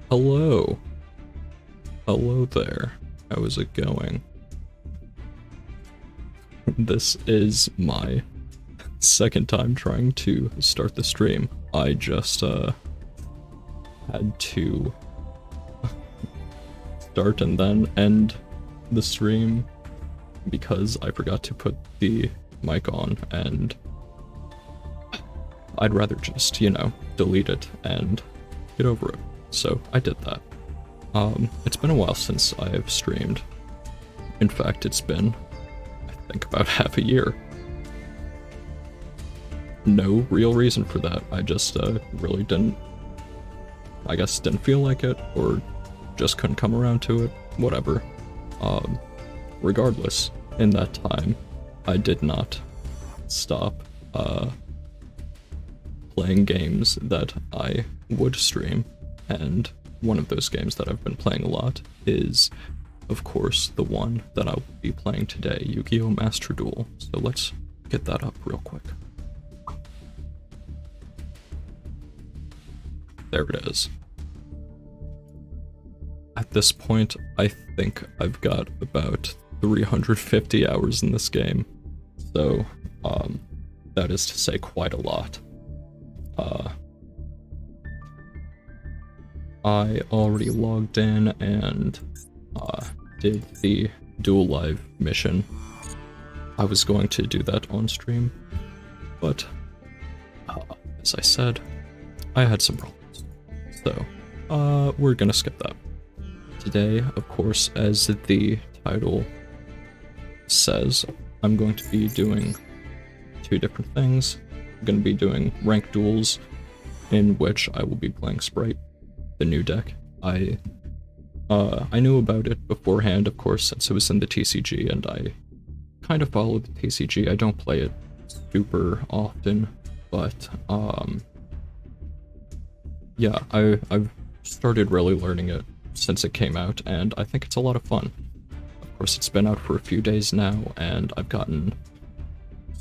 Hello. Hello there. How is it going? This is my second time trying to start the stream. I just had to start and then end the stream because I forgot to put the mic on, and I'd rather just, delete it and get over it. So I did that. It's been a while since I have streamed. In fact, it's been, I think, about half a year. No real reason for that. I just really didn't feel like it, or just couldn't come around to it. Whatever. Regardless, in that time, I did not stop playing games that I would stream, and one of those games that I've been playing a lot is, of course, the one that I'll be playing today, Yu-Gi-Oh! Master Duel. So let's get that up real quick. There it is. At this point, I think I've got about 350 hours in this game, so that is to say quite a lot. I already logged in and did the Duel Live mission. I was going to do that on stream, but as I said, I had some problems, so we're gonna skip that. Today, of course, as the title says, I'm going to be doing two different things. I'm going to be doing ranked duels, in which I will be playing Spright, the new deck. I knew about it beforehand, of course, since it was in the TCG, and I kind of follow the TCG. I don't play it super often, but yeah, I've started really learning it since it came out, and I think it's a lot of fun. Of course, it's been out for a few days now, and I've gotten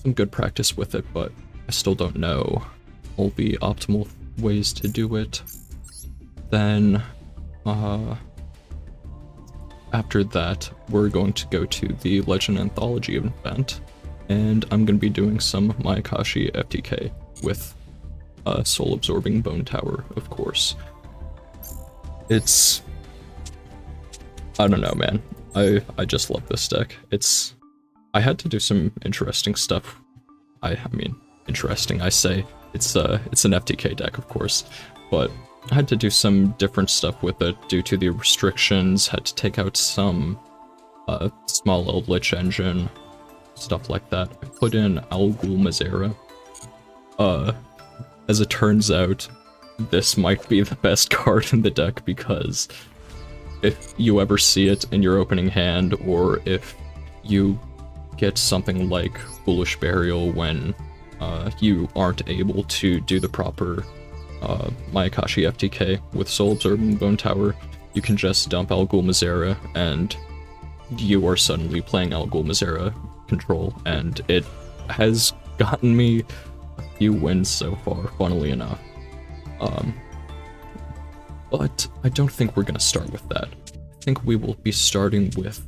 some good practice with it, but I still don't know all the optimal ways to do it. Then, after that, we're going to go to the Legend Anthology event, and I'm going to be doing some Mayakashi FTK with Soul Absorbing Bone Tower, of course. I don't know, man. I just love this deck. I had to do some interesting stuff. I mean, interesting, I say. It's an FTK deck, of course, but I had to do some different stuff with it due to the restrictions, had to take out some small Eldritch engine, stuff like that. I put in Al Ghul Mazera. As it turns out, this might be the best card in the deck, because if you ever see it in your opening hand, or if you get something like Foolish Burial when you aren't able to do the proper Mayakashi FTK with Soul Absorbing Bone Tower, you can just dump Al Ghul Mazera, and you are suddenly playing Al Ghul Mazera control, and it has gotten me a few wins so far, funnily enough. But I don't think we're gonna start with that. I think we will be starting with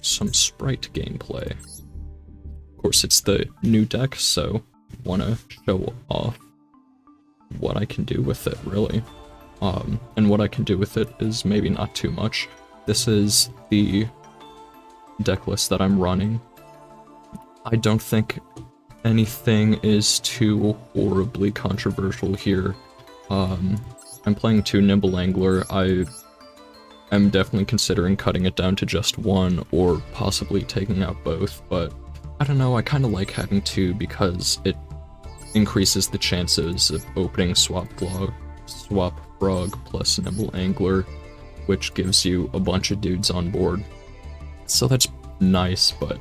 some Spright gameplay. Of course, it's the new deck, so I wanna show off what I can do with it, really. And what I can do with it is maybe not too much. This is the deck list that I'm running. I don't think anything is too horribly controversial here. I'm playing 2 Nimble Angler. I am definitely considering cutting it down to just one, or possibly taking out both, but I don't know, I kind of like having 2 because it increases the chances of opening Swap Frog plus Nimble Angler, which gives you a bunch of dudes on board. So that's nice, but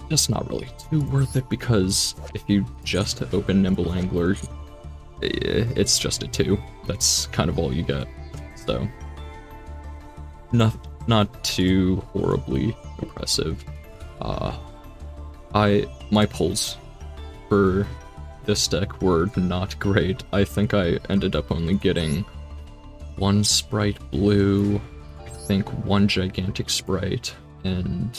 just not really too worth it, because if you just open Nimble Angler, it's just a 2. That's kind of all you get. So not too horribly impressive. My polls for this deck were not great. I think I ended up only getting one Spright blue, I think one gigantic Spright, and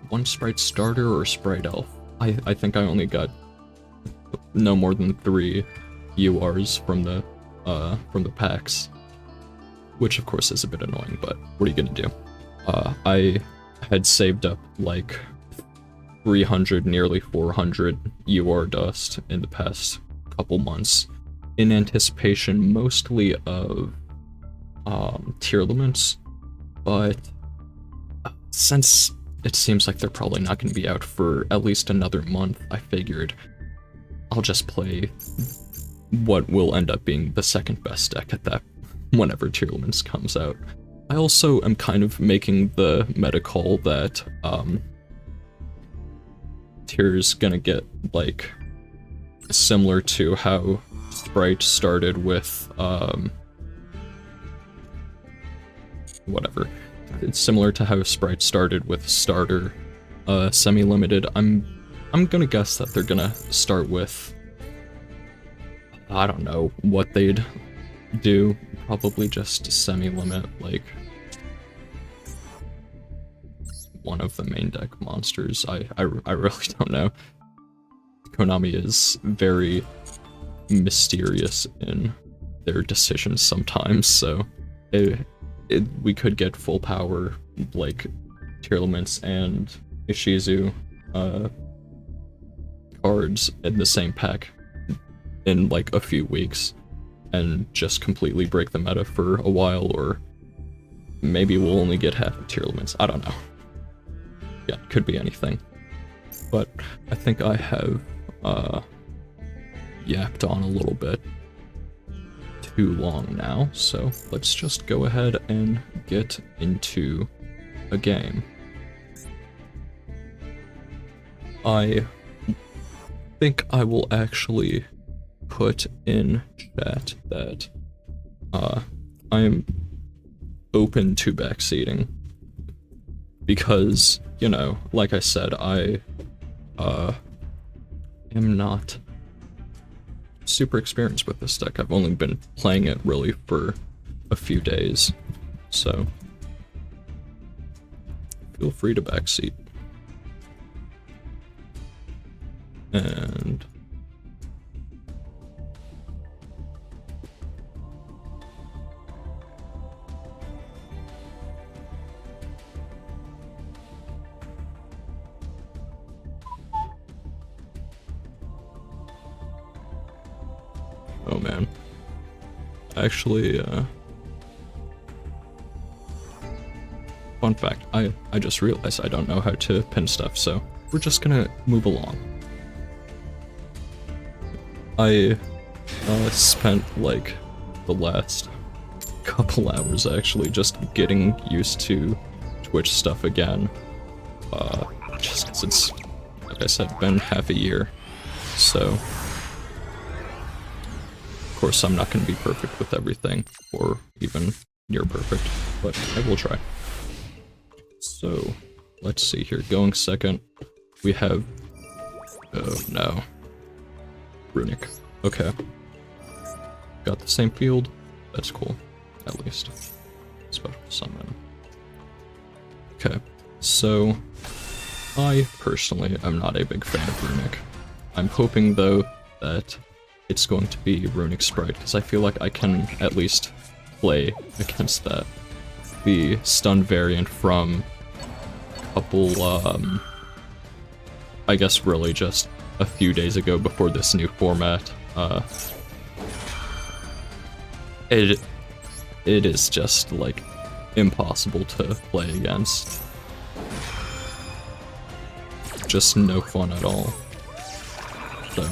one Spright starter or Spright elf. I think I only got no more than 3 URs from the packs, which of course is a bit annoying, but what are you gonna do? I had saved up like 300, nearly 400 UR dust in the past couple months in anticipation mostly of tier limits, but since it seems like they're probably not going to be out for at least another month, I figured I'll just play what will end up being the second best deck at that whenever tier limits comes out. I also am kind of making the meta call that tier's gonna get like similar to how Spright started with whatever. It's similar to how Spright started with starter semi-limited. I'm gonna guess that they're gonna start with, I don't know what they'd do, probably just semi-limit like one of the main deck monsters. I really don't know. Konami is very mysterious in their decisions sometimes, so we could get full power like tier limits and Ishizu cards in the same pack in like a few weeks and just completely break the meta for a while, or maybe we'll only get half of tier limits. I don't know. Yeah, could be anything. But I think I have yapped on a little bit too long now, so let's just go ahead and get into a game. I think I will actually put in chat that I am open to backseating because, you know, like I said, I am not super experienced with this deck. I've only been playing it really for a few days, so feel free to backseat. And oh man, actually, fun fact, I just realized I don't know how to pin stuff, so we're just gonna move along. I spent like the last couple hours actually just getting used to Twitch stuff again, just because it's, like I said, been half a year, so of course I'm not going to be perfect with everything, or even near perfect, but I will try. So let's see here, going second, we have, oh no, Runic. Okay. Got the same field. That's cool. At least. Special summon. Okay. So, I personally am not a big fan of Runic. I'm hoping though that it's going to be Runic Spright, because I feel like I can at least play against that. The stun variant from a couple, I guess really just a few days ago before this new format. It is just like impossible to play against. Just no fun at all. So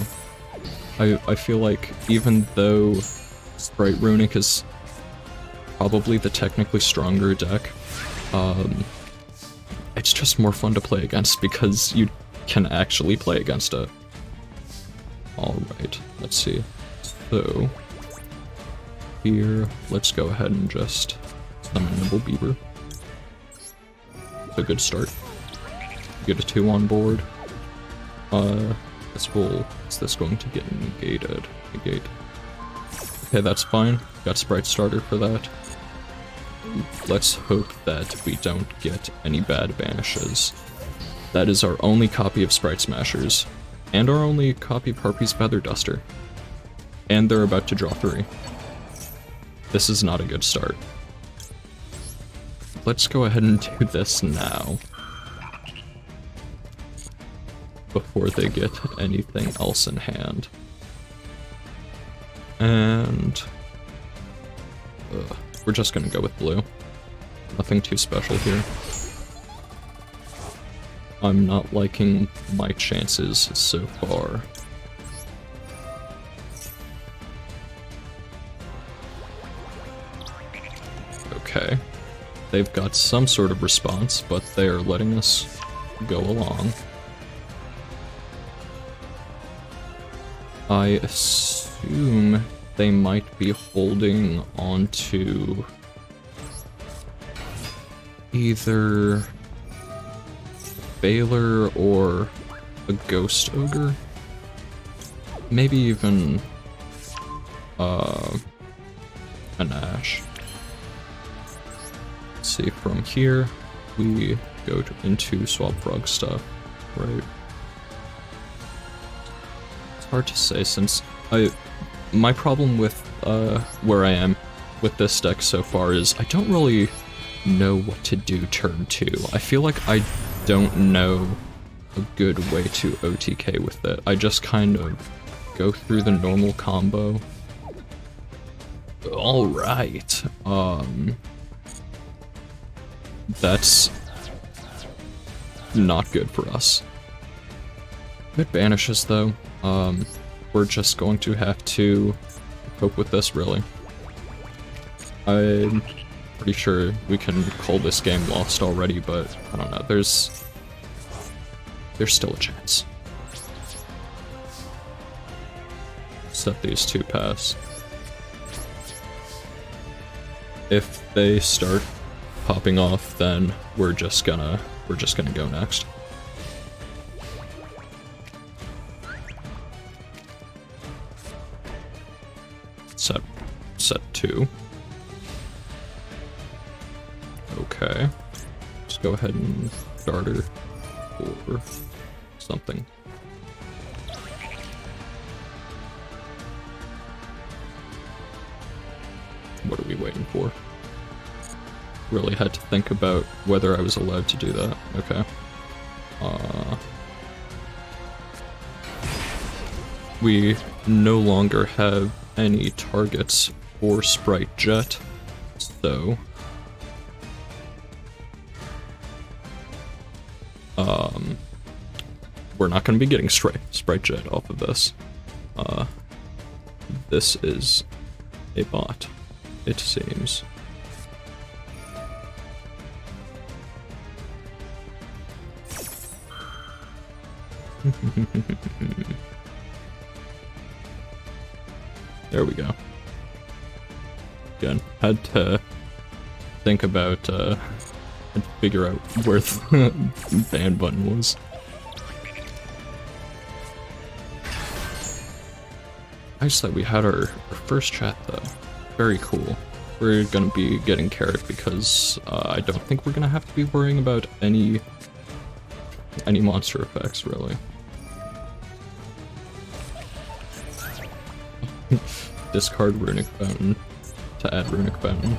I feel like even though Spright Runic is probably the technically stronger deck, it's just more fun to play against because you can actually play against it. Alright, let's see. So, here, let's go ahead and just summon Nimble Beaver. It's a good start. Get a 2 on board. Is this going to get negated? Negate. Okay, that's fine. Got Spright starter for that. Let's hope that we don't get any bad banishes. That is our only copy of Spright Smashers. And our only copy of Harpy's Feather Duster. And they're about to draw 3. This is not a good start. Let's go ahead and do this now. Before they get anything else in hand. And... we're just gonna go with blue. Nothing too special here. I'm not liking my chances so far. Okay. They've got some sort of response, but they are letting us go along. I assume they might be holding on to either Baylor or a Ghost Ogre. Maybe even an Ash. Let's see, from here we go into Swap Frog stuff, right? Hard to say since my problem with where I am with this deck so far is I don't really know what to do turn 2. I feel like I don't know a good way to OTK with it. I just kind of go through the normal combo. Alright, that's not good for us. Good banishes though. We're just going to have to cope with this, really. I'm pretty sure we can call this game lost already, but I don't know, there's still a chance. Set these 2 pass. If they start popping off, then we're just gonna go next. Set 2. Okay. Let's go ahead and starter or something. What are we waiting for? Really had to think about whether I was allowed to do that. Okay. We no longer have any targets for Spright Jet, so we're not going to be getting Spright Jet off of this. This is a bot, it seems. There we go. Again, had to think about, had to figure out where the ban button was. Nice that we had our first chat though. Very cool. We're gonna be getting carrot because I don't think we're gonna have to be worrying about any monster effects, really. Discard Runic Fountain to add Runic Fountain.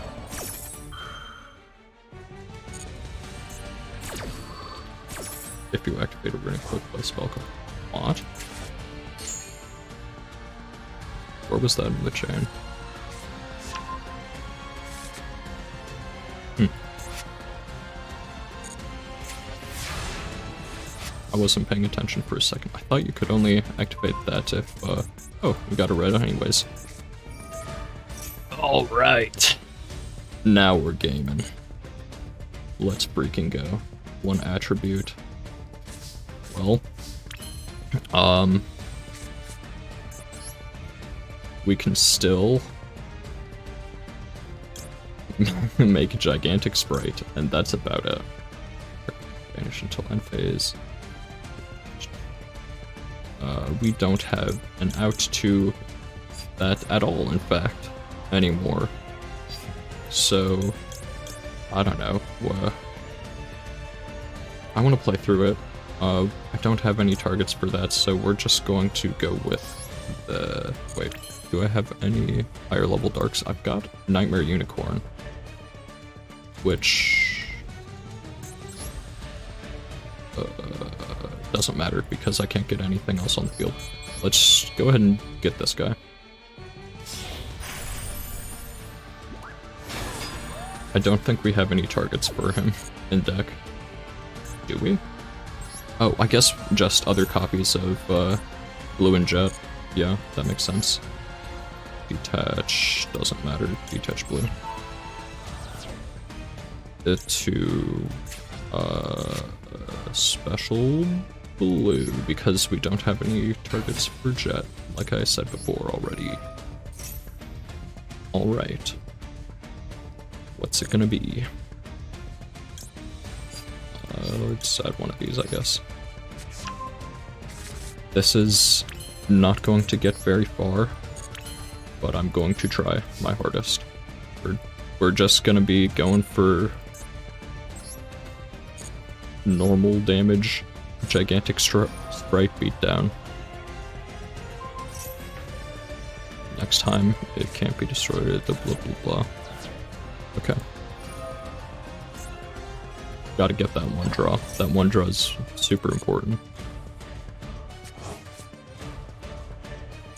If you activate a Runic Hook by spellcard. What? Where was that in the chain? I wasn't paying attention for a second. I thought you could only activate that if, oh, we got a red anyways. Alright. Now we're gaming. Let's freaking go. 1 attribute. Well, we can still make a gigantic Spright, and that's about it. Vanish until end phase. We don't have an out to that at all, in fact, anymore. So, I don't know. I want to play through it. I don't have any targets for that, so we're just going to go with the... Wait, do I have any higher level darks? I've got Nightmare Unicorn, which... doesn't matter because I can't get anything else on the field. Let's go ahead and get this guy. I don't think we have any targets for him in deck. Do we? Oh, I guess just other copies of Blue and Jet. Yeah, that makes sense. Detach doesn't matter. Detach Blue. It to special Blue because we don't have any targets for Jet, like I said before already. Alright. What's it gonna be? Let's add one of these, I guess. This is not going to get very far, but I'm going to try my hardest. We're just gonna be going for normal damage, gigantic Spright beatdown. Next time, it can't be destroyed, blah blah blah. Okay. Gotta get that one draw. That one draw is super important.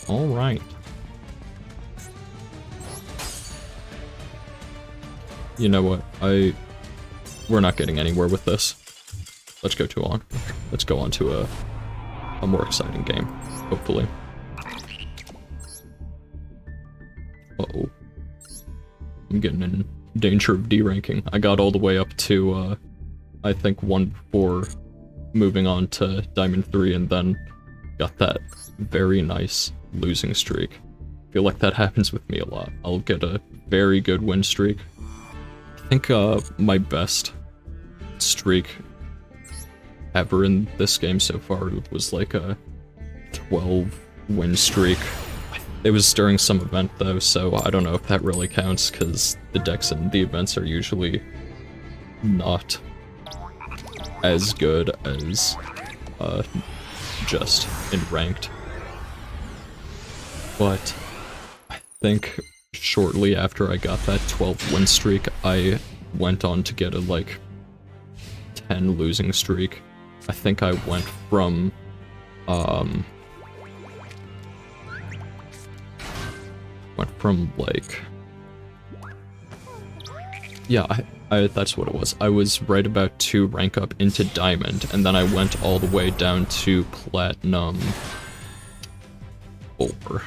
Alright. You know what? We're not getting anywhere with this. Let's go on. Let's go on to a more exciting game, hopefully. Uh-oh. I'm getting in danger of D-ranking. I got all the way up to, I think 1 before moving on to Diamond 3, and then got that very nice losing streak. I feel like that happens with me a lot. I'll get a very good win streak. I think my best streak ever in this game so far was like a 12 win streak. It was during some event though, so I don't know if that really counts because the decks and the events are usually not as good as just in ranked. But I think shortly after I got that 12 win streak, I went on to get a like 10 losing streak. I think I went from like, yeah, I that's what it was. I was right about to rank up into Diamond, and then I went all the way down to Platinum 4.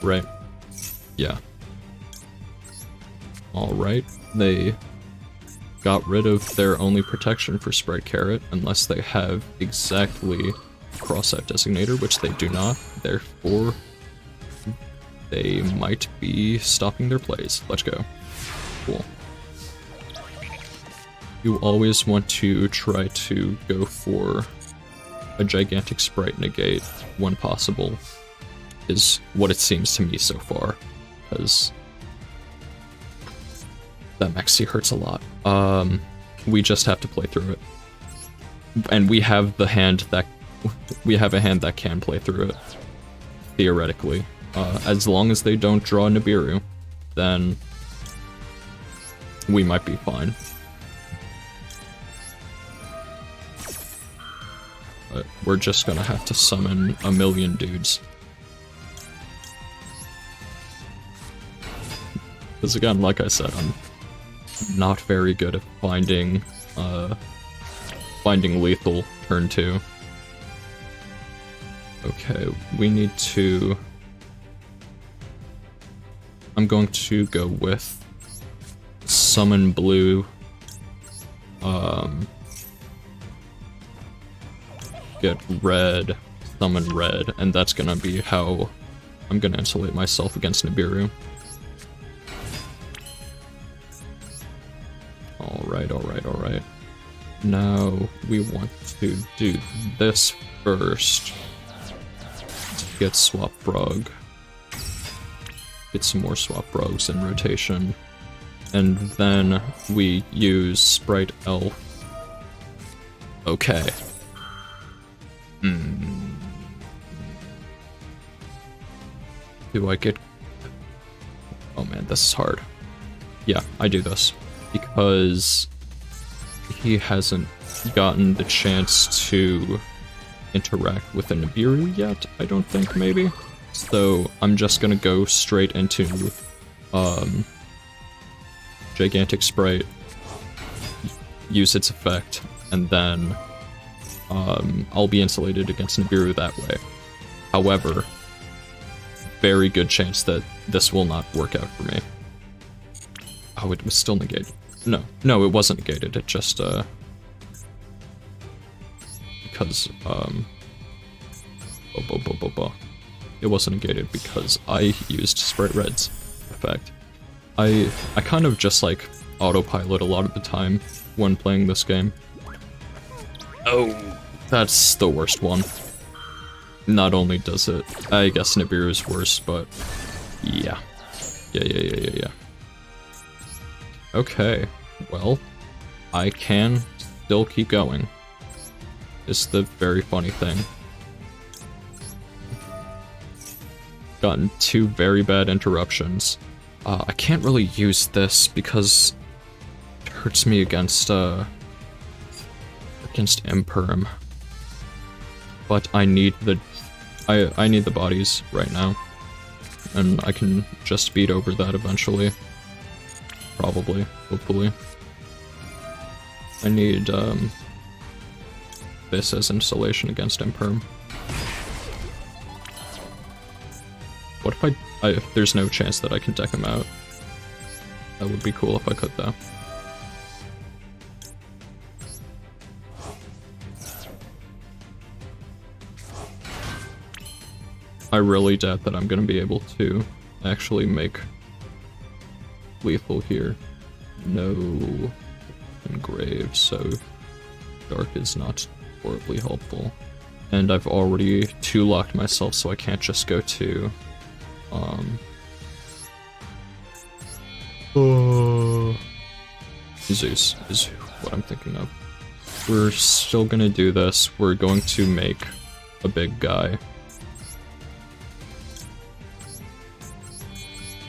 Right? Yeah. Alright, they got rid of their only protection for Spright Carrot, unless they have exactly Cross-Out Designator, which they do not, therefore they might be stopping their plays. Let's go. Cool. You always want to try to go for a gigantic Spright negate when possible, is what it seems to me so far, because that Maxi hurts a lot. We just have to play through it. And we have the hand that... we have a hand that can play through it, theoretically. As long as they don't draw Nibiru, then we might be fine. But we're just gonna have to summon a million dudes. Because again, like I said, I'm not very good at finding lethal turn 2. Okay, we need to... I'm going to go with summon blue, get red, summon red, and that's gonna be how I'm gonna insulate myself against Nibiru. Alright. Now we want to do this first. get swap frog. Get some more swap frogs in rotation. And then we use Spright Elf. Okay. Do I get... Oh man, this is hard. Yeah, I do this. Because he hasn't gotten the chance to interact with a Nibiru yet, I don't think, maybe? So I'm just gonna go straight into Gigantic Spright, use its effect, and then I'll be insulated against Nibiru that way. However, very good chance that this will not work out for me. Oh, it was still negated. No, it wasn't negated, it just, because, it wasn't negated because I used Spright Red's effect. I kind of just, like, autopilot a lot of the time when playing this game. Oh, that's the worst one. Not only does it, I guess Nibiru is worse, but yeah. Yeah. Okay, well, I can still keep going. Is the very funny thing. Gotten 2 very bad interruptions. I can't really use this because it hurts me against Imperm. But I need the bodies right now. And I can just beat over that eventually. Probably, hopefully. I need this as insulation against Imperm. What if there's no chance that I can deck him out? That would be cool if I could, though. I really doubt that I'm gonna be able to actually make lethal here. No engrave, so dark is not horribly helpful. And I've already 2-locked myself, so I can't just go to Zeus is what I'm thinking of. We're still gonna do this. We're going to make a big guy.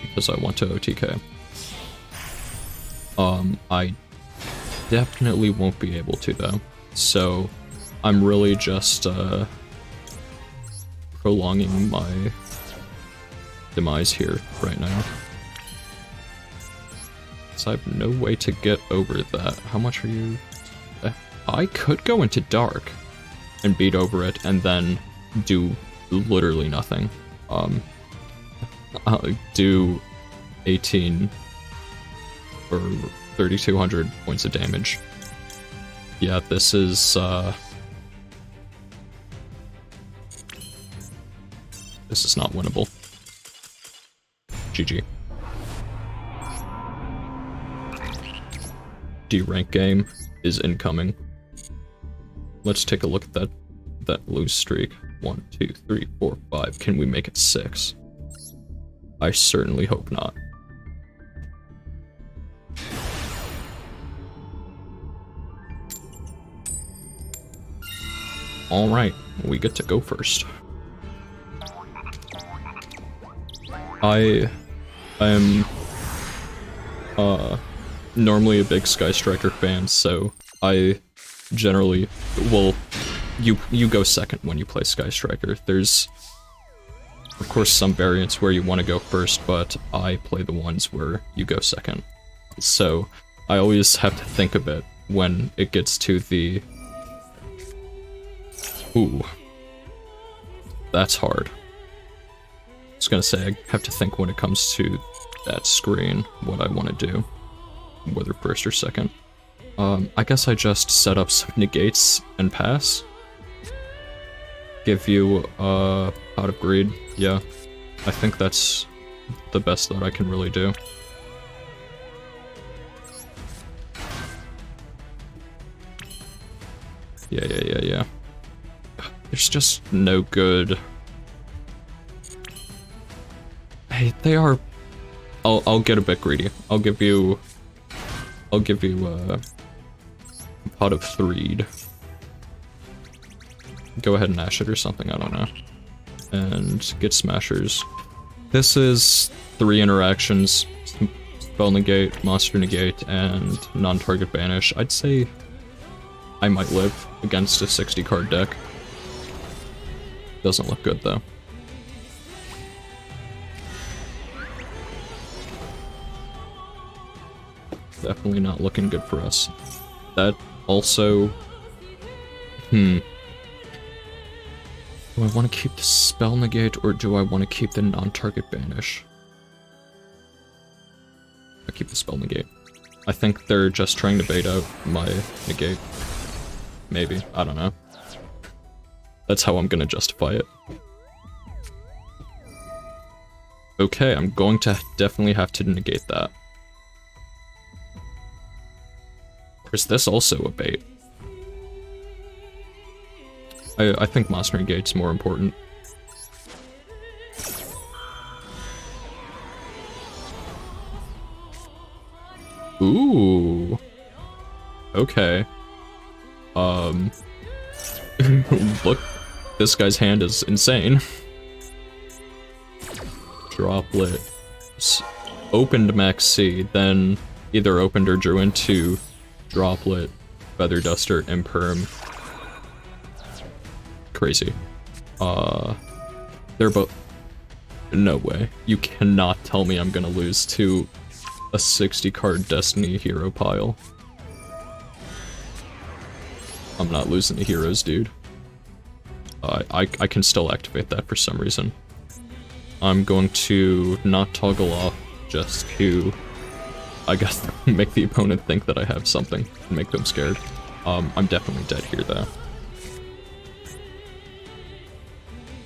Because I want to OTK. I definitely won't be able to, though. So, I'm really just, prolonging my demise here right now. So I have no way to get over that. How much are you? I could go into dark and beat over it and then do literally nothing. Do 18 or 3,200 points of damage. Yeah, this is not winnable. GG. D-rank game is incoming. Let's take a look at that lose streak. 1, 2, 3, 4, 5. Can we make it 6? I certainly hope not. Alright, we get to go first. I am normally a big Sky Striker fan, so I generally, well, you go second when you play Sky Striker. There's, of course, some variants where you want to go first, but I play the ones where you go second. So I always have to think of it when it gets to the... Ooh. That's hard. I was gonna say, I have to think when it comes to that screen, what I want to do. Whether first or second. I guess I just set up some negates and pass. Give you a Pot of Greed. Yeah, I think that's the best that I can really do. Yeah. There's just no good Hey, they are... I'll get a bit greedy. I'll give you a pot of threed. Go ahead and ash it or something, I don't know. And get smashers. This is 3 interactions. Spell negate, monster negate, and non-target banish. I'd say I might live against a 60 card deck. Doesn't look good though. Definitely not looking good for us. That also... Do I want to keep the spell negate or do I want to keep the non-target banish? I keep the spell negate. I think they're just trying to bait out my negate. Maybe, I don't know. That's how I'm gonna justify it. Okay, I'm going to definitely have to negate that. Or is this also a bait? I think monster negate's more important. Ooh. Okay. Look, this guy's hand is insane. Droplet. Opened Max C, then either opened or drew into Droplet, Feather Duster, and Perm. Crazy. They're both... No way. You cannot tell me I'm gonna lose to a 60 card Destiny hero pile. I'm not losing to heroes, dude. I can still activate that for some reason. I'm going to not toggle off just to, I guess, make the opponent think that I have something and make them scared. I'm definitely dead here though.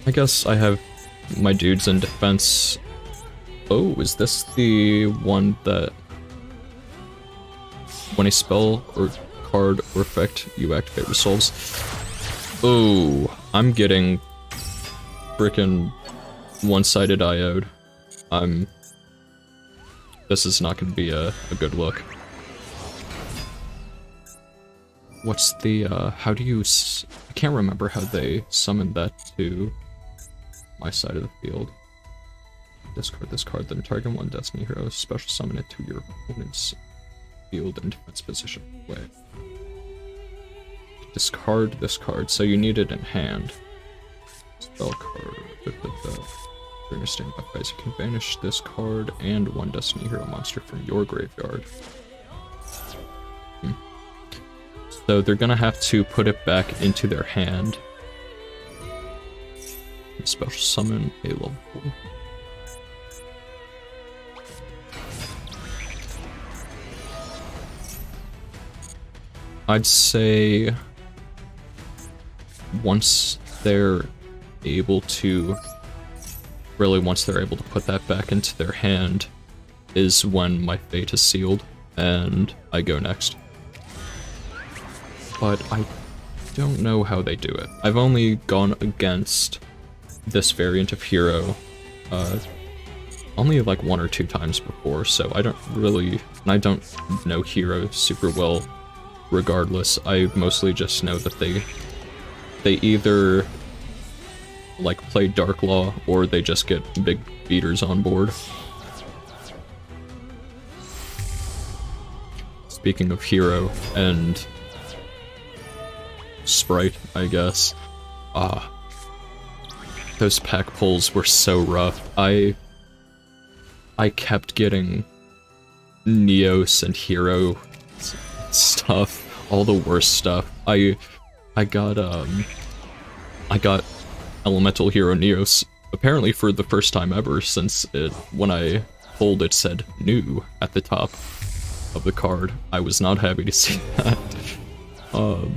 I guess I have my dudes in defense. Oh, is this the one that when a spell or card or effect you activate resolves? Oh, I'm getting frickin' one-sided IO'd. This is not gonna be a good look. What's the, how do you I can't remember how they summoned that to my side of the field. Discard this card, then target one Destiny hero, special summon it to your opponent's field and defense position. Wait. Discard this card, so you need it in hand. Spell card. During a standby phase, you can banish this card and one Destiny hero monster from your graveyard. So they're gonna have to put it back into their hand. Special summon a level 4. I'd say once they're able to put that back into their hand is when my fate is sealed and I go next. But I don't know how they do it. I've only gone against this variant of hero only like 1 or 2 times before, so I don't know hero super well. Regardless, I mostly just know that they either like play Dark Law or they just get big beaters on board. Speaking of hero and Spright, I guess. Those pack pulls were so rough. I kept getting Neos and hero stuff, all the worst stuff. I got elemental hero Neos apparently for the first time ever, since when I pulled it said new at the top of the card. I was not happy to see that. I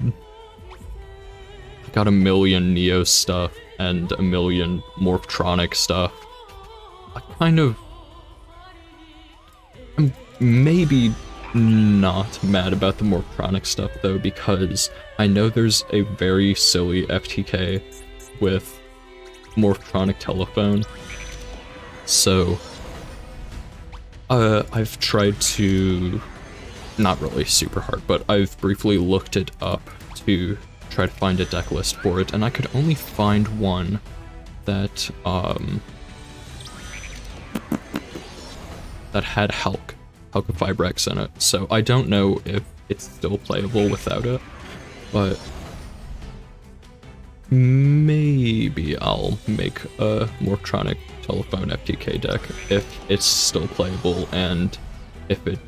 got a million Neo stuff and a million Morphtronic stuff. I'm maybe not mad about the Morphtronic stuff though, because I know there's a very silly FTK with Morphtronic Telephone So, I've tried to, not really super hard, but I've briefly looked it up to try to find a deck list for it, and I could only find one that, that had Halka-Fibrex in it, so I don't know if it's still playable without it, but maybe I'll make a Morphtronic Telephone FTK deck if it's still playable and if it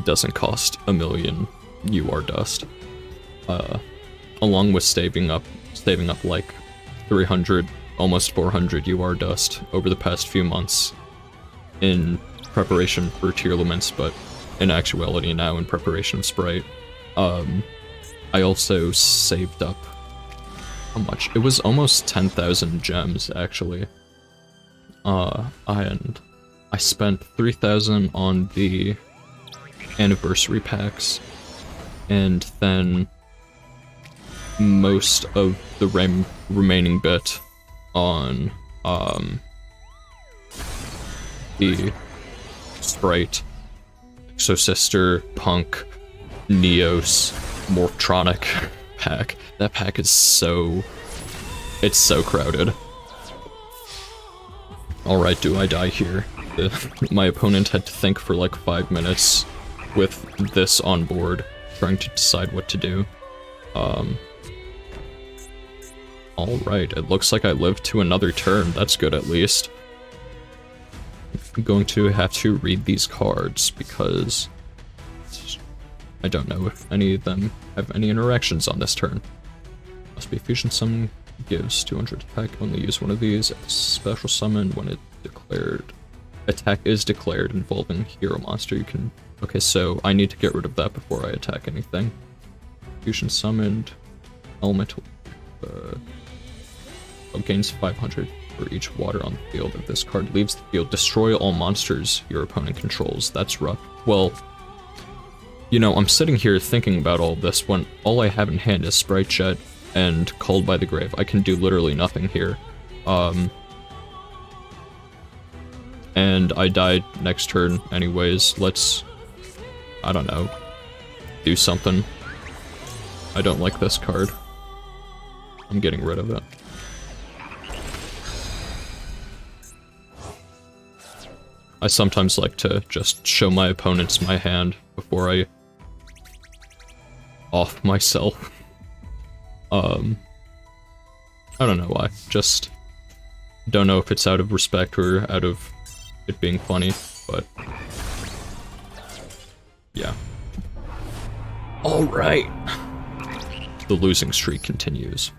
doesn't cost a million UR dust. Along with saving up like 300, almost 400 UR dust over the past few months in preparation for Tearlaments, but in actuality now in preparation of Spright. I also saved up, how much? It was almost 10,000 gems, actually. And I spent 3,000 on the anniversary packs, and then most of the remaining bit on, the Spright, Exosister, Punk, Neos, Morphtronic pack. That pack is so... it's so crowded. Alright, do I die here? My opponent had to think for like 5 minutes with this on board, trying to decide what to do. Alright, it looks like I lived to another turn. That's good at least. I'm going to have to read these cards because I don't know if any of them have any interactions on this turn. Must be Fusion Summon gives 200 attack, only use one of these. Special Summon when it declared attack is declared involving hero monster. You can... okay, so I need to get rid of that before I attack anything. Fusion Summoned Elemental gains 500 for each water on the field. If this card leaves the field, destroy all monsters your opponent controls. That's rough. Well, you know, I'm sitting here thinking about all this when all I have in hand is Spright Jet and Called by the Grave. I can do literally nothing here. And I died next turn anyways. Let's, I don't know, do something. I don't like this card. I'm getting rid of it. I sometimes like to just show my opponents my hand before I off myself. I don't know why, just don't know if it's out of respect or out of it being funny, but yeah. Alright! The losing streak continues.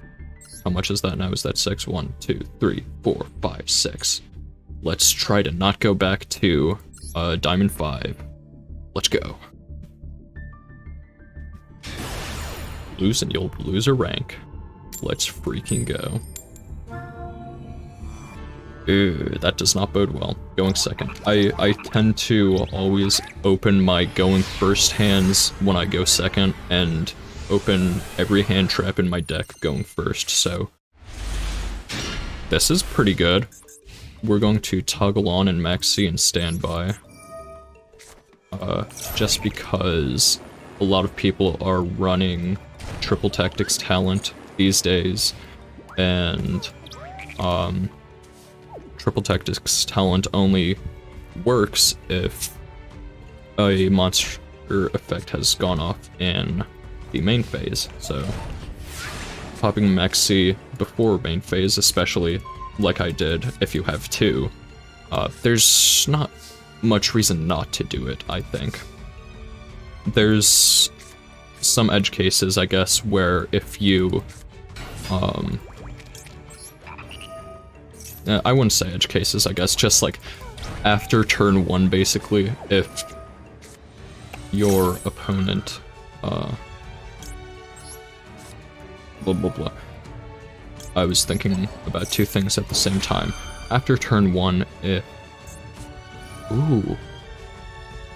How much is that now? Is that 6? 1, 2, 3, 4, 5, 6. Let's try to not go back to Diamond 5. Let's go. Lose and you'll lose a rank. Let's freaking go. Ooh, that does not bode well. Going second. I tend to always open my going first hands when I go second, and open every hand trap in my deck going first, so this is pretty good. We're going to toggle on and maxi and standby. Just because a lot of people are running Triple Tactics Talent these days, and Triple Tactics Talent only works if a monster effect has gone off in the main phase, so popping maxi before main phase, especially like I did if you have 2, there's not much reason not to do it, I think. There's some edge cases, I guess, where if you, I wouldn't say edge cases, I guess, just like after turn 1, basically, if your opponent, blah blah blah. I was thinking about 2 things at the same time. After turn 1,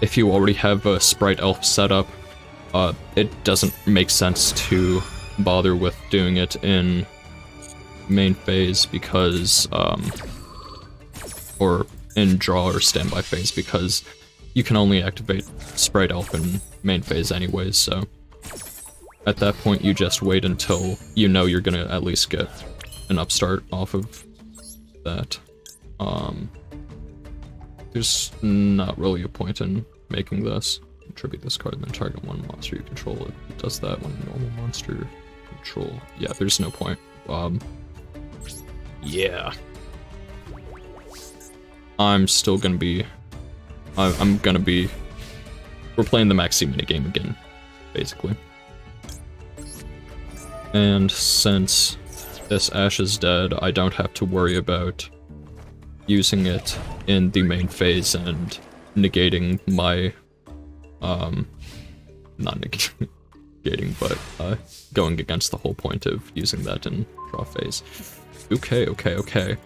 if you already have a Spright Elf setup, it doesn't make sense to bother with doing it in main phase because, or in draw or standby phase, because you can only activate Spright Elf in main phase anyways, so at that point you just wait until you know you're gonna at least get an upstart off of that. There's not really a point in making this. Tribute this card and then target one monster you control. It does that when normal monster control. Yeah, there's no point. Yeah. I'm still gonna be... I'm gonna be... We're playing the Maxi minigame again, basically. And since this Ash is dead, I don't have to worry about using it in the main phase and negating my... not negating, but going against the whole point of using that in draw phase. Okay.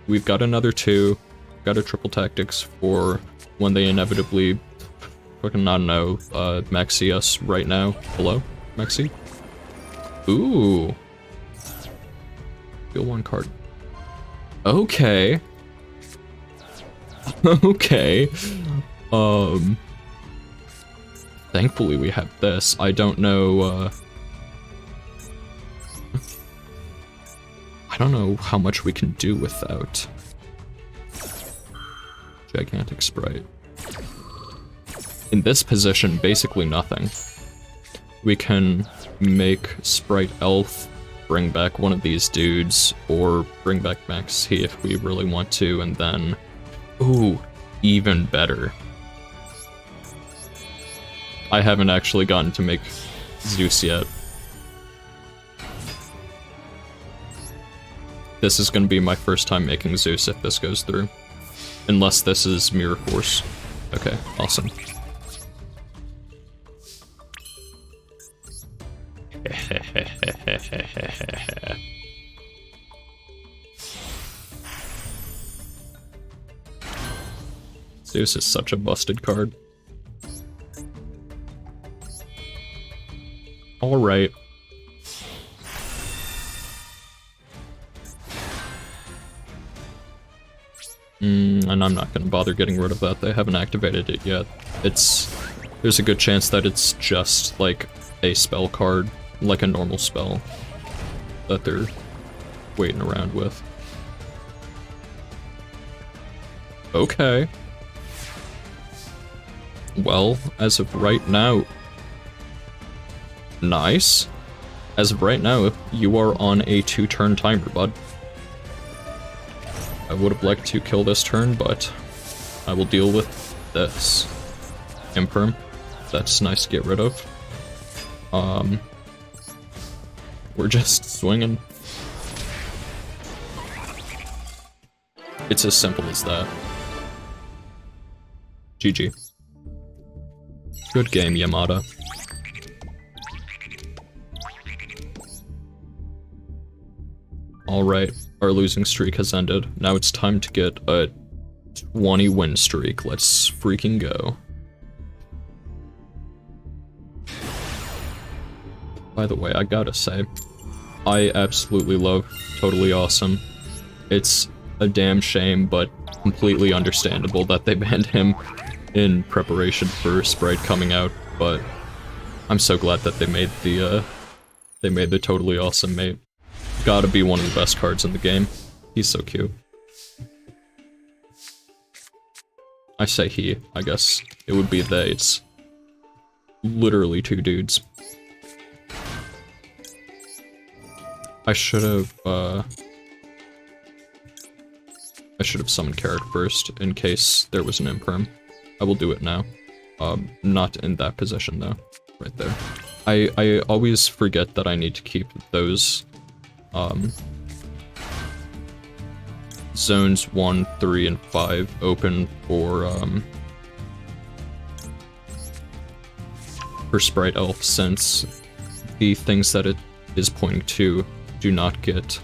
We've got another 2. Got a triple tactics for when they inevitably fucking, I don't know, Maxi us right now. Hello? Maxi? Ooh. Feel 1 card. Okay. Okay. Thankfully we have this. I don't know, I don't know how much we can do without gigantic Spright. In this position, basically nothing. We can make Spright Elf, bring back one of these dudes, or bring back Maxi if we really want to, and then... Ooh, even better. I haven't actually gotten to make Zeus yet. This is gonna be my first time making Zeus if this goes through. Unless this is Mirror Force. Okay, awesome. Zeus is such a busted card. Alright. And I'm not gonna bother getting rid of that. They haven't activated it yet. There's a good chance that it's just like a spell card, like a normal spell, that they're waiting around with. Okay. Well, as of right now... Nice. As of right now, you are on a 2-turn timer, bud. I would have liked to kill this turn, but I will deal with this. Imperm. That's nice to get rid of. We're just swinging. It's as simple as that. GG. Good game, Yamada. Alright, our losing streak has ended. Now it's time to get a 20 win streak. Let's freaking go. By the way, I gotta say, I absolutely love Totally Awesome. It's a damn shame, but completely understandable that they banned him in preparation for Spright coming out, but I'm so glad that they made the Totally Awesome mate. Gotta be one of the best cards in the game. He's so cute. I say he, I guess it would be they. It's literally 2 dudes. I should have summoned Carrot first, in case there was an Imperm. I will do it now. Not in that position, though. Right there. I always forget that I need to keep those, zones 1, 3, and 5 open for Spright Elf, since the things that it is pointing to do not get,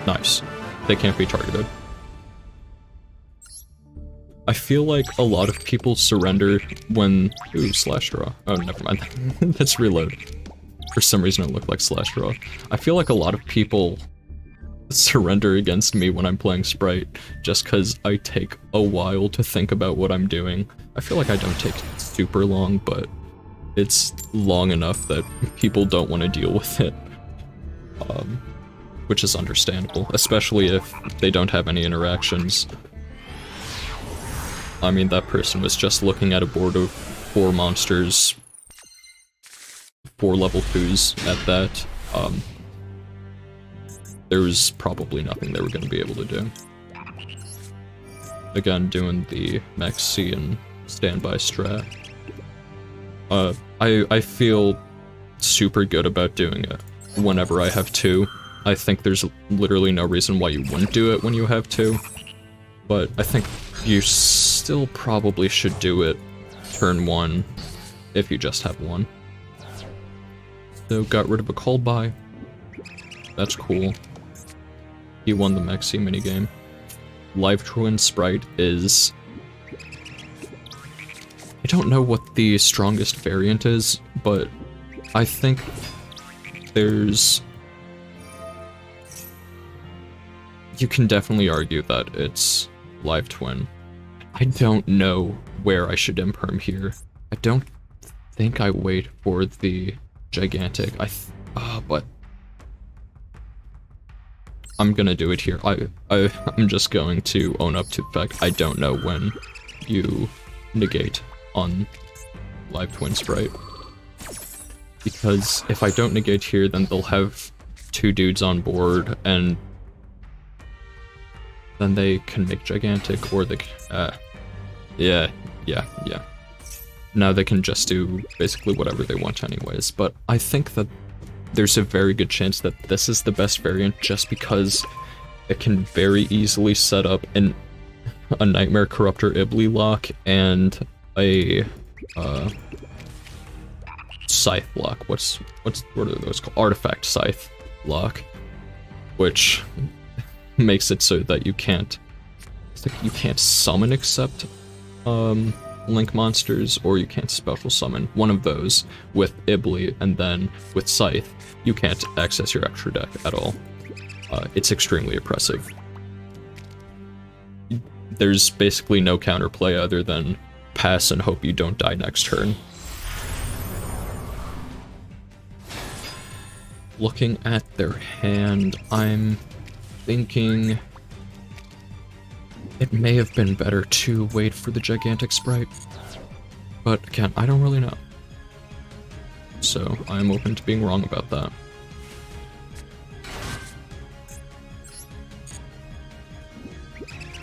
nice. They can't be targeted. I feel like a lot of people surrender when... Ooh, slash draw. Oh, never mind. Let's reload. For some reason it looked like Slash Draw. I feel like a lot of people surrender against me when I'm playing Spright, just because I take a while to think about what I'm doing. I feel like I don't take super long, but it's long enough that people don't want to deal with it. Which is understandable, especially if they don't have any interactions. I mean, that person was just looking at a board of 4 monsters, 4 level 2s at that. There was probably nothing they were going to be able to do. Again, doing the Maxi and standby strat. I feel super good about doing it whenever I have 2. I think there's literally no reason why you wouldn't do it when you have 2. But I think you still probably should do it turn 1 if you just have 1. So got rid of a call by. That's cool. He won the Maxi minigame. Live Twin Spright is... I don't know what the strongest variant is, but I think there's... You can definitely argue that it's Live Twin. I don't know where I should imperm here. I don't think I wait for the gigantic. But I'm gonna do it here. I'm just going to own up to the fact I don't know when you negate on Live Twin Spright. Because if I don't negate here, then they'll have 2 dudes on board, and then they can make gigantic, or they yeah. Now they can just do basically whatever they want anyways, but I think that there's a very good chance that this is the best variant just because it can very easily set up a Nightmare Corruptor Ibly lock and a Scythe lock. What are those called? Artifact Scythe lock, which makes it so that you can't summon except Link monsters, or you can't special summon one of those with Ibly, and then with Scythe you can't access your extra deck at all. It's extremely oppressive. There's basically no counterplay other than pass and hope you don't die next turn. Looking at their hand, I'm thinking it may have been better to wait for the gigantic Spright, but again, I don't really know. So I'm open to being wrong about that.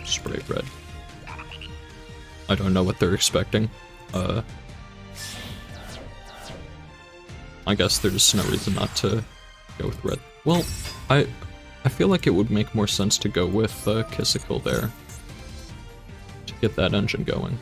Spright red. I don't know what they're expecting. I guess there's no reason not to go with red. Well, I feel like it would make more sense to go with Kissikill there to get that engine going.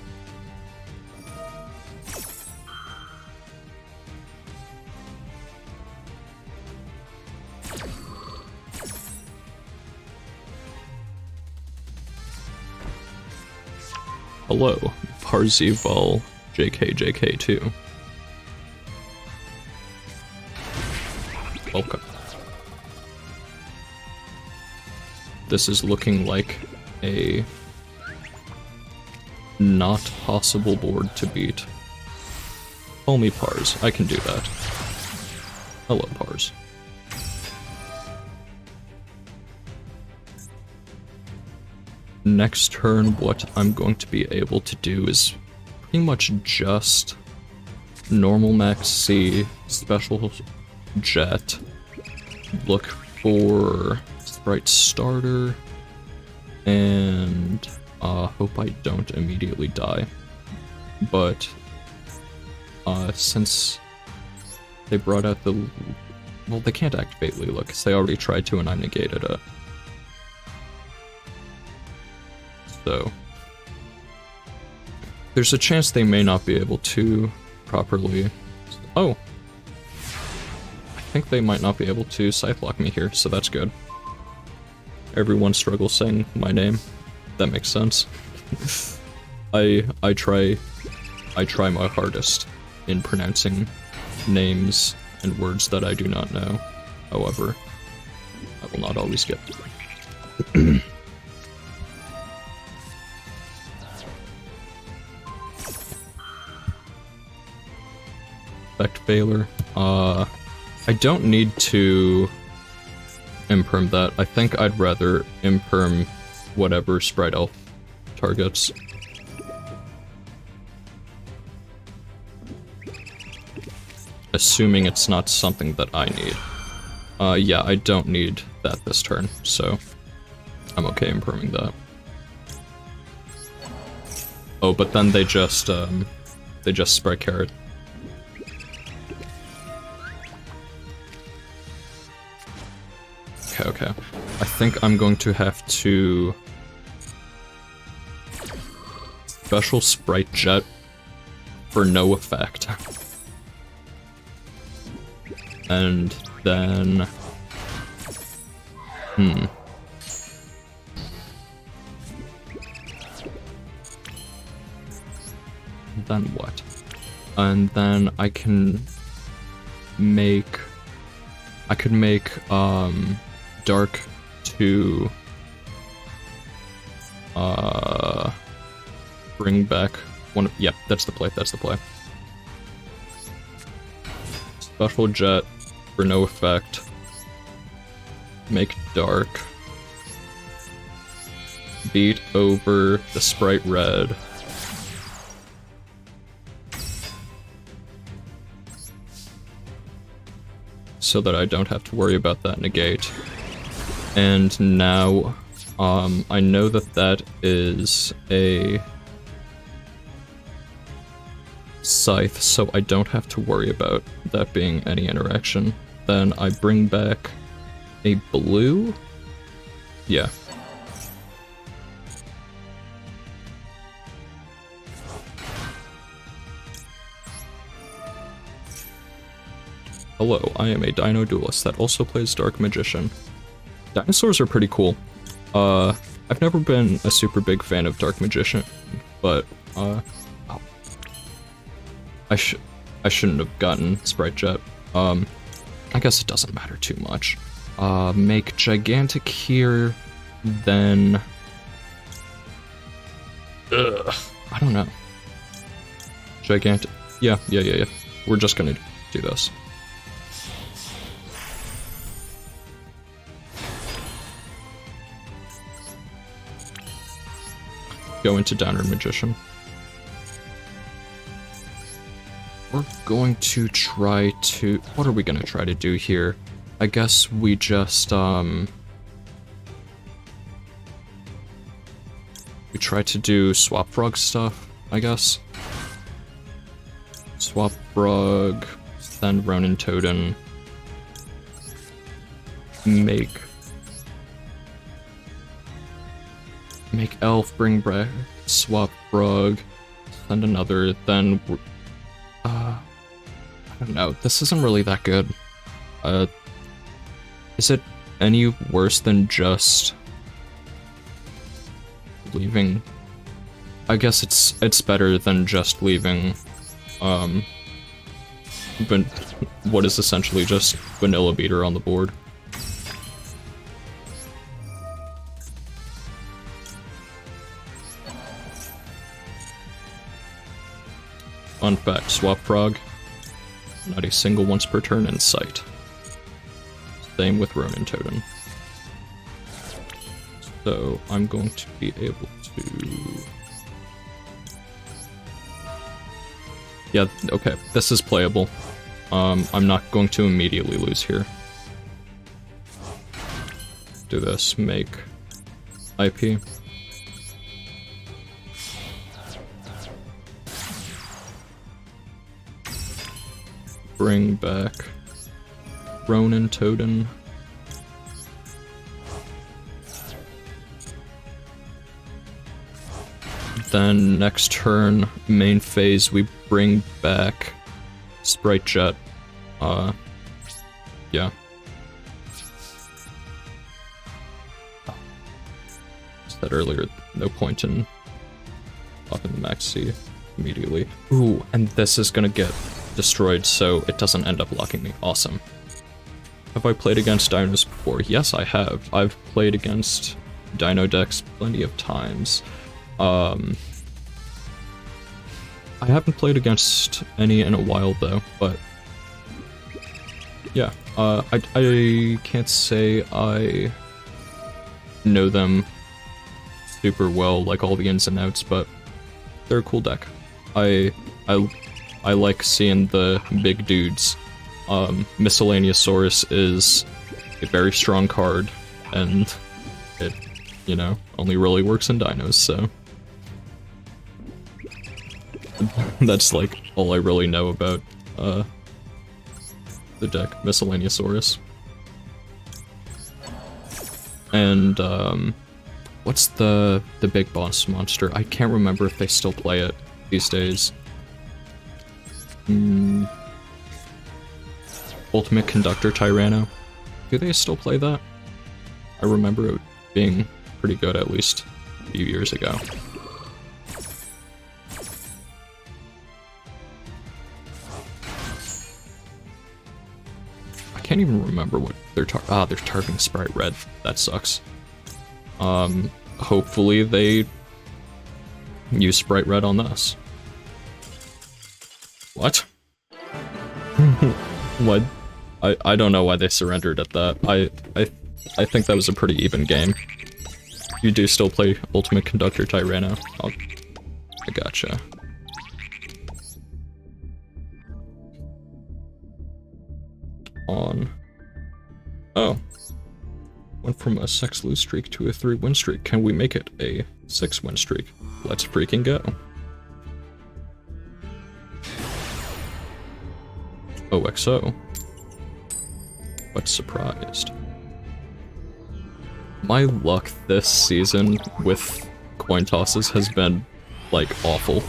Hello, Parzival JKJK2. Welcome. This is looking like a not possible board to beat. Call me Pars, I can do that. Hello, Pars. Next turn, what I'm going to be able to do is pretty much just normal Max C, special Jet, look for Spright starter, and hope I don't immediately die. But since they brought out the... well, they can't activate Leela because they already tried to and I negated it. So there's a chance they may not be able to properly... oh! I think they might not be able to Scythe block me here, so that's good. Everyone struggles saying my name. That makes sense. I try my hardest in pronouncing names and words that I do not know. However, I will not always get Effect Veiler. I don't need to imperm that. I think I'd rather imperm whatever Spright Elf targets. Assuming it's not something that I need. Yeah, I don't need that this turn, so I'm okay imperming that. Oh, but then they just Spright Carrot. Okay. I think I'm going to have to special Spright Jet for no effect. And then... Then what? And then I can make... I could make, Dark to... bring back one of... Yep, that's the play, that's the play. Special Jet for no effect. Make Dark. Beat over the Spright Red. So that I don't have to worry about that negate. And now, I know that that is a Scythe, so I don't have to worry about that being any interaction. Then I bring back a blue? Yeah. Hello, I am a Dino Duelist that also plays Dark Magician. Dinosaurs are pretty cool. I've never been a super big fan of Dark Magician, but, I shouldn't have gotten Spright Jet. I guess it doesn't matter too much. Make Gigantic here, then... I don't know. Gigantic... Yeah. We're just gonna do this. Go into Downer Magician. We're going to try to... What are we gonna try to do here? I guess we just, we try to do Swap Frog stuff, I guess. Swap Frog, then Ronin Totem. Make Elf, bring back Swap Frog, send another, then... I don't know, this isn't really that good. Is it any worse than just leaving? I guess it's better than just leaving, but what is essentially just Vanilla Beater on the board. Fun fact, Swap Frog, not a single once per turn in sight. Same with Ronin Totem. So I'm going to be able to... Yeah, okay, this is playable. I'm not going to immediately lose here. Do this, make IP. Bring back Ronin Totem. Then next turn, main phase, we bring back Spright Jet. Yeah. Said earlier, no point in popping the maxi immediately. Ooh, and this is gonna get destroyed so it doesn't end up locking me. Awesome. Have I played against dinos before? Yes, I have. I've played against dino decks plenty of times. I haven't played against any in a while though, but yeah, I can't say I know them super well, like all the ins and outs, but they're a cool deck. I like seeing the big dudes. Miscellaneousaurus is a very strong card, and it, you know, only really works in dinos, so that's like all I really know about the deck, Miscellaneousaurus. And what's the big boss monster? I can't remember if they still play it these days. Ultimate Conductor Tyranno. Do they still play that? I remember it being pretty good at least a few years ago. I can't even remember what they're they're targeting Spright Red. That sucks. Hopefully they use Spright Red on this. What? What? I don't know why they surrendered at that. I think that was a pretty even game. You do still play Ultimate Conductor Tyranno. I gotcha. Oh. Went from a 6 lose streak to a 3 win streak. Can we make it a 6 win streak? Let's freaking go. OXO. But surprised. My luck this season with coin tosses has been, like, awful.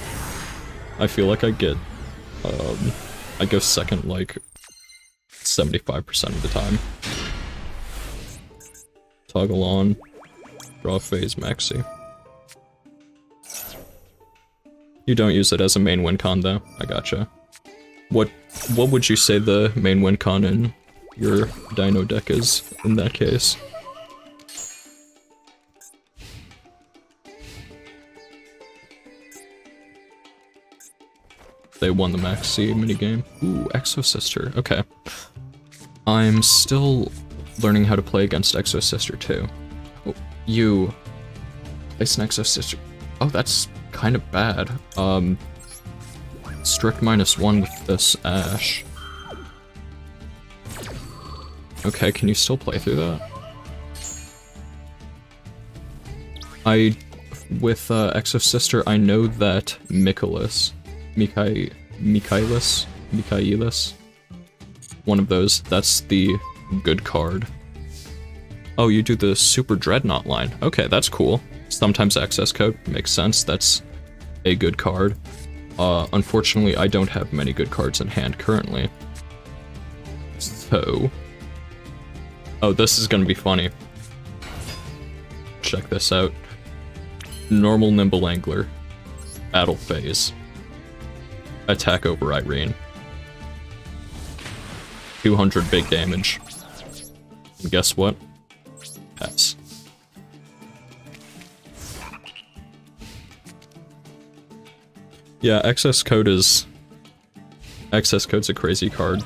I feel like I get, I go second, like, 75% of the time. Toggle on, draw phase maxi. You don't use it as a main win con though, I gotcha. What would you say the main win con in your dino deck is in that case? They won the maxi minigame. Ooh, Exo Sister, okay. I'm still learning how to play against Exo Sister too. Oh, you place an Exo Sister. Oh, that's kind of bad. Strict -1 with this Ash. Okay, can you still play through that? With Exo Sister, I know that Michaelis, one of those, that's the good card. Oh, you do the Super Dreadnought line. Okay, that's cool. Sometimes access code makes sense. That's a good card. Unfortunately, I don't have many good cards in hand currently. So... Oh, this is gonna be funny. Check this out. Normal Nimble Angler. Battle phase. Attack over Irene. 200 big damage. And guess what? Pass. Yeah, Access Code's a crazy card.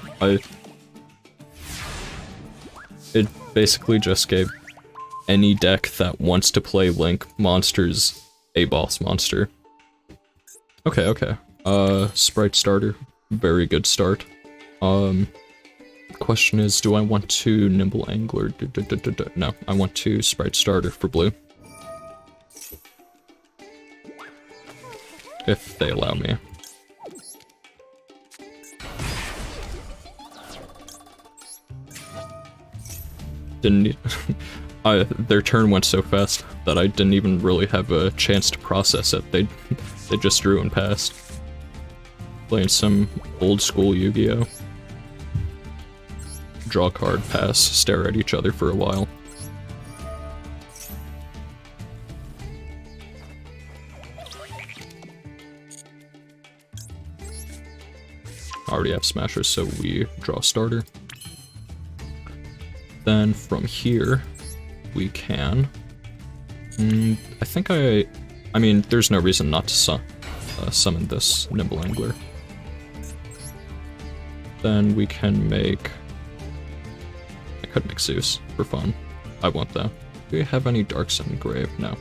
It basically just gave any deck that wants to play Link monsters a boss monster. Okay. Spright starter. Very good start. Question is, do I want to Nimble Angler? No, I want to Spright starter for blue. If they allow me. Their turn went so fast that I didn't even really have a chance to process it. They just drew and passed. Playing some old school Yu-Gi-Oh! Draw card, pass, stare at each other for a while. I already have smashers, so we draw a starter. Then from here, we can... I think I mean, there's no reason not to summon this Nimble Angler. Then we can make... I could make Zeus for fun. I won't though. Do we have any Darks in Grave? No.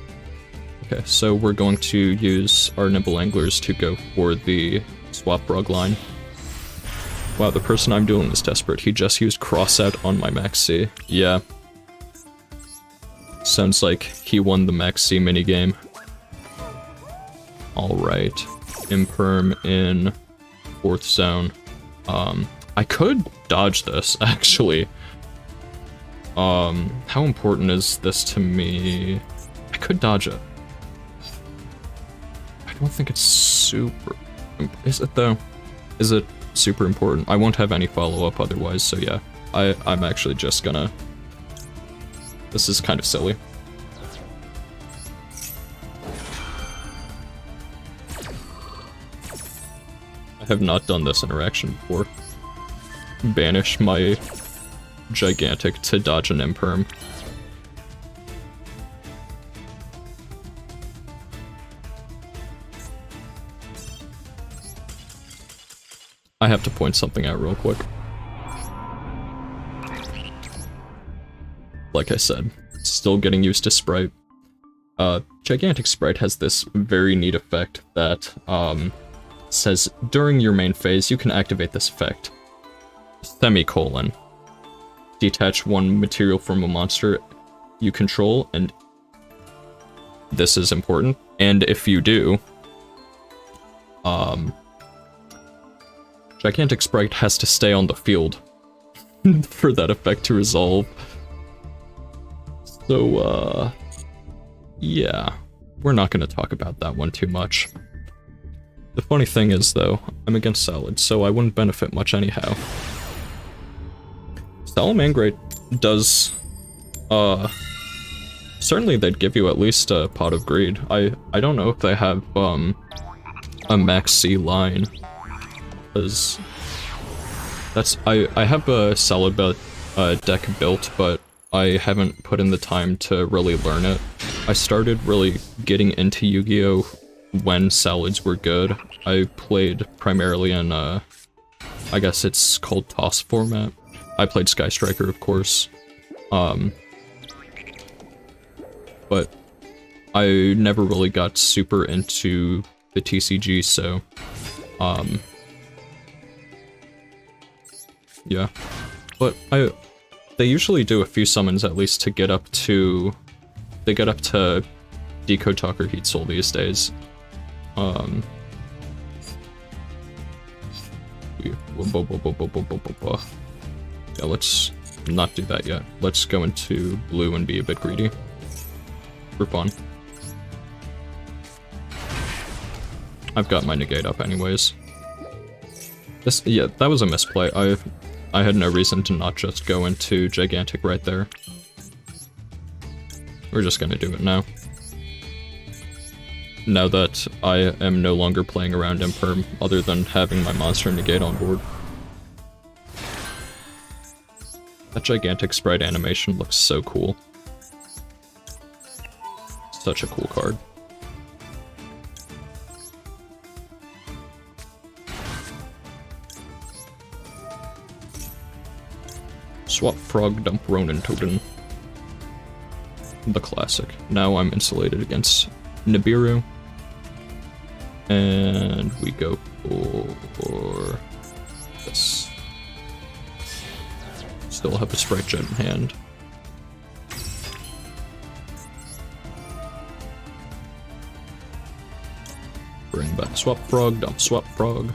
Okay, so we're going to use our Nimble Anglers to go for the Swap Frog line. Wow, the person I'm dueling is desperate. He just used Cross Out on my Max C. Yeah. Sounds like he won the Max C minigame. Alright. Imperm in 4th zone. I could dodge this, actually. How important is this to me? I could dodge it. I don't think it's super... Is it, though? Is it super important? I won't have any follow-up otherwise, so yeah. I'm actually just gonna... This is kind of silly. I have not done this interaction before. Banish my Gigantic to dodge an Imperm. I have to point something out real quick. Like I said, still getting used to Spright. Gigantic Spright has this very neat effect that says during your main phase you can activate this effect. Semicolon. Detach one material from a monster you control, and this is important. And if you do, Gigantic Spright has to stay on the field for that effect to resolve. So, yeah, we're not going to talk about that one too much. The funny thing is, though, I'm against Salad, so I wouldn't benefit much anyhow. Salamangreat does, certainly they'd give you at least a Pot of Greed. I don't know if they have, a Max C line. Because I have a Salad deck built, but I haven't put in the time to really learn it. I started really getting into Yu-Gi-Oh! When Salads were good. I played primarily in, I guess it's called Toss format. I played Sky Striker, of course. But I never really got super into the TCG, so, yeah. But they usually do a few summons at least to get up to... They get up to Decode Talker Heat Soul these days. Yeah, let's not do that yet. Let's go into blue and be a bit greedy. For fun. I've got my negate up anyways. Yeah, that was a misplay. I had no reason to not just go into Gigantic right there. We're just gonna do it now. Now that I am no longer playing around Imperm, other than having my monster negate on board. That Gigantic Spright animation looks so cool. Such a cool card. Swap Frog, dump Ronin Totem. The classic. Now I'm insulated against Nibiru. And we go for this. Still have a Spright Jet in hand. Bring back Swap Frog, dump Swap Frog.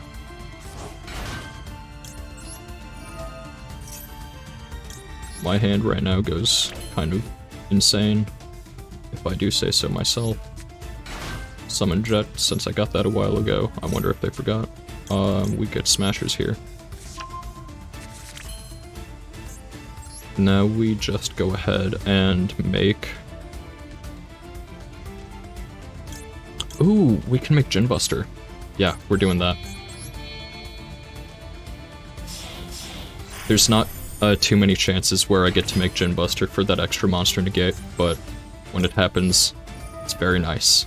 My hand right now goes kind of insane, if I do say so myself. Summon Jet, since I got that a while ago. I wonder if they forgot. We get Smashers here. Now we just go ahead and make... Ooh, we can make Gin Buster. Yeah, we're doing that. There's not too many chances where I get to make Gin Buster for that extra monster negate, but when it happens, it's very nice.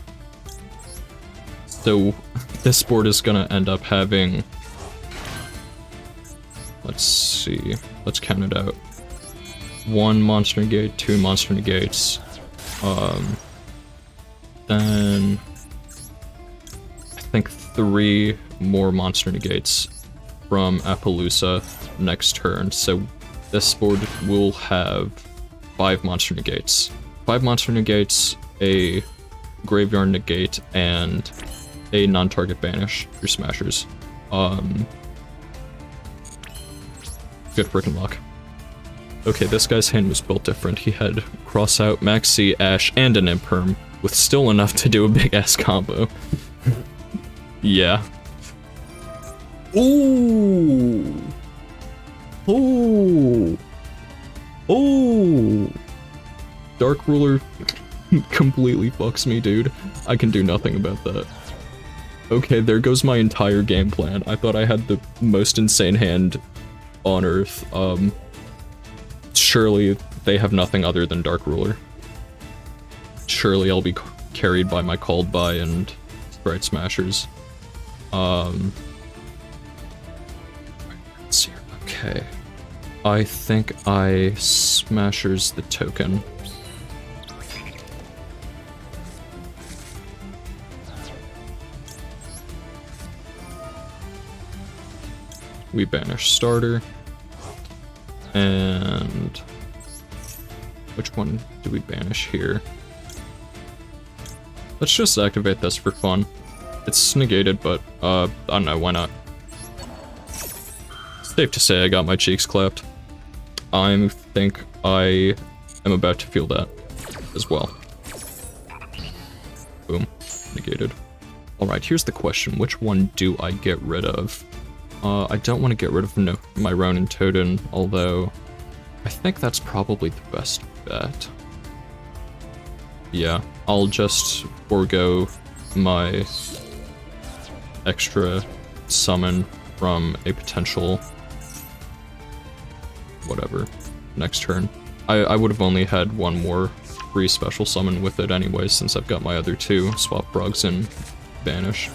So this board is gonna end up having, let's see, let's count it out. 1 monster negate, 2 monster negates, then I think 3 more monster negates from Appaloosa next turn. So this board will have 5 monster negates. 5 monster negates, a graveyard negate, and a non-target banish through smashers. Good freaking luck. Okay, this guy's hand was built different. He had cross out, Maxi, Ash, and an Imperm, with still enough to do a big ass combo. Yeah. Ooh. Ooh. Ooh. Dark Ruler completely fucks me, dude. I can do nothing about that. Okay, there goes my entire game plan. I thought I had the most insane hand on Earth. Surely they have nothing other than Dark Ruler. Surely I'll be carried by my Called By and Spright Smashers. Let's see here. Okay. I think I Smashers the token. We banish starter. And which one do we banish here? Let's just activate this for fun. It's negated, but I don't know, why not? Safe to say I got my cheeks clapped. I think I am about to feel that as well. Boom, negated. Alright, here's the question. Which one do I get rid of? I don't want to get rid of my Ronin Totem, although I think that's probably the best bet. Yeah, I'll just forego my extra summon from a potential whatever next turn. I would have only had one more free special summon with it anyway, since I've got my other 2, Swap Frogs and Banish.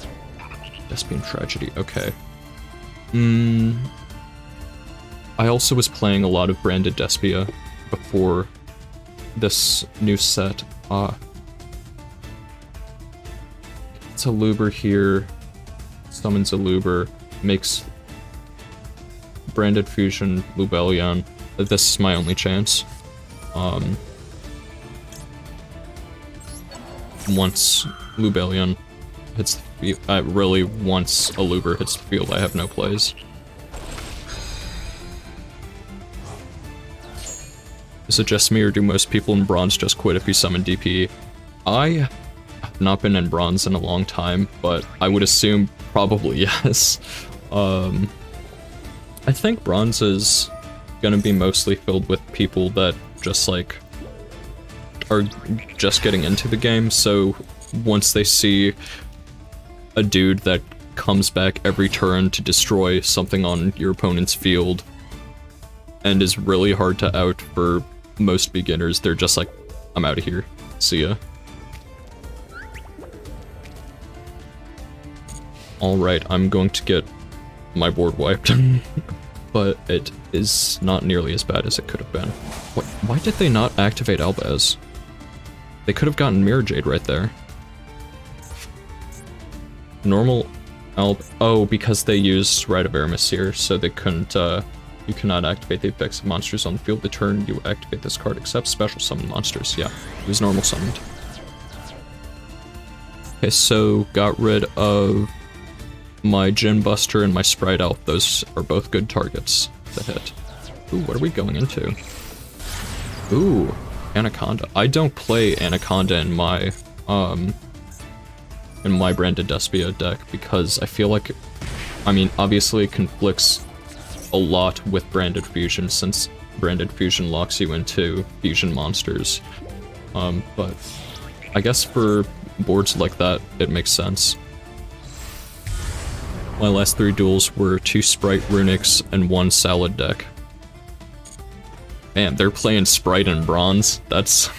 Despian Tragedy, okay. I also was playing a lot of Branded Despia before this new set. It's a Luber here, summons a Luber, makes Branded Fusion Lubellion. This is my only chance. Once Lubellion hits the field, really once a Luber hits the field, I have no plays. Is it just me, or do most people in Bronze just quit if you summon DP? I have not been in Bronze in a long time, but I would assume probably yes. I think Bronze is gonna be mostly filled with people that just like are just getting into the game, so once they see a dude that comes back every turn to destroy something on your opponent's field and is really hard to out for most beginners, they're just like, I'm out of here, see ya. Alright, I'm going to get my board wiped. But it is not nearly as bad as it could have been. What? Why did they not activate Albaz? They could have gotten Mirror Jade right there. Normal oh, because they used Rite of Aramis here, so they couldn't, you cannot activate the effects of monsters on the field. The turn you activate this card except special summon monsters. Yeah, it was normal summoned. Okay, so got rid of my Gin Buster and my Spright Elf. Those are both good targets to hit. Ooh, what are we going into? Ooh, Anaconda. I don't play Anaconda in my Branded Despia deck because I feel like, I mean, obviously it conflicts a lot with Branded Fusion since Branded Fusion locks you into fusion monsters. But I guess for boards like that, it makes sense. My last 3 duels were 2 Spright Runics and 1 Salad deck. Man, they're playing Spright and Bronze. That's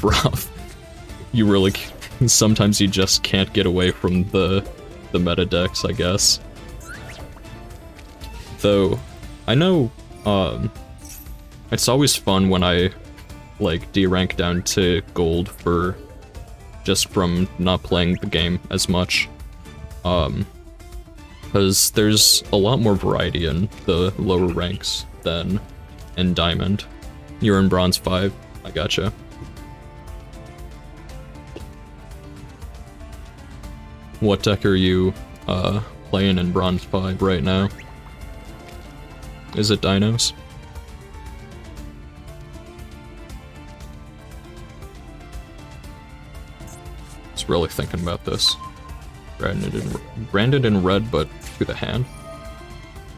rough. You really, sometimes you just can't get away from the meta decks, I guess. Though, I know, it's always fun when I, like, D-rank down to gold just from not playing the game as much. Because there's a lot more variety in the lower ranks than in Diamond. You're in Bronze 5, I gotcha. What deck are you playing in Bronze 5 right now? Is it Dinos? I was really thinking about this. Branded in red, but to the hand.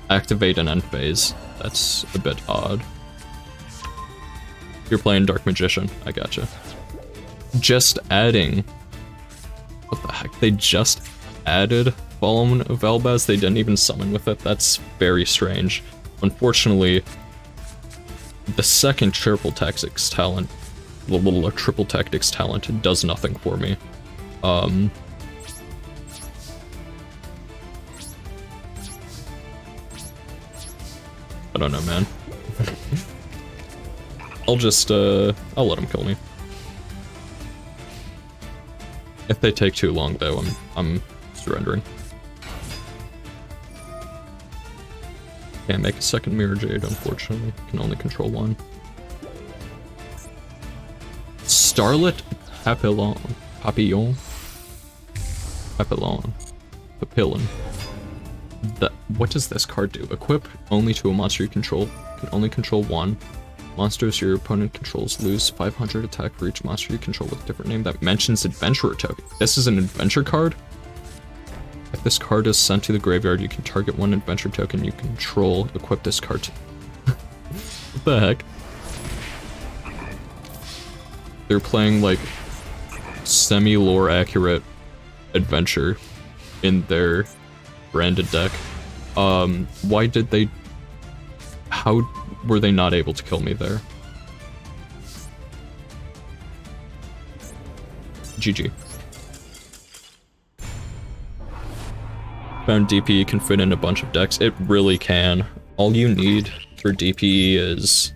Activate an end phase. That's a bit odd. You're playing Dark Magician. I gotcha. Just adding. What the heck? They just added Fallen of Elbaz. They didn't even summon with it. That's very strange. Unfortunately, the second triple tactics talent, the little triple tactics talent, does nothing for me. I don't know, man. I'll let him kill me. If they take too long, though, I'm surrendering. Can't make a second Mirror Jade, unfortunately. Can only control one. Starlit Papillon. Papillon? What does this card do? Equip only to a monster you control. Can only control one. Monsters your opponent controls lose 500 attack for each monster you control with a different name that mentions Adventurer token. This is an adventure card? If this card is sent to the graveyard, you can target one adventure token you control. Equip this card to... What the heck? They're playing, like, semi-lore accurate adventure in their branded deck. Why did they... How were they not able to kill me there? GG. Found DPE can fit in a bunch of decks. It really can. All you need for DPE is...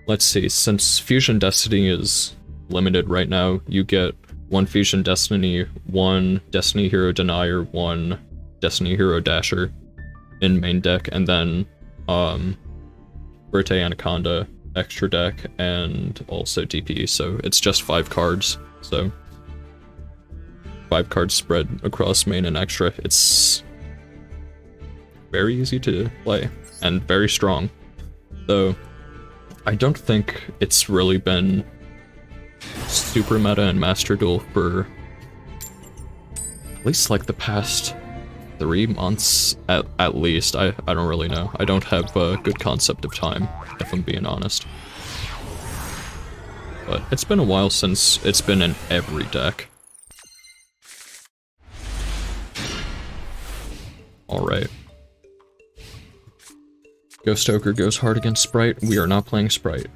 Let's see, since Fusion Destiny is limited right now, you get one Fusion Destiny, one Destiny Hero Denier, one Destiny Hero Dasher in main deck, and then Verte Anaconda extra deck, and also DPE, so it's just 5 cards, so 5 cards spread across main and extra. It's very easy to play, and very strong, though I don't think it's really been super meta in Master Duel for at least like the past 3 months at least. I don't really know. I don't have a good concept of time, if I'm being honest. But it's been a while since it's been in every deck. Alright. Ghost Ogre goes hard against Spright. We are not playing Spright.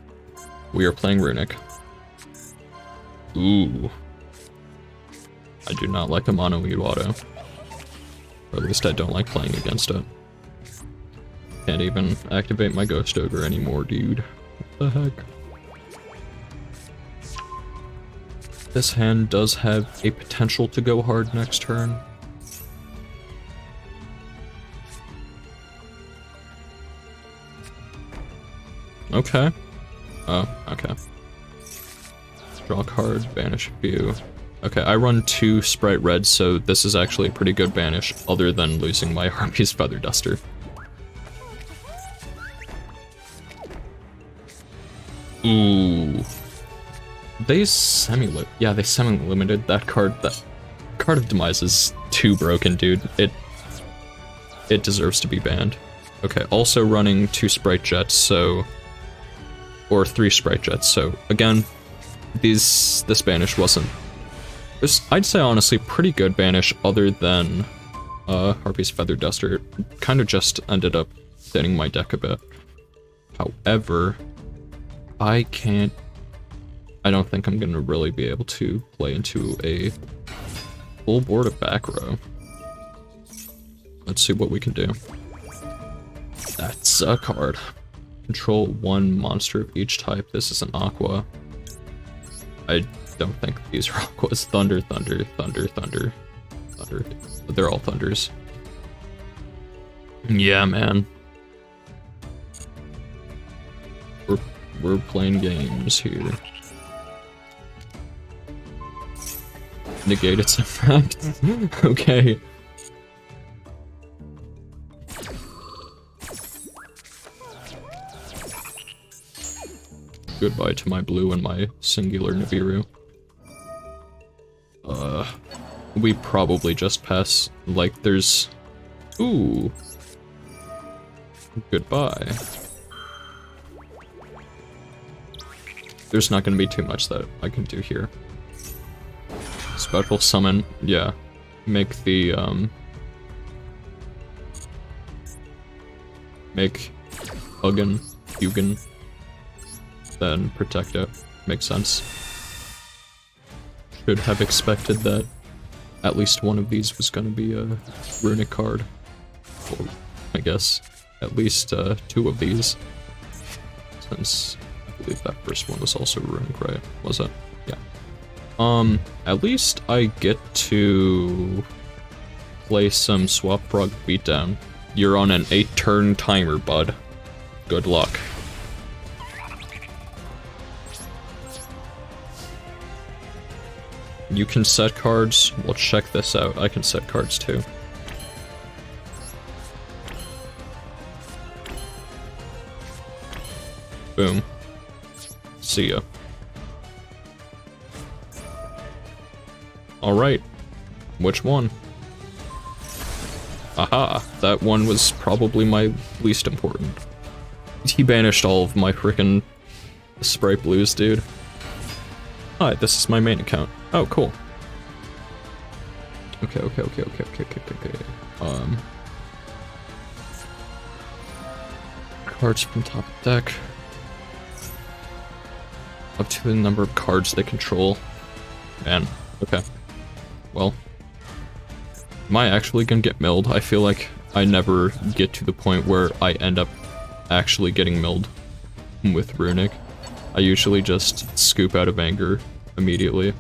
We are playing Runic. Ooh. I do not like a mono auto. Or at least I don't like playing against it. Can't even activate my Ghost Ogre anymore, dude. What the heck? This hand does have a potential to go hard next turn. Okay. Oh, okay. Draw a card, banish a few. Okay, I run 2 Spright Red, so this is actually a pretty good banish, other than losing my Harpy's Feather Duster. Ooh. They semi-limited that card. That Card of Demise is too broken, dude. It deserves to be banned. Okay, also running 2 Spright Jets, so... Or 3 Spright Jets, so again, this banish wasn't... I'd say honestly pretty good banish other than Harpy's Feather Duster. It kind of just ended up thinning my deck a bit. However, I don't think I'm gonna really be able to play into a full board of back row. Let's see what we can do. That's a card. Control one monster of each type. This is an aqua. I don't think these are aquas. Thunder, thunder, thunder, thunder, thunder. They're all thunders. Yeah, man. We're playing games here. Negate its effect. Okay. Goodbye to my blue and my singular Nibiru. We probably just pass, like, there's... Ooh. Goodbye. There's not gonna be too much that I can do here. Special summon, yeah. Make the, make Hugin, Hugin, then protect it. Makes sense. Should have expected that at least one of these was gonna be a runic card. Well, I guess at least two of these. Since I believe that first one was also runic, right? Was it? Yeah. At least I get to play some Swap Frog Beatdown. You're on an 8-turn timer, bud. Good luck. You can set cards. Well, check this out. I can set cards too. Boom. See ya. Alright. Which one? Aha! That one was probably my least important. He banished all of my frickin' Spright blues, dude. Hi, this is my main account. Oh, cool. Okay. Cards from top deck. Up to the number of cards they control. Man, okay. Well. Am I actually gonna get milled? I feel like I never get to the point where I end up actually getting milled with Runic. I usually just scoop out of anger immediately.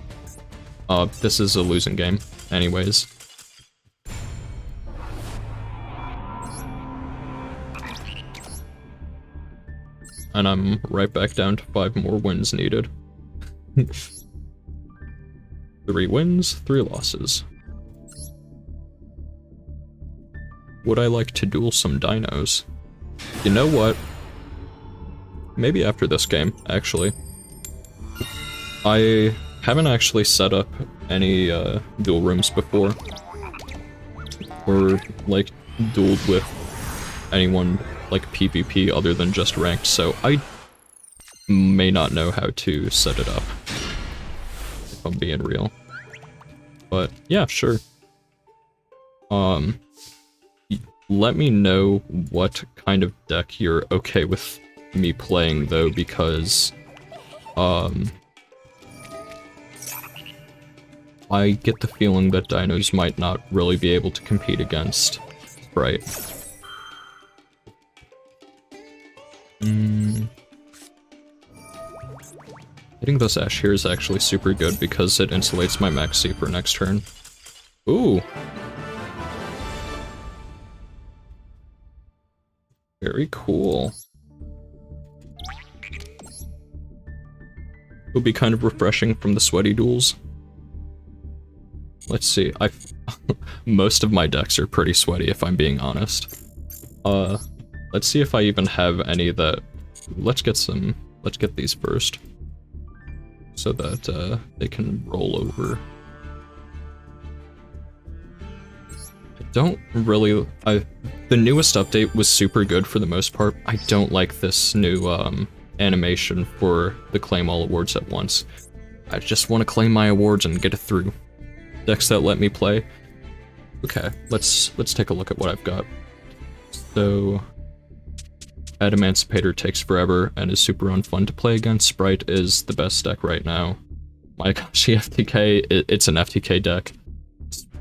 This is a losing game, anyways. And I'm right back down to 5 more wins needed. 3 wins, 3 losses. Would I like to duel some dinos? You know what? Maybe after this game, actually. I haven't actually set up any duel rooms before. Or, like, dueled with anyone, like, PvP other than just ranked, so I may not know how to set it up. If I'm being real. But, yeah, sure. Let me know what kind of deck you're okay with me playing, though, because, I get the feeling that dinos might not really be able to compete against Spright. Hitting this Ash here is actually super good because it insulates my Maxi for next turn. Ooh! Very cool. It'll be kind of refreshing from the sweaty duels. Let's see, most of my decks are pretty sweaty if I'm being honest. Let's see if I even have any that... let's get these first. So that, they can roll over. I don't really... the newest update was super good for the most part. I don't like this new, animation for the claim all awards at once. I just want to claim my awards and get it through. Decks that let me play. Okay, let's take a look at what I've got. So Emancipator takes forever and is super unfun to play against. Spright is the best deck right now. Mayakashi FTK, it's an FTK deck.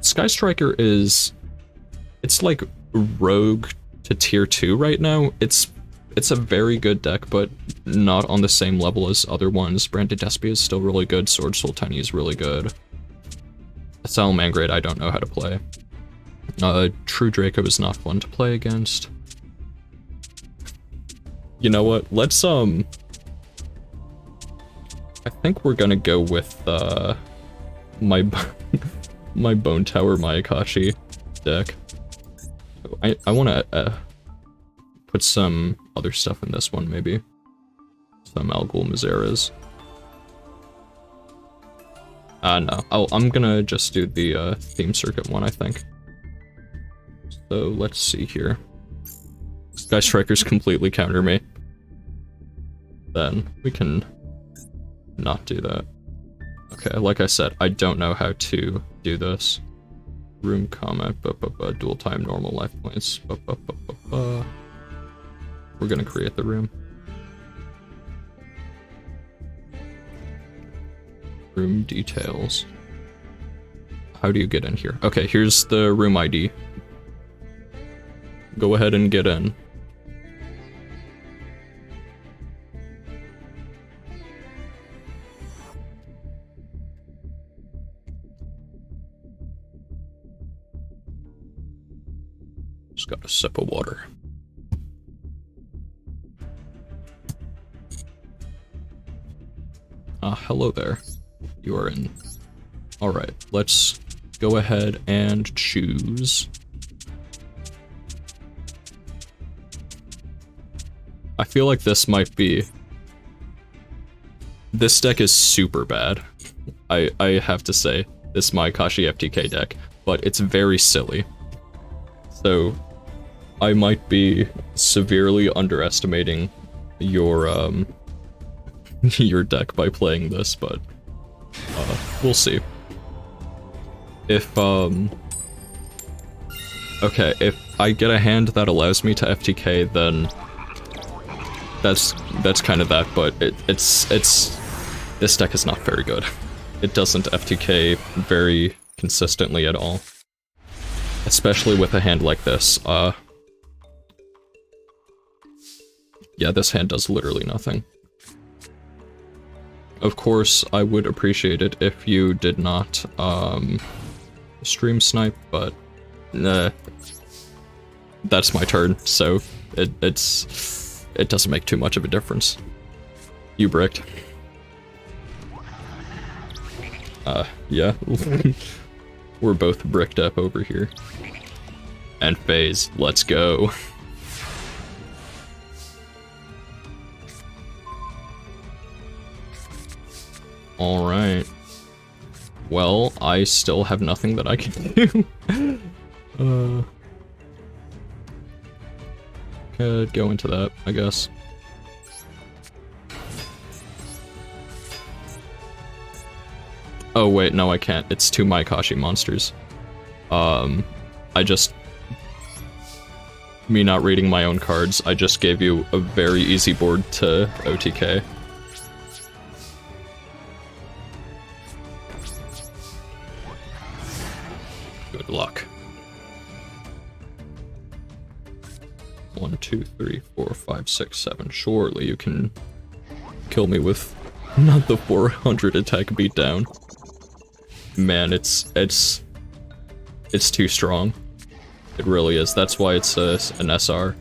Sky Striker is... it's like rogue to tier 2 right now. It's a very good deck, but not on the same level as other ones. Branded Despia is still really good. Sword Sultani is really good. Salamangreat I don't know how to play. True Draco is not fun to play against. You know what? Let's, I think we're gonna go with, my Bone Tower Mayakashi deck. I wanna, put some other stuff in this one, maybe. Some Algol Mizeras. No. I'm gonna just do the, theme circuit one, I think. So, let's see here. Sky Strikers completely counter me. Then we can not do that. Okay, like I said, I don't know how to do this. Room comment, dual time normal life points. We're gonna create the room. Room details. How do you get in here? Okay, here's the room ID. Go ahead and get in. Just got a sip of water. Hello there. You are in. Alright, let's go ahead and choose. I feel like this might be... this deck is super bad. I have to say, this Mayakashi FTK deck, but it's very silly. So, I might be severely underestimating your, your deck by playing this, but, we'll see. If, okay, if I get a hand that allows me to FTK, then that's kind of that, but it's this deck is not very good. It doesn't FTK very consistently at all. Especially with a hand like this. Yeah, this hand does literally nothing. Of course, I would appreciate it if you did not, stream snipe, but, that's my turn, so it doesn't make too much of a difference. You bricked. Yeah. We're both bricked up over here. And phase, let's go. Alright. Well, I still have nothing that I can do. Could go into that, I guess. Oh wait, no I can't. It's 2 Mayakashi monsters. I just... me not reading my own cards, I just gave you a very easy board to OTK. Good luck. 1, 2, 3, 4, 5, 6, 7. Surely you can kill me with not the 400 attack beatdown. Man, it's too strong. It really is. That's why it's an SR.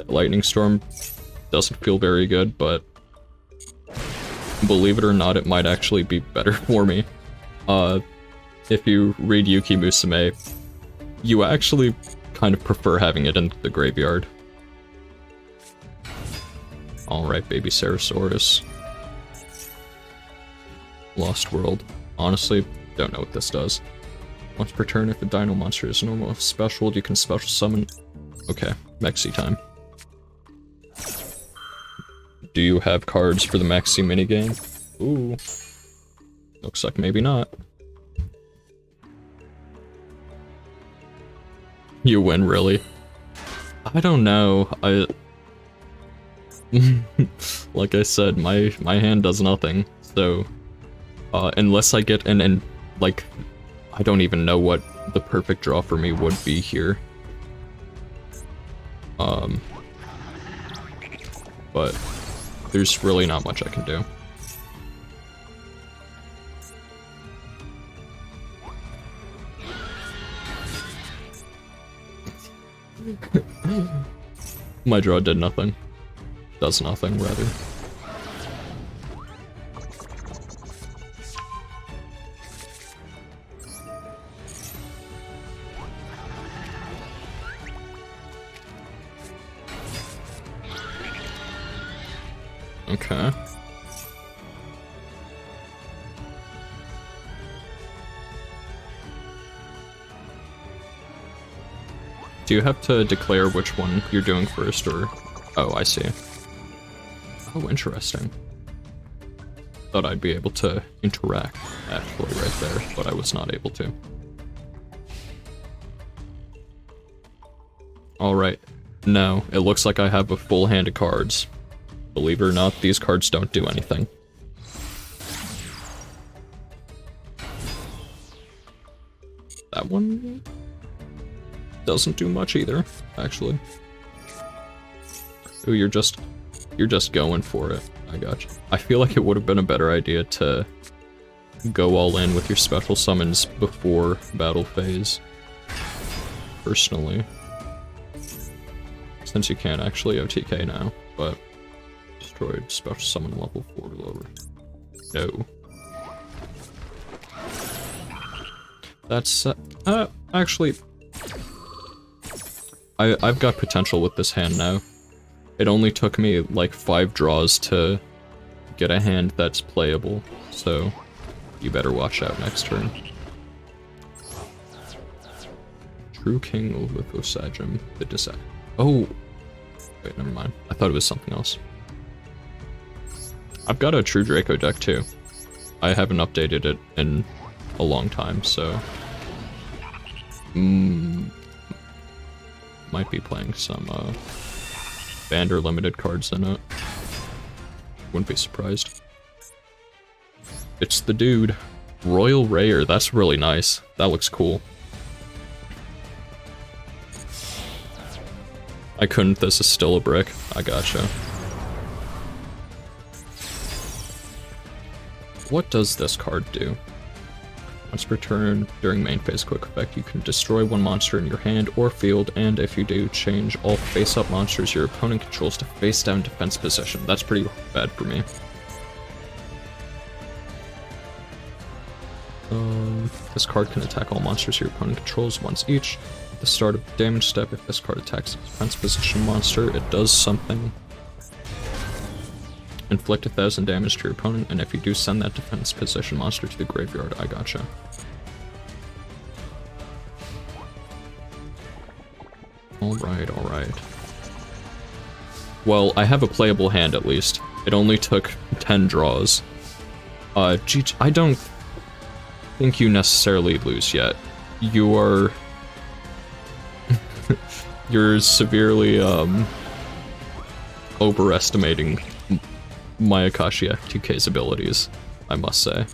Lightning Storm doesn't feel very good, but believe it or not, it might actually be better for me. If you read Yuki Musume, you actually kind of prefer having it in the graveyard. Alright, baby Ceratosaurus. Lost World. Honestly, don't know what this does. Once per turn, if a dino monster is normal special, you can special summon. Okay, Mexi time. Do you have cards for the Mexi minigame? Ooh. Looks like maybe not. You win, really? I don't know. Like I said, my hand does nothing, so unless I get and like I don't even know what the perfect draw for me would be here. But there's really not much I can do. My draw did nothing. Does nothing, rather. Okay. Do you have to declare which one you're doing first, or... Oh, I see. Oh, interesting. Thought I'd be able to interact, actually, right there, but I was not able to. Alright. No, it looks like I have a full hand of cards. Believe it or not, these cards don't do anything. That one doesn't do much either, actually. Ooh, you're just going for it. I gotcha. I feel like it would have been a better idea to go all in with your special summons before battle phase. Personally. Since you can't actually OTK now, but destroyed special summon level 4 or lower. No. That's actually I've got potential with this hand now. It only took me like 5 draws to get a hand that's playable, so you better watch out next turn. True King Lithosagem, the Disa. Oh! Wait, never mind. I thought it was something else. I've got a True Draco deck too. I haven't updated it in a long time, so... might be playing some, banned or limited cards in it. Wouldn't be surprised. It's the dude. Royal Rare, that's really nice. That looks cool. I couldn't, this is still a brick. I gotcha. What does this card do? Once per turn, during main phase quick effect, you can destroy one monster in your hand or field, and if you do, change all face-up monsters your opponent controls to face-down defense position. That's pretty bad for me. This card can attack all monsters your opponent controls once each. At the start of the damage step, if this card attacks a defense position monster, it does something. Inflict 1,000 damage to your opponent, and if you do, send that defense position monster to the graveyard. I gotcha. Alright, alright. Well, I have a playable hand at least. It only took 10 draws. GG, I don't think you necessarily lose yet. You are... You're severely, overestimating Mayakashi FTK's abilities, I must say.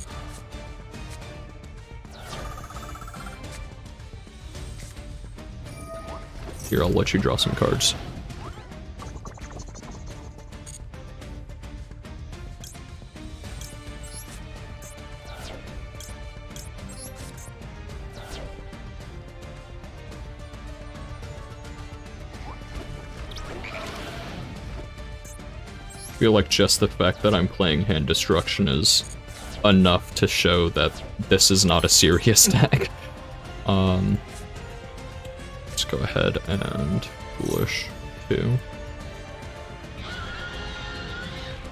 Here, I'll let you draw some cards. I feel like just the fact that I'm playing hand destruction is enough to show that this is not a serious deck. Let's go ahead and Foolish 2.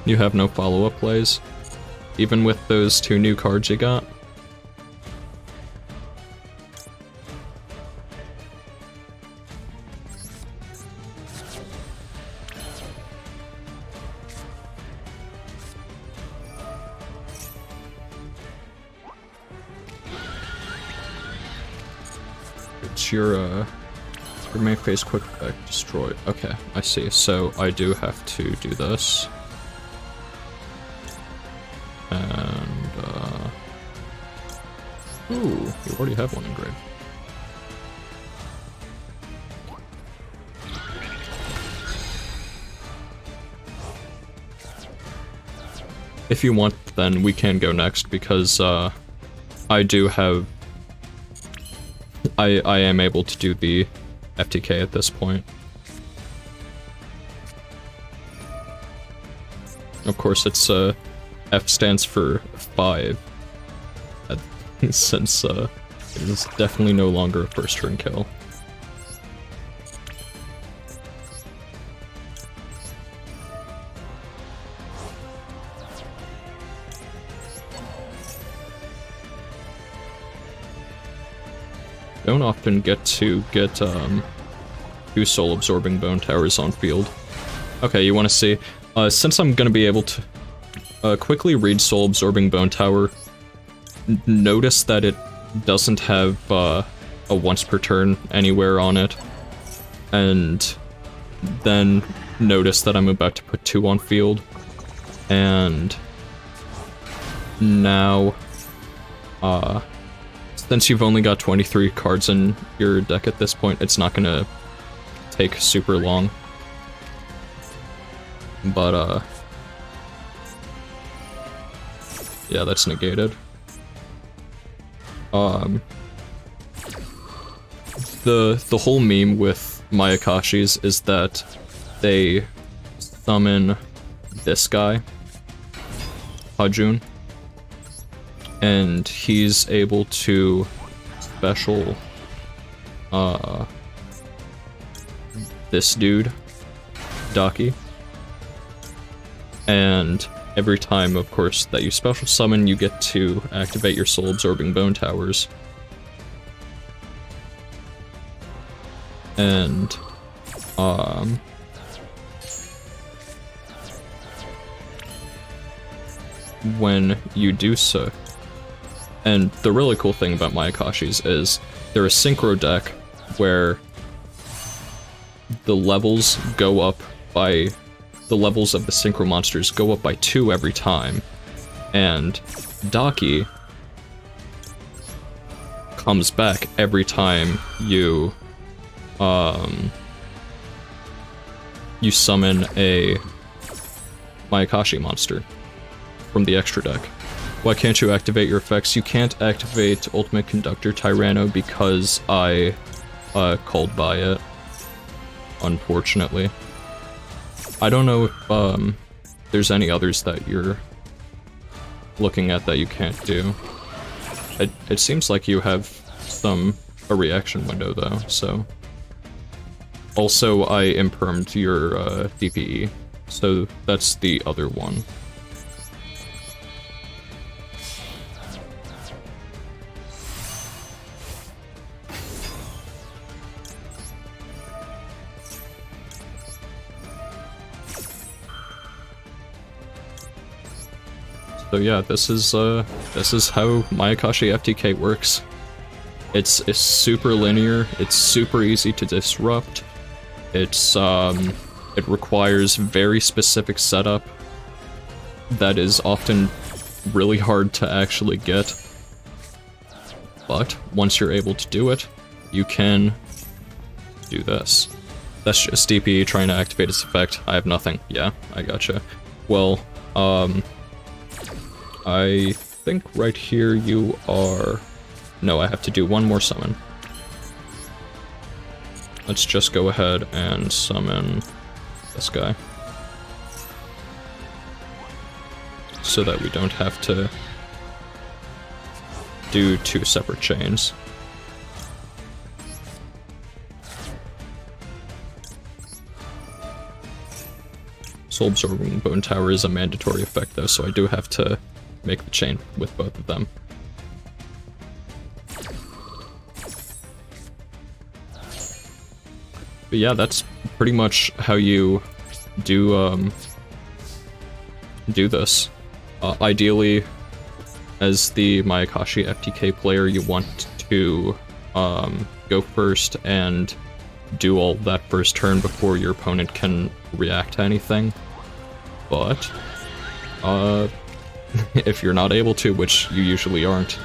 You have no follow-up plays? Even with those 2 new cards you got? It's your, You may face quick effect destroyed. Okay, I see. So I do have to do this. And, ooh, you already have one engraved. If you want, then we can go next, because, I do have... I am able to do the FTK at this point. Of course, it's, F stands for 5, since, it is definitely no longer a first turn kill. Don't often get to get, 2 soul-absorbing bone towers on field. Okay, you want to see? Since I'm gonna be able to quickly read soul-absorbing bone tower, notice that it doesn't have a once per turn anywhere on it, and then notice that I'm about to put 2 on field, and now, since you've only got 23 cards in your deck at this point, it's not gonna take super long. But, yeah, that's negated. The whole meme with Mayakashis is that they summon this guy, Hajun, and he's able to special, this dude, Daki. And every time, of course, that you special summon, you get to activate your soul-absorbing bone towers. And, when you do so... And the really cool thing about Mayakashis is they're a synchro deck where the levels go up by... The levels of the synchro monsters go up by 2 every time. And Daki comes back every time you, you summon a Mayakashi monster from the extra deck. Why can't you activate your effects? You can't activate Ultimate Conductor Tyranno because I called by it, unfortunately. I don't know if there's any others that you're looking at that you can't do. It seems like you have a reaction window though, so. Also, I impermed your DPE, so that's the other one. So yeah, this is how Mayakashi FTK works. It's super linear, it's super easy to disrupt, it requires very specific setup that is often really hard to actually get. But once you're able to do it, you can do this. That's just DPE trying to activate its effect. I have nothing. Yeah, I gotcha. Well, I think right here you are... No, I have to do one more summon. Let's just go ahead and summon this guy. So that we don't have to do 2 separate chains. Soul Absorbing Bone Tower is a mandatory effect though, so I do have to make the chain with both of them. But yeah, that's pretty much how you do this. Ideally, as the Mayakashi FTK player, you want to go first and do all that first turn before your opponent can react to anything. But, if you're not able to, which you usually aren't,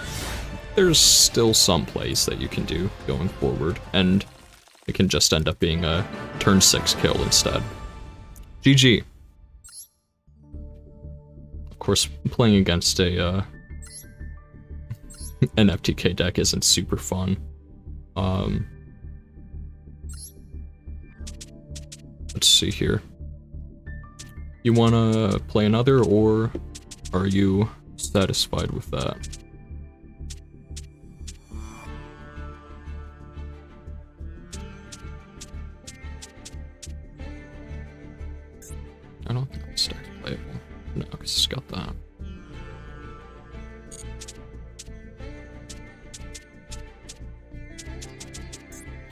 there's still some plays that you can do going forward, and it can just end up being a turn 6 kill instead. GG. Of course, playing against a an FTK deck isn't super fun. Let's see here. You wanna play another, or are you satisfied with that? I don't think this deck's playable. No, because it's got that.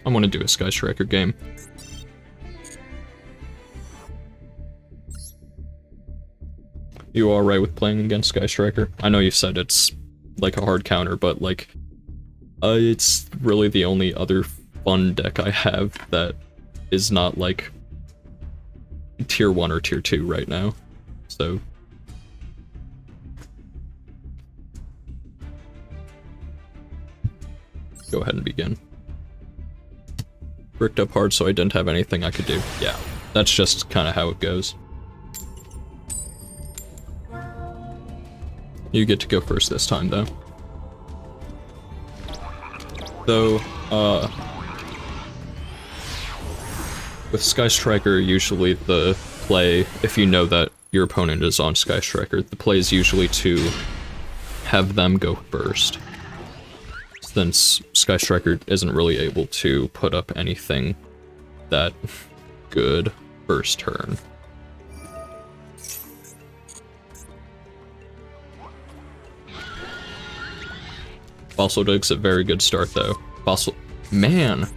I want to do a Sky Striker game. You alright with playing against Sky Striker? I know you said it's like a hard counter, but like, it's really the only other fun deck I have that is not like tier 1 or tier 2 right now. So go ahead and begin. Bricked up hard so I didn't have anything I could do. Yeah, that's just kind of how it goes. You get to go first this time, though. Though, with Sky Striker, usually the play, if you know that your opponent is on Sky Striker, the play is usually to have them go first. Since Sky Striker isn't really able to put up anything that good first turn. Fossil Dig's a very good start, though. Fossil... Man!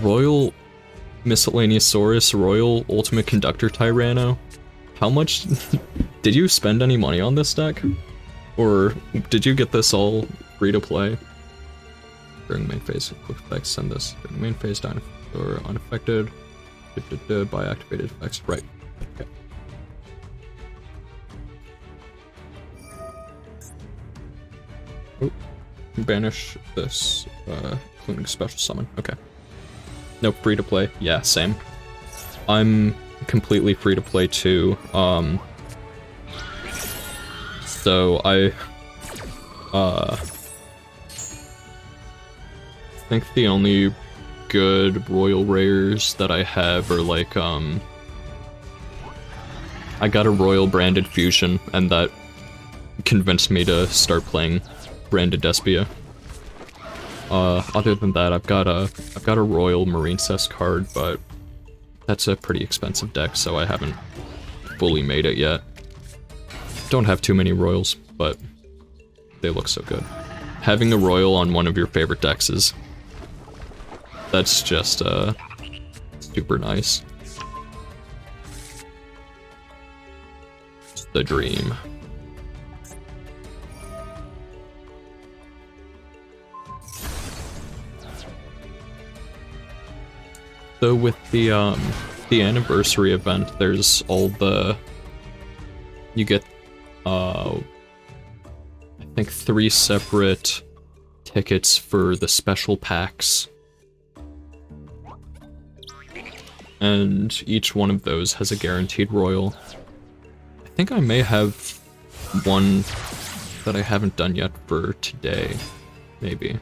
Royal Miscellaneousaurus, Royal Ultimate Conductor Tyranno. How much... Did you spend any money on this deck? Or did you get this all free to play? During main phase, quick effects, send this. During main phase, down or unaffected. By activated effects. Right. Okay. Oh, banish this, including special summon. Okay. Nope, free to play. Yeah, same. I'm completely free to play too. So I think the only good royal rares that I have are like, I got a royal branded fusion, and that convinced me to start playing branded Despia. Other than that, I've got a royal marine cess card, but that's a pretty expensive deck, so I haven't fully made it yet. Don't have too many royals, but they look so good. Having a royal on one of your favorite decks is... that's just, super nice. It's the dream. So with the anniversary event, there's all the... you get, I think 3 separate tickets for the special packs. And each one of those has a guaranteed royal. I think I may have one that I haven't done yet for today, maybe.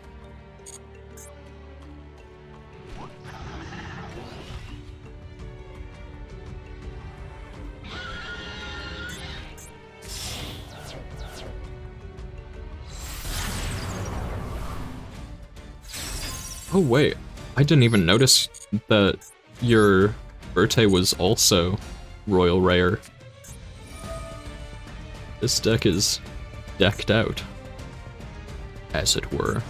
Oh wait, I didn't even notice that your Verte was also Royal Rare. This deck is decked out, as it were.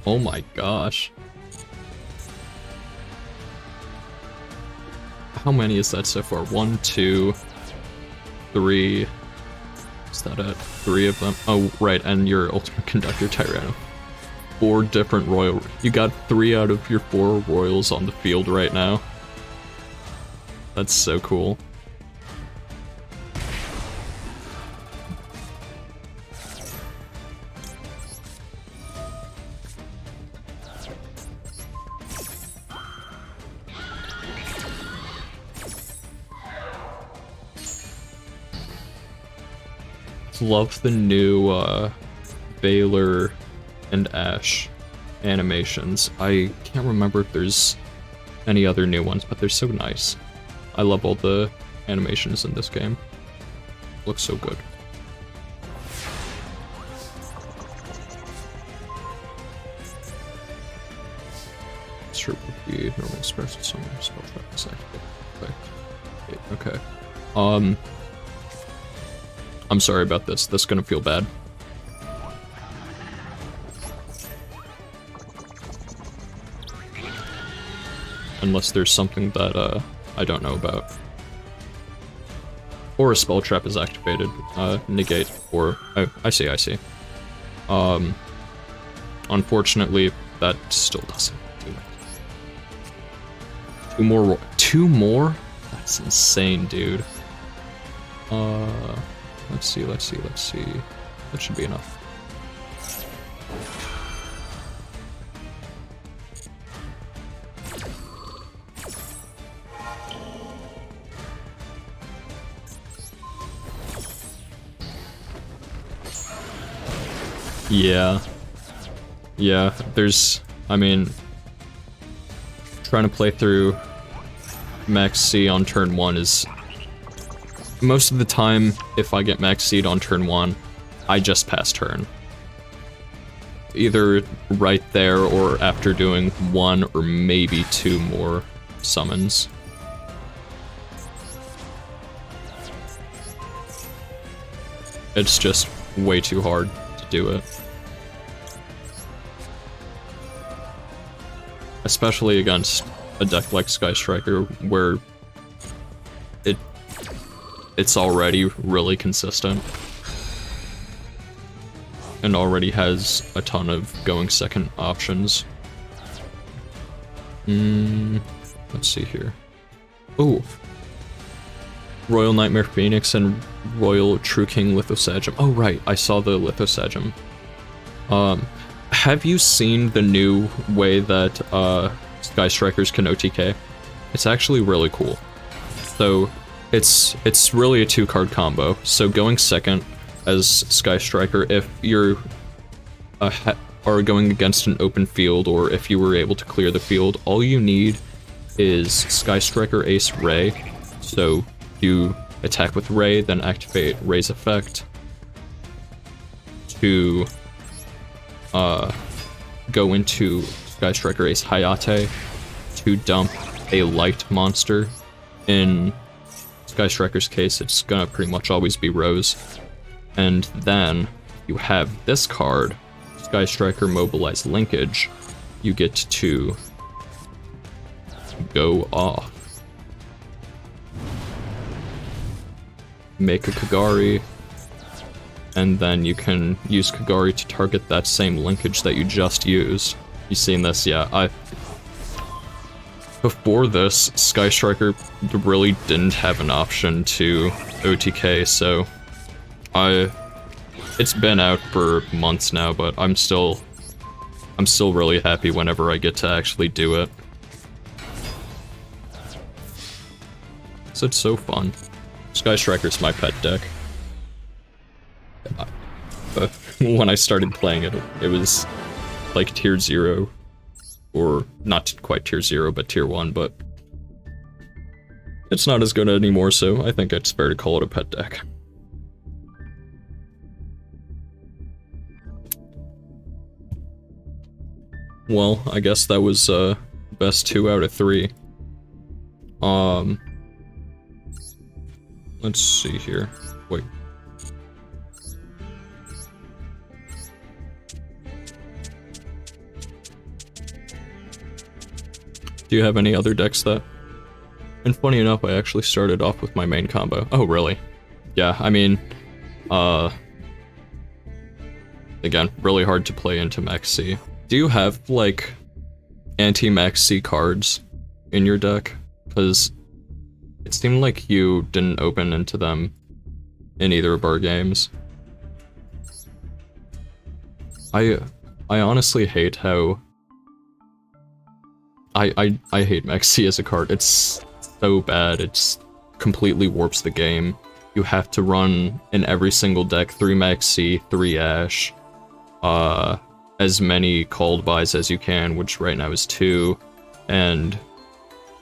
Oh my gosh. How many is that so far? 1, 2, 3. Is that it? 3 of them? Oh, right, and your Ultimate Conductor Tyranno. 4 different royal. You got 3 out of your 4 royals on the field right now. That's so cool. Love the new Valor and Ash animations. I can't remember if there's any other new ones, but they're so nice. I love all the animations in this game. Looks so good. Sure would be normal express with some spell trap effect. Okay. I'm sorry about this. This is gonna feel bad. Unless there's something that I don't know about. Or a spell trap is activated. Negate or oh, I see. Unfortunately, that still doesn't do it. 2 more? That's insane, dude. Let's see. That should be enough. Yeah, I mean, trying to play through Max C on turn 1 is, most of the time, if I get Max C'd on turn 1, I just pass turn. Either right there or after doing 1 or maybe 2 more summons. It's just way too hard to do it. Especially against a deck like Sky Striker, where it's already really consistent. And already has a ton of going second options. Let's see here. Oh! Royal Nightmare Phoenix and Royal True King Lithosagem. Oh right, I saw the Lithosagem. Have you seen the new way that Sky Strikers can OTK? It's actually really cool. So it's really a 2-card combo. So going second as Sky Striker, if you're are going against an open field, or if you were able to clear the field, all you need is Sky Striker Ace Ray. So you attack with Ray, then activate Ray's effect to go into Sky Striker Ace Hayate to dump a light monster. In Sky Striker's case, it's gonna pretty much always be Rose. And then you have this card, Sky Striker Mobilize Linkage. You get to go off. Make a Kagari, and then you can use Kagari to target that same linkage that you just used. You seen this? Yeah, before this, Sky Striker really didn't have an option to OTK, so it's been out for months now, but I'm still really happy whenever I get to actually do it. So it's so fun. Sky Striker's my pet deck. When I started playing it, it was like tier 0. Or not quite tier 0, but tier 1, but it's not as good anymore, so I think it's fair to call it a pet deck. Well, I guess that was best 2 out of 3. Let's see here. Wait. Do you have any other decks that... And funny enough, I actually started off with my main combo. Oh, really? Yeah, I mean, again, really hard to play into Max C. Do you have, like, anti-Max C cards in your deck? Because it seemed like you didn't open into them in either of our games. I honestly hate how... I hate Max C as a card. It's so bad, it's completely warps the game. You have to run in every single deck 3 Max C, 3 Ash, as many called bys as you can, which right now is 2, and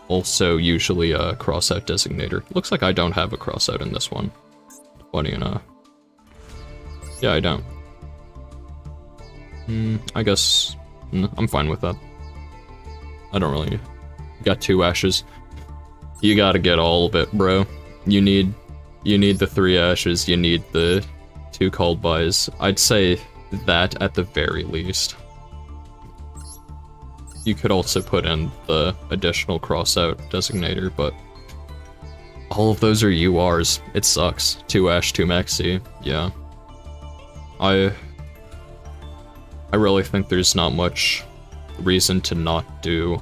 also usually a crossout designator. Looks like I don't have a crossout in this one. Funny enough. Yeah, I don't. I guess I'm fine with that. I don't really... Got 2 Ashes. You gotta get all of it, bro. You need the 3 Ashes, you need the 2 called bys. I'd say that at the very least. You could also put in the additional crossout designator, but all of those are URs. It sucks. 2 Ash, 2 Max C. Yeah. I really think there's not much reason to not do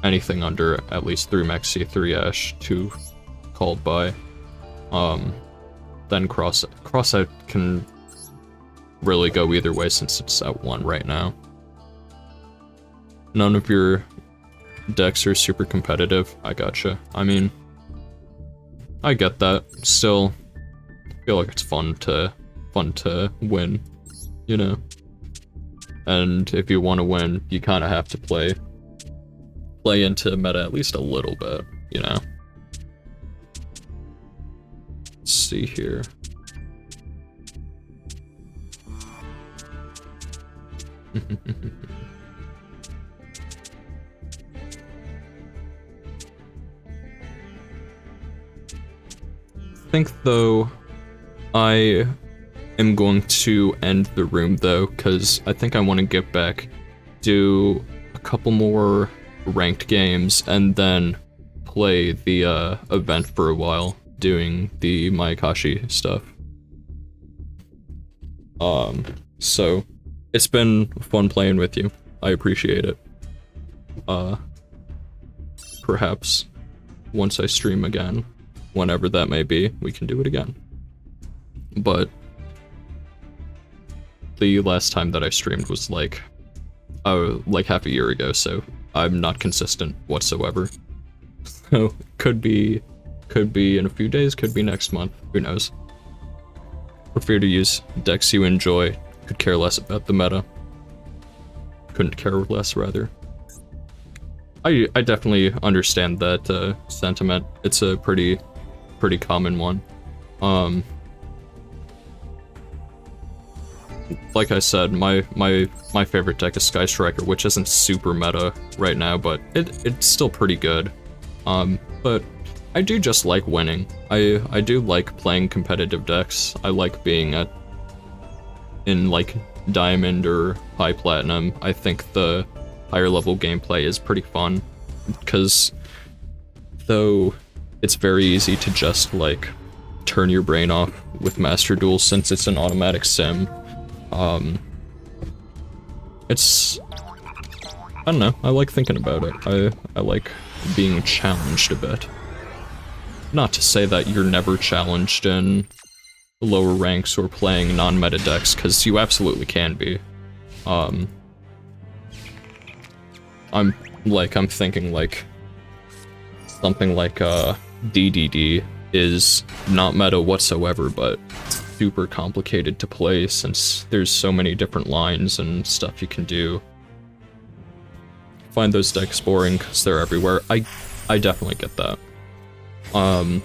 anything under at least 3 Max C, 3 Ash, 2 called by. Then crossout can really go either way since it's at 1 right now. None of your decks are super competitive. I gotcha. I mean, I get that. Still, I feel like it's fun to win, you know? And if you want to win, you kind of have to play into meta at least a little bit, you know? Let's see here. I think, though, I am going to end the room, though, because I think I want to get back, do a couple more ranked games, and then play the event for a while, doing the Mayakashi stuff. So, it's been fun playing with you. I appreciate it. Perhaps once I stream again, whenever that may be, we can do it again. But the last time that I streamed was like half a year ago, so I'm not consistent whatsoever. So could be in a few days, could be next month, who knows. Prefer to use decks you enjoy, could care less about the meta. Couldn't care less, rather. I definitely understand that sentiment. It's a pretty common one. Like I said, my favorite deck is Sky Striker, which isn't super meta right now, but it's still pretty good. But I do just like winning. I do like playing competitive decks. I like being in like Diamond or High Platinum. I think the higher level gameplay is pretty fun, because though it's very easy to just like turn your brain off with Master Duel since it's an automatic sim. It's, I don't know, I like thinking about it. I like being challenged a bit. Not to say that you're never challenged in lower ranks or playing non-meta decks, because you absolutely can be. I'm thinking like something like DDD is not meta whatsoever, but super complicated to play since there's so many different lines and stuff you can do. Find those decks boring because they're everywhere. I definitely get that. I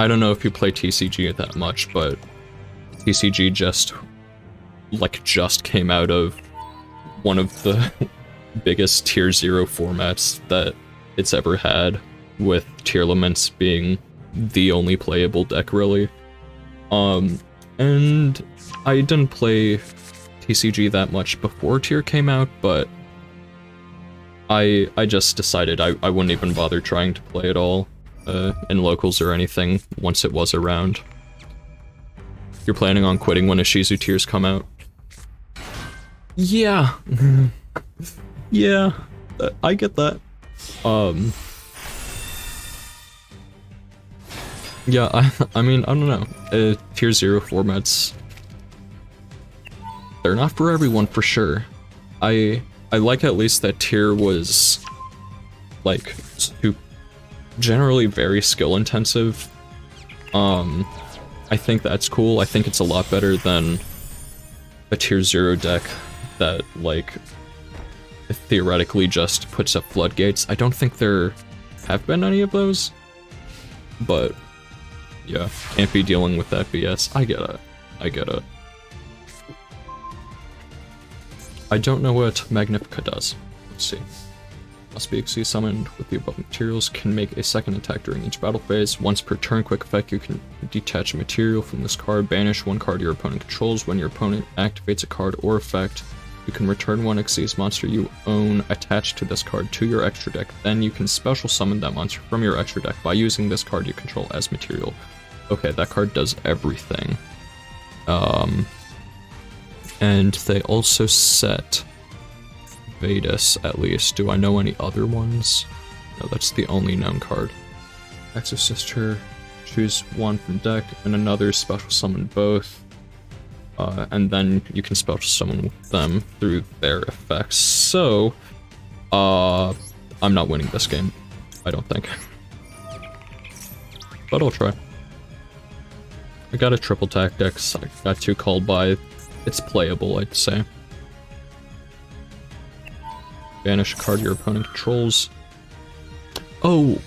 don't know if you play TCG that much, but TCG just came out of one of the biggest tier 0 formats that it's ever had, with Tearlaments being the only playable deck, really. And I didn't play TCG that much before Tier came out, but I just decided I wouldn't even bother trying to play it all in locals or anything once it was around. You're planning on quitting when Ishizu Tears come out? Yeah. Yeah, I get that. Yeah, I mean, I don't know. Tier 0 formats, they're not for everyone for sure. I like at least that tier was, like, generally very skill intensive. I think that's cool. I think it's a lot better than a tier 0 deck that, like, theoretically just puts up floodgates. I don't think there have been any of those, but yeah, can't be dealing with that BS. I get it. I get it. I don't know what Magnifica does. Let's see. Must be XC summoned with the above materials, can make a second attack during each battle phase. Once per turn, quick effect, you can detach a material from this card, banish one card your opponent controls. When your opponent activates a card or effect, you can return one Xyz monster you own attached to this card to your extra deck. Then you can special summon that monster from your extra deck by using this card you control as material. Okay, that card does everything. And they also set Vadis, at least. Do I know any other ones? No, that's the only known card. Exorcist her, choose one from deck, and another special summon both. And then you can special summon them through their effects. So, I'm not winning this game, I don't think. But I'll try. I got a triple tactics, I got 2 called by. It's playable, I'd say. Banish a card your opponent controls. Oh!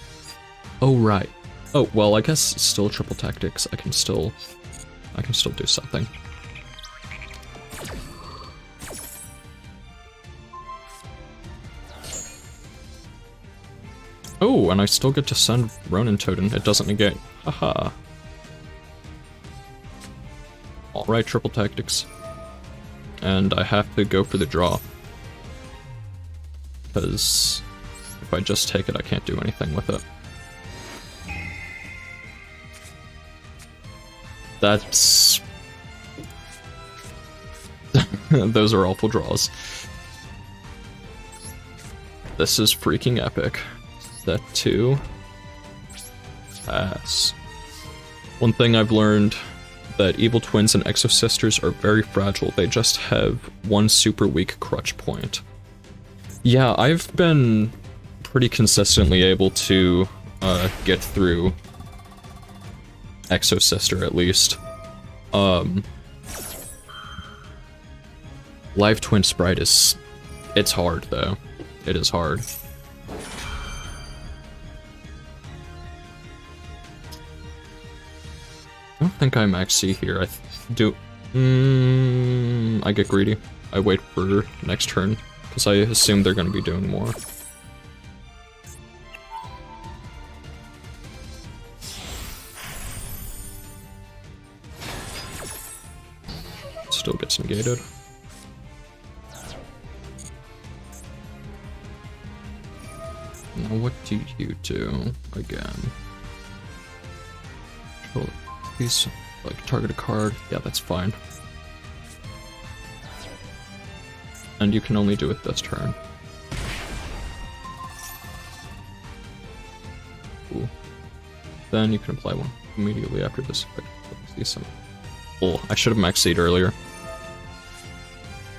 Oh, right. Oh, well, I guess it's still triple tactics. I can still do something. Oh, and I still get to send Ronin Totem. It doesn't negate. Haha. Alright, triple tactics. And I have to go for the draw. Because if I just take it, I can't do anything with it. That's... Those are awful draws. This is freaking epic. Set 2. Pass. One thing I've learned, that Evil Twins and Exo Sisters are very fragile. They just have one super weak crutch point. Yeah, I've been pretty consistently able to get through Exo Sister, at least. Live Twin Spright is... it's hard, though. It is hard. I don't think I max C here. I do... I get greedy. I wait for next turn, because I assume they're going to be doing more. Still gets negated. Now what do you do again? Please, like, target a card. Yeah, that's fine. And you can only do it this turn. Cool. Then you can apply one immediately after this effect. See some. Oh, I should have maxed seed earlier.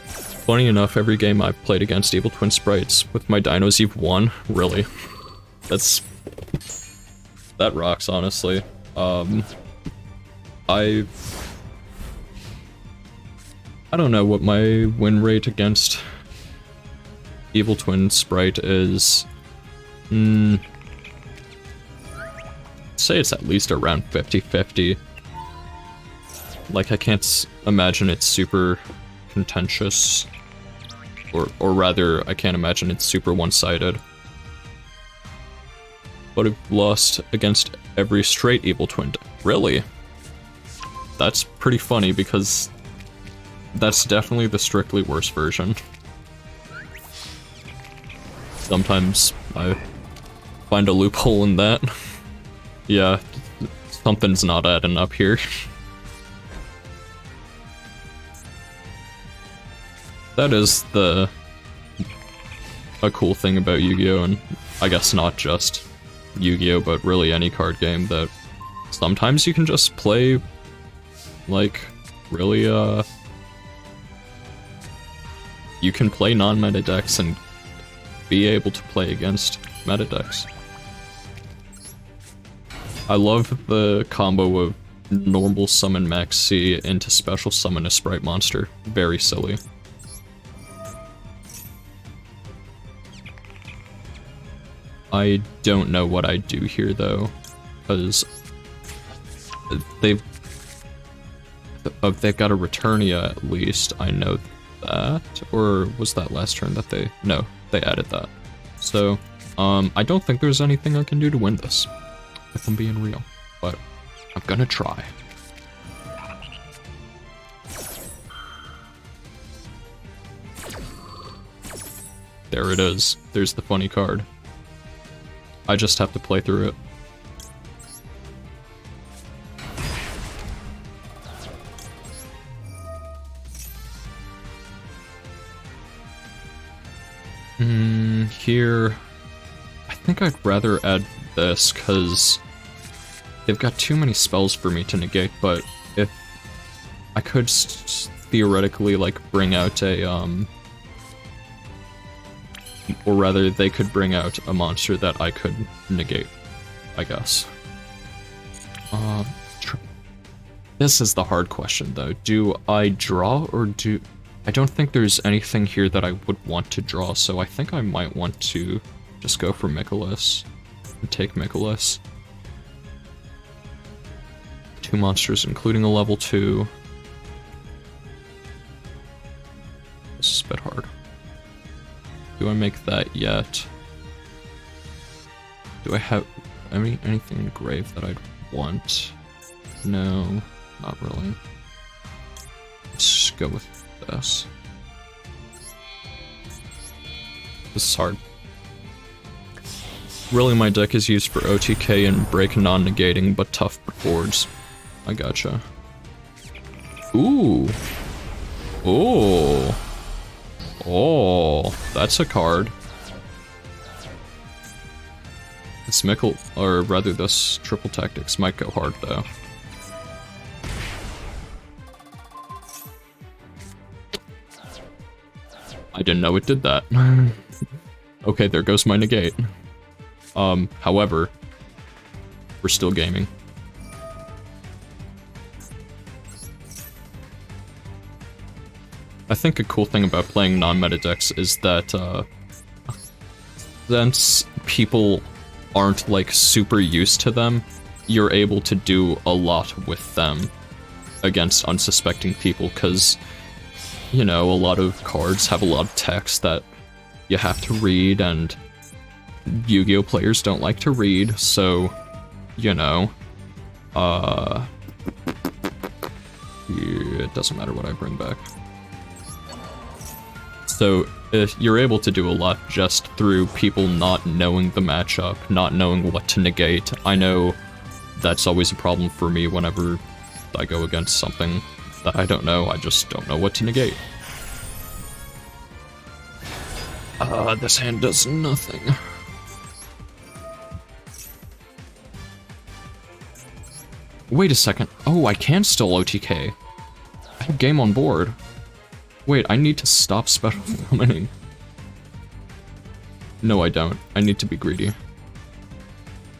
Funny enough, every game I've played against Evil Twin Sprites with my Dinos Eve 1, really. That's... that rocks, honestly. I don't know what my win rate against Evil Twin Spright is. Say it's at least around 50-50. Like, I can't imagine it's super contentious. Or rather, I can't imagine it's super one-sided. But I've lost against every straight Evil Twin deck. Really? That's pretty funny, because that's definitely the strictly worse version. Sometimes I find a loophole in that. Yeah, something's not adding up here. That is a cool thing about Yu-Gi-Oh! And I guess not just Yu-Gi-Oh! But really any card game, that sometimes you can just play, like, really, you can play non-meta decks and be able to play against meta decks. I love the combo of normal summon Max C into special summon a Spright monster. Very silly. I don't know what I do here though, because they've got a Returnia at least, I know that. Or was that last turn that no, they added that. So, I don't think there's anything I can do to win this, if I'm being real, but I'm gonna try. There it is. There's the funny card. I just have to play through it. Here, I think I'd rather add this, because they've got too many spells for me to negate, but if I could theoretically, like, bring out a, or rather, they could bring out a monster that I could negate, I guess. This is the hard question, though. Do I draw, or do... I don't think there's anything here that I would want to draw, so I think I might want to just go for Mikolas and take Mikolas. 2 monsters, including a level 2. This is a bit hard. Do I make that yet? Do I have anything in grave that I'd want? No, not really. Let's go with this. This is hard. Really, my deck is used for OTK and break non-negating, but tough boards. I gotcha. Ooh. Oh. Oh, that's a card. This or rather this Triple Tactics might go hard though. I didn't know it did that. Okay, there goes my negate. However, we're still gaming. I think a cool thing about playing non-meta decks is that, since people aren't, like, super used to them, you're able to do a lot with them against unsuspecting people, because, you know, a lot of cards have a lot of text that you have to read, and Yu-Gi-Oh! Players don't like to read, so, you know, it doesn't matter what I bring back. So, you're able to do a lot just through people not knowing the matchup, not knowing what to negate. I know that's always a problem for me whenever I go against something that I don't know. I just don't know what to negate. This hand does nothing. Wait a second. Oh, I can still OTK. I have game on board. Wait, I need to stop special summoning. No, I don't. I need to be greedy.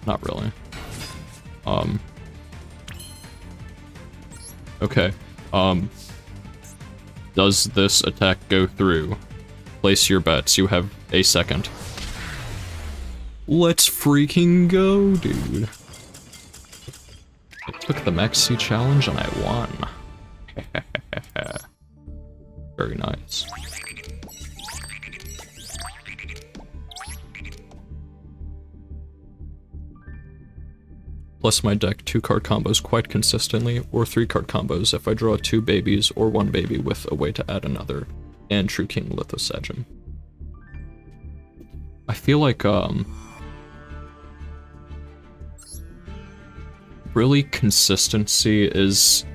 Not really. Okay. Does this attack go through? Place your bets. You have a second. Let's freaking go, dude. I took the Maxi challenge and I won. Very nice. Plus my deck 2-card combos quite consistently, or 3-card combos if I draw 2 babies or 1 baby with a way to add another, and True King Lithosagem. I feel like, really consistency is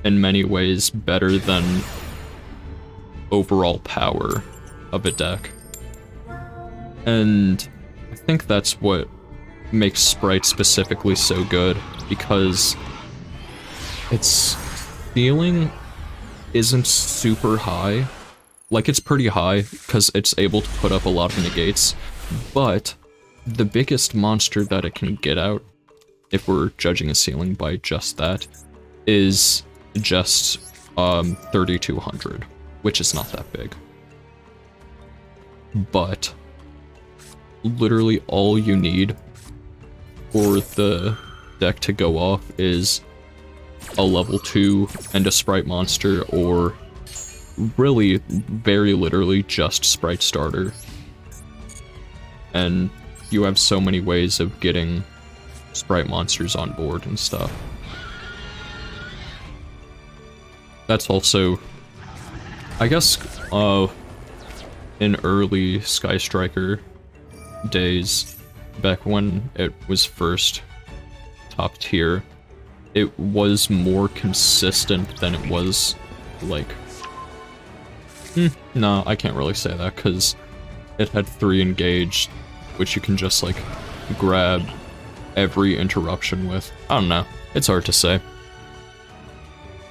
in many ways better than overall power of a deck. And I think that's what makes Spright specifically so good, because its ceiling isn't super high. Like, it's pretty high, because it's able to put up a lot of negates, but the biggest monster that it can get out, if we're judging a ceiling by just that, is just 3200, which is not that big. But literally all you need for the deck to go off is a level 2 and a Spright monster, or really, very literally just Spright starter. And you have so many ways of getting Spright monsters on board and stuff. That's also, I guess, in early Sky Striker days, back when it was first top tier, it was more consistent than it was, like... no, I can't really say that, because it had 3 engaged, which you can just, like, grab every interruption with. I don't know. It's hard to say.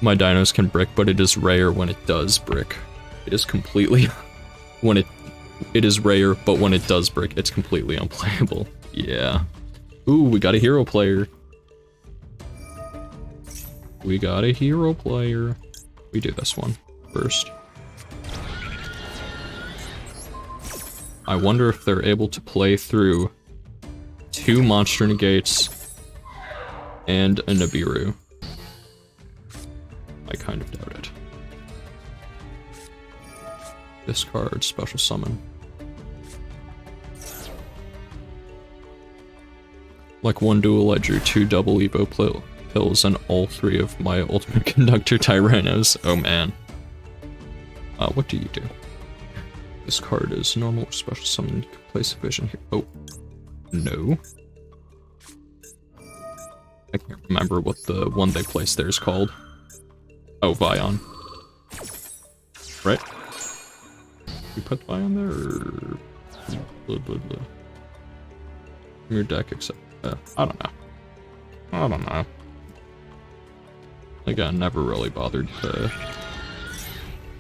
My dinos can brick, but it is rare when it does brick. It is completely... when it is rare, but when it does brick, it's completely unplayable. Yeah. Ooh, we got a hero player. We got a hero player. We do this one first. I wonder if they're able to play through 2 monster negates and a Nibiru. I kind of doubt it. Discard, special summon. Like one duel, I drew 2 double Evo pills and all 3 of my ultimate conductor Tyrannos. Oh man. What do you do? This card is normal or special summon. You can place a vision here. Oh. No. I can't remember what the one they placed there is called. Oh, Vion. Right? You put Vion there, or... Blah, blah, blah. Your deck, except... I don't know. I don't know. Again, never really bothered to...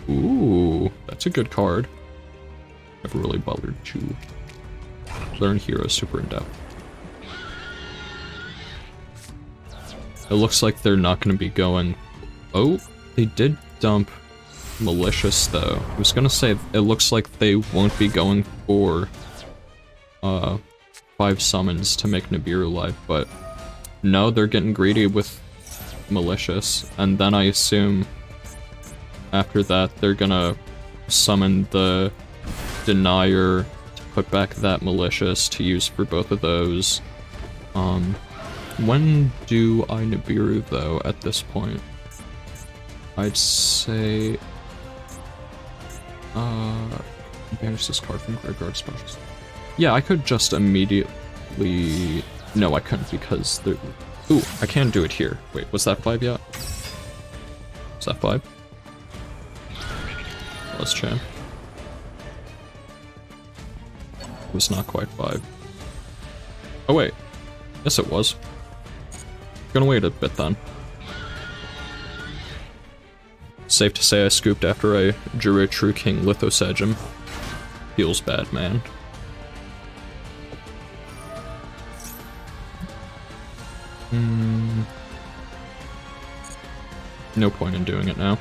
Ooh, that's a good card. Never really bothered to learn Hero super in depth. It looks like they're not going to be going... Oh, they did dump Malicious though. I was gonna say, it looks like they won't be going for 5 summons to make Nibiru live, but no, they're getting greedy with Malicious, and then I assume after that they're gonna summon the Denier to put back that Malicious to use for both of those. When do I Nibiru though at this point? I'd say banish this card from graveyard specials. Yeah, I could just immediately... No, I couldn't because there... Ooh, I can do it here. Wait, was that 5 yet? Is that 5? Let's check. It was not quite 5. Oh wait. Yes it was. Gonna wait a bit then. Safe to say I scooped after I drew a True King Lithosegem. Feels bad, man. No point in doing it now.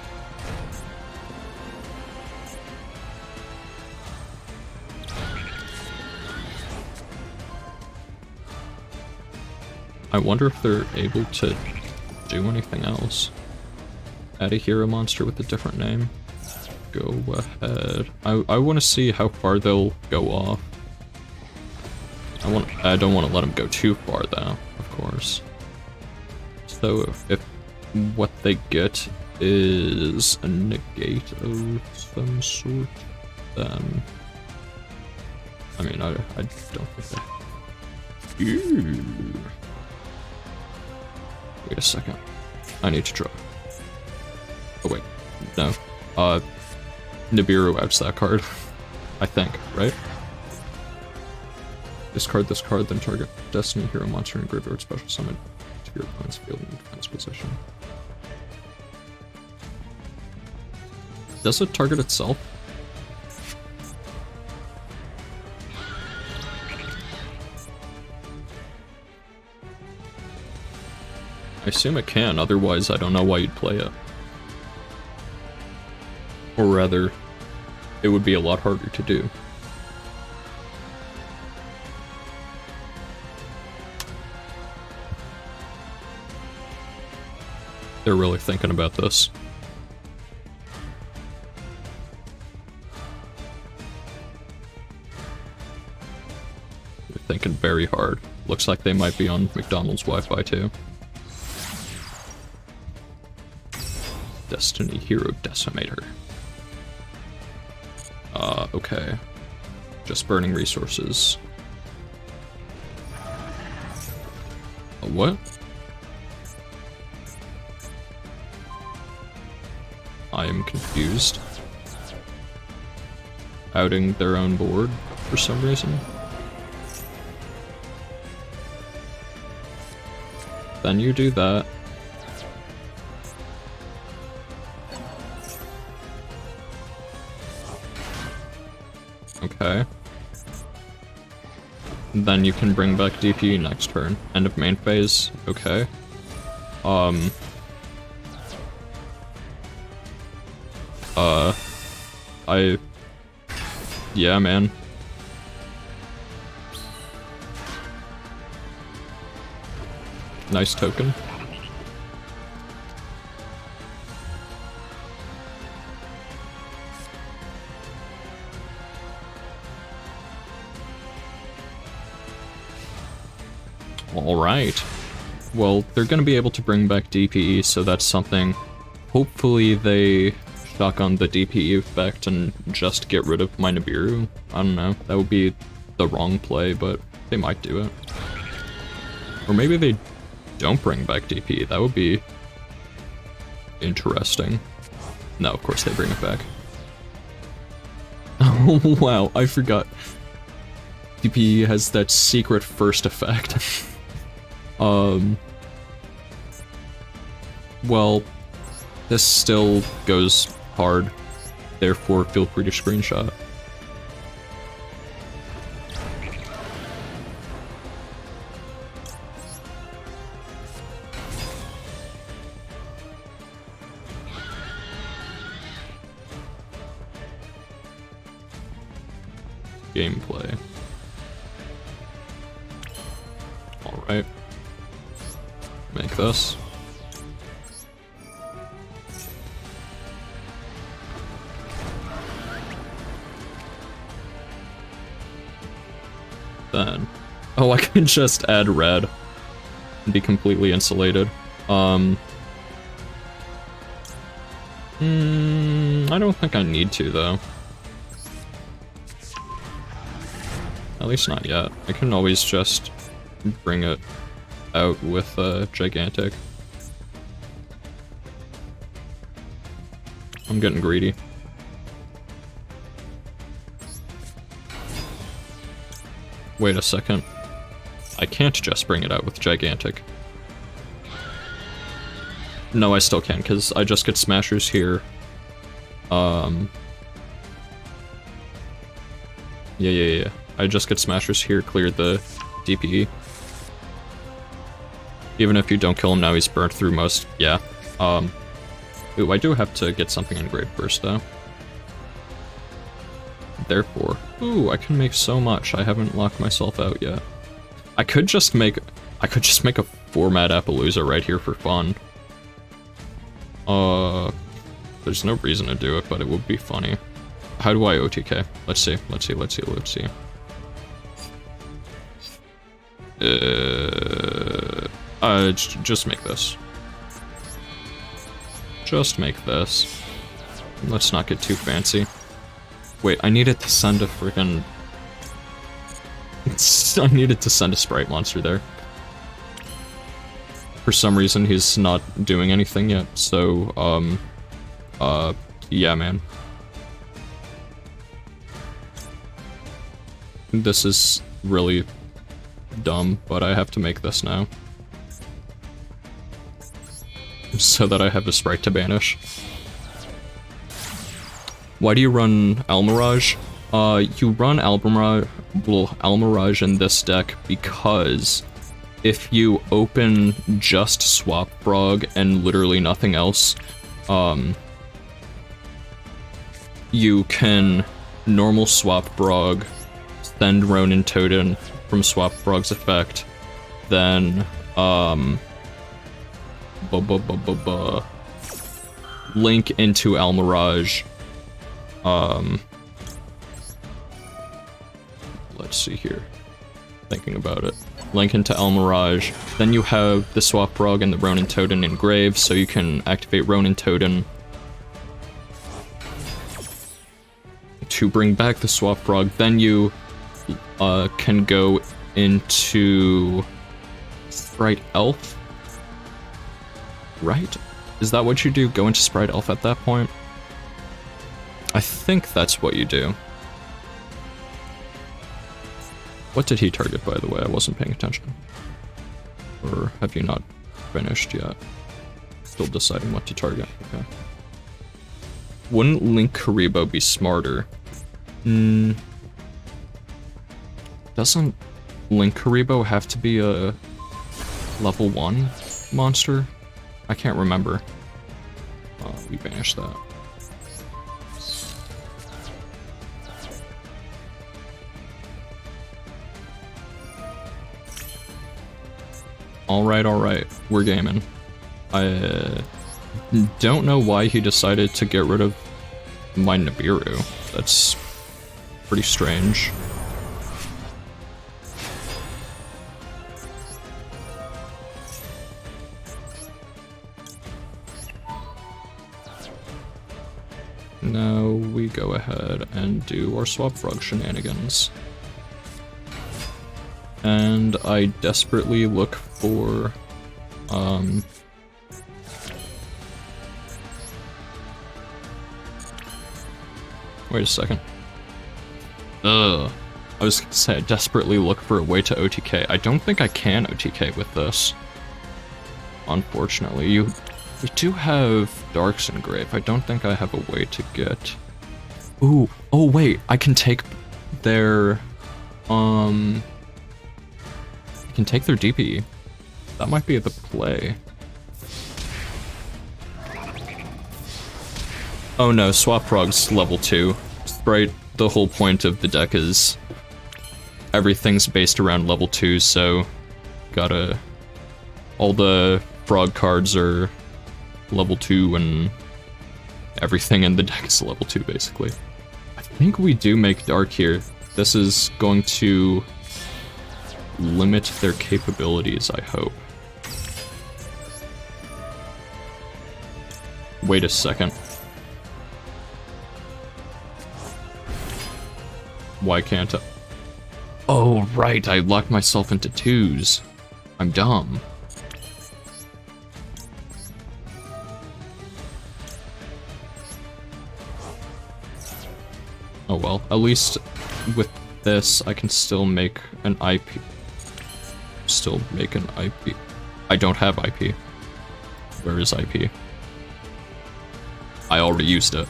I wonder if they're able to do anything else. Add a hero monster with a different name. Go ahead. I want to see how far they'll go off. I don't want to let them go too far though, of course. So if what they get is a negate of some sort, then I mean, I don't think that... Ooh. Wait a second. I need to draw. Oh wait, no. Nibiru outs that card. I think, right? Discard this card, then target Destiny Hero monster and graveyard special summon to your opponent's field in defense position. Does it target itself? I assume it can, otherwise I don't know why you'd play it. Or rather, it would be a lot harder to do. They're really thinking about this. They're thinking very hard. Looks like they might be on McDonald's Wi-Fi too. Destiny Hero Decimator. Okay. Just burning resources. What? I am confused. Outing their own board for some reason. Then you do that. Okay. Then you can bring back DPE next turn. End of main phase. Okay. Yeah, man. Nice token. Alright. Well, they're gonna be able to bring back DPE, so that's something. Hopefully they shotgun the DPE effect and just get rid of my Nibiru. I don't know. That would be the wrong play, but they might do it. Or maybe they don't bring back DPE. That would be interesting. No, of course they bring it back. Oh, wow, I forgot. DPE has that secret first effect. Well, this still goes hard, therefore feel free to screenshot. Gameplay. Alright. Make this. Then. Oh, I can just add red and be completely insulated. I don't think I need to, though. At least not yet. I can always just bring it out with Gigantic. I'm getting greedy. Wait a second. I can't just bring it out with Gigantic. No, I still can, because I just get Smashers here. Yeah. I just get Smashers here, clear the DPE. Even if you don't kill him now, he's burnt through most. Yeah. Ooh, I do have to get something engraved first, though. Therefore, ooh, I can make so much. I haven't locked myself out yet. I could just make a format Appaloosa right here for fun. There's no reason to do it, but it would be funny. How do I OTK? Let's see. Just make this. Just make this. Let's not get too fancy. Wait, I needed to send a freaking... I needed to send a Spright monster there. For some reason, he's not doing anything yet, so, yeah, man. This is really dumb, but I have to make this now. So that I have a Spright to banish. Why do you run Almirage? You run Almirage in this deck because if you open just Swap Frog and literally nothing else, you can normal Swap Frog, send Ronin Totem from Swap Frog's effect, then link into Almirage. Let's see here. Thinking about it. Link into Almirage. Then you have the Swap Frog and the Ronin Totem in grave, so you can activate Ronin Totem to bring back the Swap Frog. Then you can go into Spright Elf. Right? Is that what you do? Go into Spright Elf at that point? I think that's what you do. What did he target, by the way? I wasn't paying attention. Or have you not finished yet? Still deciding what to target. Okay. Wouldn't Link Karibo be smarter? Doesn't Link Karibo have to be a level 1 monster? I can't remember. We banished that. Alright, we're gaming. I don't know why he decided to get rid of my Nibiru. That's pretty strange. Now we go ahead and do our Swap Frog shenanigans. And I desperately look for, wait a second. I was gonna say, I desperately look for a way to OTK. I don't think I can OTK with this. Unfortunately, we do have Darks in grave. I don't think I have a way to get... Ooh, oh wait, I can take their, I can take their DP. That might be the play. Oh no, Swap Frog's level 2. Spright, the whole point of the deck is everything's based around level 2, so gotta... all the Frog cards are level 2 and everything in the deck is level 2, basically. I think we do make Dark here. This is going to limit their capabilities, I hope. Wait a second. Why can't I? Oh, right, I locked myself into 2s. I'm dumb. Oh well, at least with this, I can still make an IP. Still make an IP. I don't have IP. Where is IP? I already used it.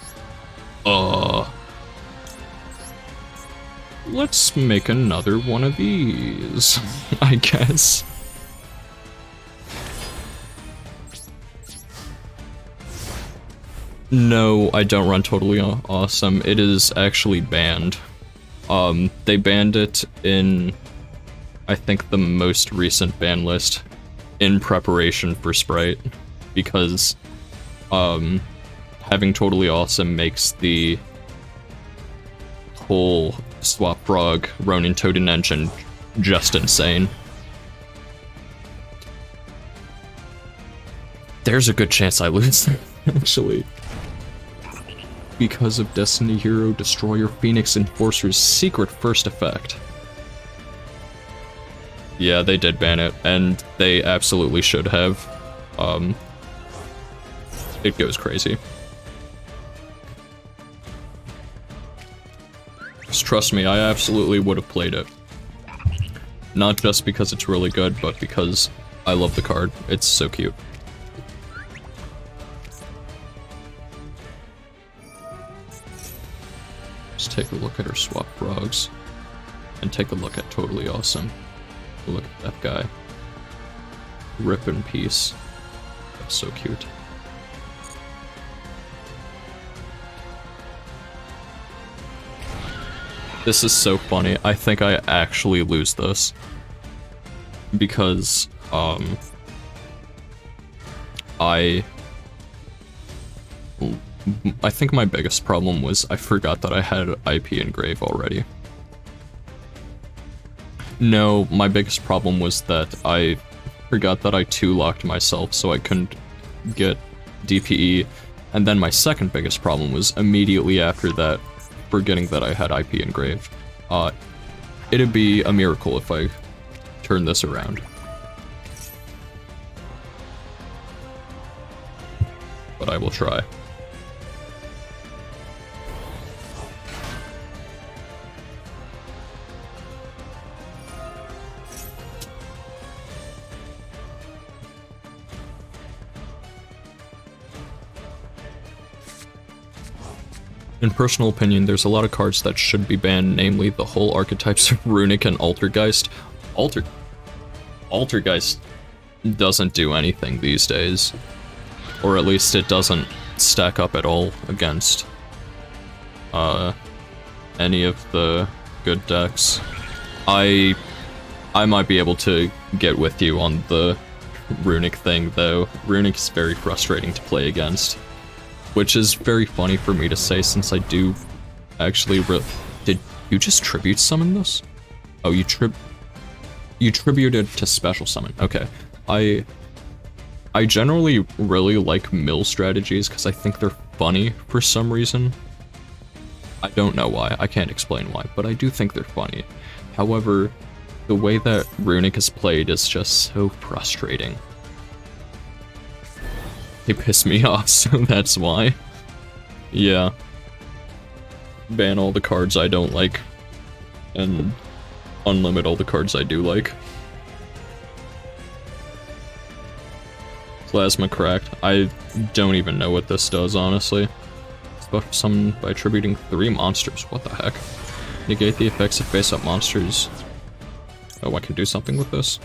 Let's make another one of these, I guess. No, I don't run Totally Awesome. It is actually banned. They banned it in, I think, the most recent ban list in preparation for Spright, because having Totally Awesome makes the whole Swap Frog Ronin Totem engine just insane. There's a good chance I lose, actually. Because of Destiny Hero Destroyer Phoenix Enforcer's secret first effect. Yeah, they did ban it, and they absolutely should have. It goes crazy. Just trust me, I absolutely would have played it. Not just because it's really good, but because I love the card. It's so cute. Just take a look at her swap frogs. And take a look at Totally Awesome. Look at that guy. Rip in peace. That's so cute. This is so funny. I think I actually lose this. Because, I think my biggest problem was I forgot that I had IP Engrave already. No, my biggest problem was that I forgot that I 2-locked myself so I couldn't get DPE, and then my second biggest problem was immediately after that, forgetting that I had IP Engraved. It'd be a miracle if I turn this around. But I will try. In personal opinion, there's a lot of cards that should be banned, namely the whole archetypes of Runic and Altergeist. Altergeist doesn't do anything these days. Or at least it doesn't stack up at all against any of the good decks. I might be able to get with you on the Runic thing, though. Runic is very frustrating to play against. Which is very funny for me to say, since I do actually did you just tribute summon this? Oh, you tributed to special summon. Okay. I generally really like mill strategies because I think they're funny for some reason. I don't know why. I can't explain why, but I do think they're funny. However, the way that Runic is played is just so frustrating. They piss me off, so that's why. Yeah. Ban all the cards I don't like. And unlimit all the cards I do like. Plasma Cracked. I don't even know what this does, honestly. Special summon by attributing 3 monsters. What the heck? Negate the effects of face-up monsters. Oh, I can do something with this?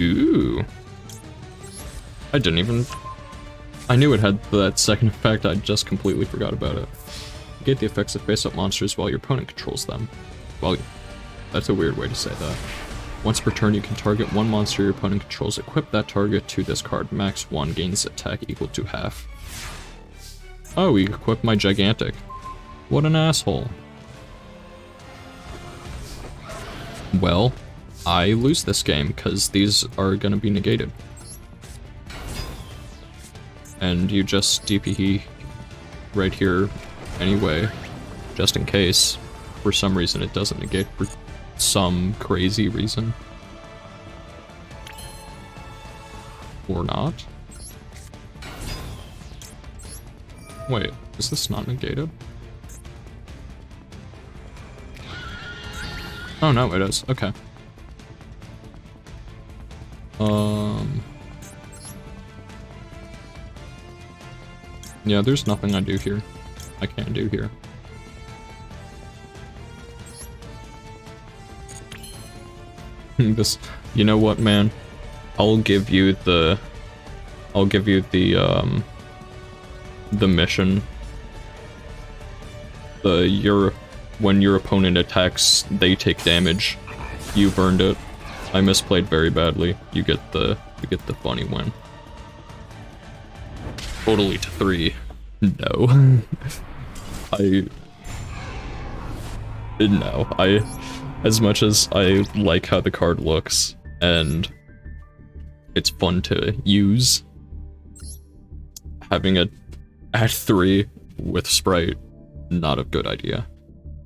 Ooh. I knew it had that second effect, I just completely forgot about it. Negate the effects of face-up monsters while your opponent controls them. Well, that's a weird way to say that. Once per turn, you can target one monster your opponent controls, equip that target to this card. Max 1 gains attack equal to half. Oh, we equipped my Gigantic. What an asshole. Well, I lose this game, because these are gonna be negated. And you just DPE right here anyway, just in case. For some reason it doesn't negate for some crazy reason. Or not. Wait, is this not negated? Oh no, it is. Okay. Yeah, there's nothing I do here. I can't do here. This, you know what, man? I'll give you the mission. When your opponent attacks, they take damage. You've earned it. I misplayed very badly. You get the funny win. Totally to 3. No. As much as I like how the card looks, and it's fun to use, having it at 3 with Spright, not a good idea.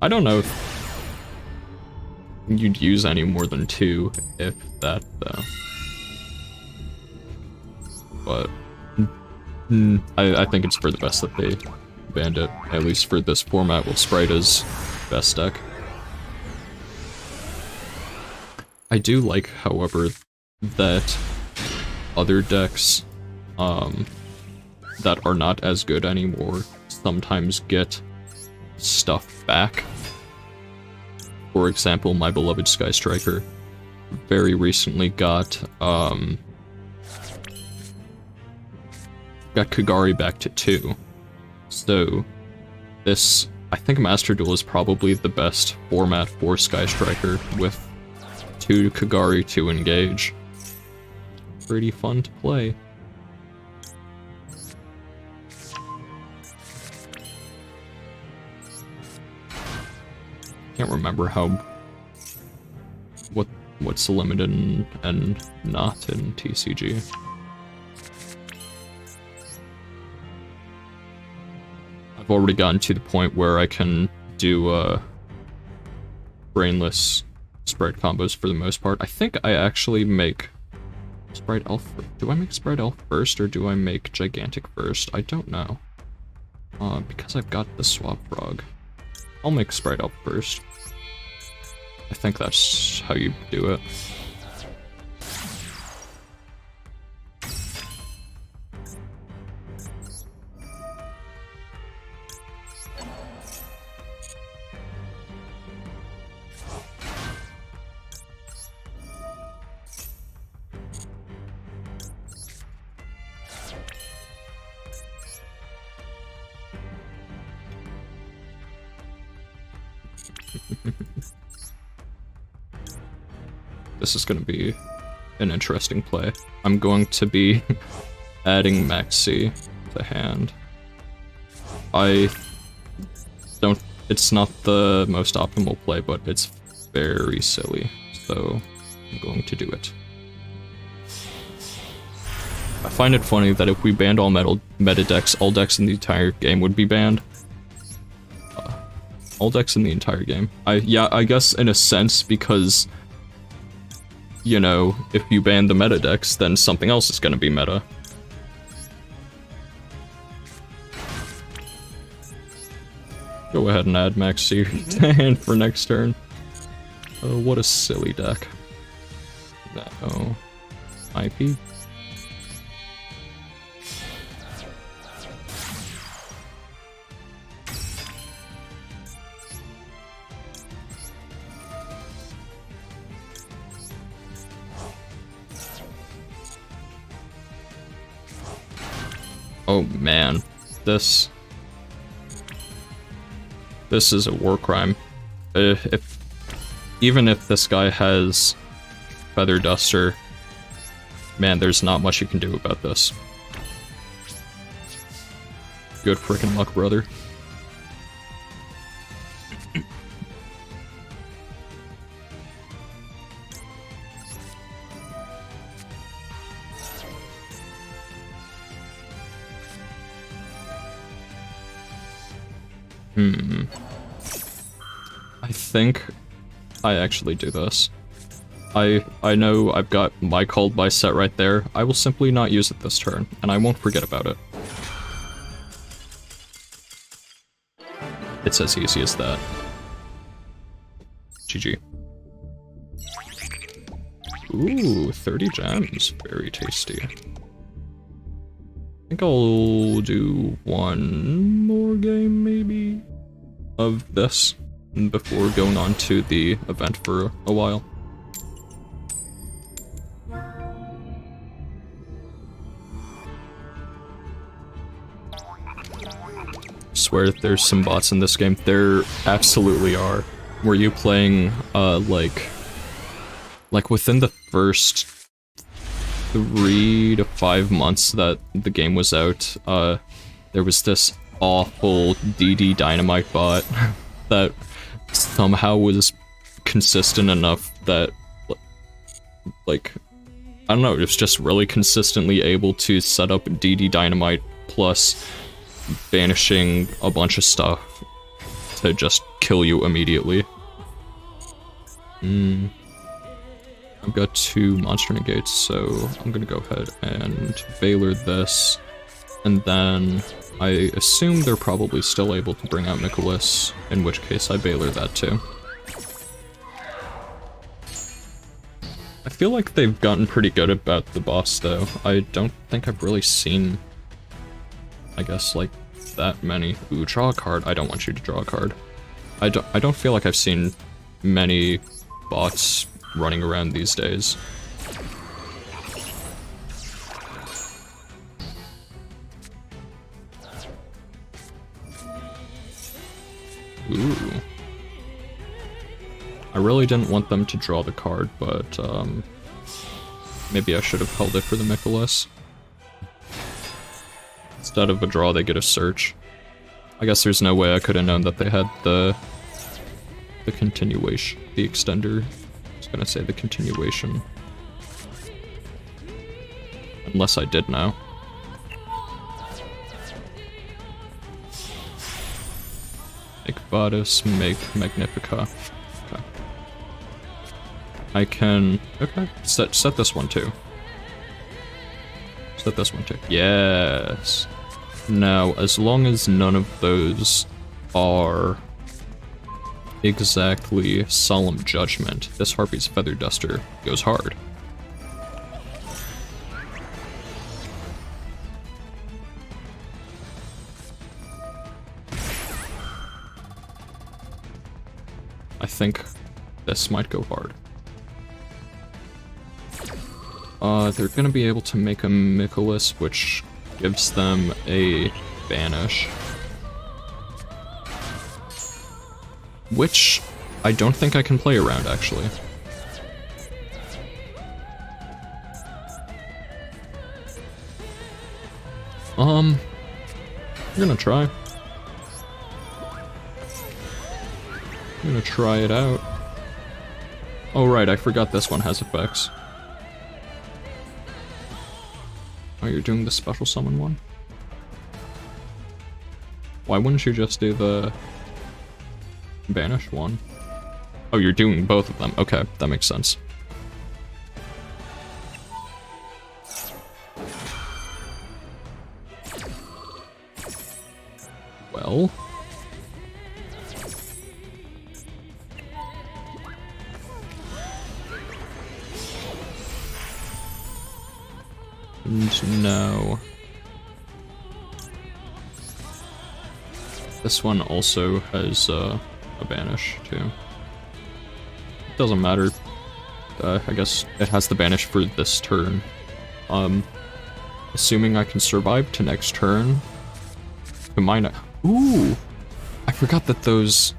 I don't know if... you'd use any more than 2, if that, though. But I think it's for the best that they banned it, at least for this format with Spright as best deck. I do like, however, that other decks that are not as good anymore sometimes get stuff back. For example, my beloved Sky Striker very recently got Kagari back to 2. So this, I think Master Duel is probably the best format for Sky Striker with 2 Kagari to engage. Pretty fun to play. Can't remember what's limited and not in TCG. I've already gotten to the point where I can do brainless Spright combos for the most part. I think I actually make Spright Elf. Do I make Spright Elf first or do I make Gigantic first? I don't know. Because I've got the Swap Frog. I'll make Spright Elf first. I think that's how you do it. This is going to be an interesting play. I'm going to be adding Maxi to hand. It's not the most optimal play, but it's very silly, so I'm going to do it. I find it funny that if we banned all meta decks, all decks in the entire game would be banned. All decks in the entire game. Yeah, I guess in a sense, because, you know, if you ban the meta decks, then something else is gonna be meta. Go ahead and add Maxi to hand for next turn. Oh, what a silly deck. No. IP? Oh man, this is a war crime. Even if this guy has Feather Duster, man, there's not much you can do about this. Good frickin' luck, brother. I think I actually do this. I know I've got my Called By set right there. I will simply not use it this turn, and I won't forget about it. It's as easy as that. GG. Ooh, 30 gems. Very tasty. I think I'll do one more game, maybe, of this before going on to the event for a while. Swear there's some bots in this game. There absolutely are. Were you playing, like within the first 3 to 5 months that the game was out, there was this awful DD Dynamite bot that somehow was consistent enough that, like, I don't know, it was just really consistently able to set up DD Dynamite plus banishing a bunch of stuff to just kill you immediately. I've got 2 monster negates, so I'm gonna go ahead and Valor this, and then I assume they're probably still able to bring out Nicholas, in which case I Valor that too. I feel like they've gotten pretty good about the boss though. I don't think I've really seen, I guess, like, that many. Ooh, draw a card. I don't want you to draw a card. I don't feel like I've seen many bots running around these days. Ooh. I really didn't want them to draw the card, but maybe I should have held it for the Nicholas. Instead of a draw, they get a search. I guess there's no way I could have known that they had the continuation, the extender. I was gonna say the continuation. Unless I did know. Make Vadis, make Magnifica. Okay. I can... Okay, set this one too. Set this one too. Yes! Now, as long as none of those are exactly Solemn Judgment, this Harpy's Feather Duster goes hard. I think this might go hard. They're gonna be able to make a Nicholas, which gives them a banish. Which I don't think I can play around, actually. I'm gonna try. I'm gonna try it out. Oh right, I forgot this one has effects. Oh, you're doing the special summon one? Why wouldn't you just do the banish one? Oh, you're doing both of them. Okay, that makes sense. Well... And no. This one also has a banish too. Doesn't matter. I guess it has the banish for this turn. Assuming I can survive to next turn. It might not. Ooh! I forgot that those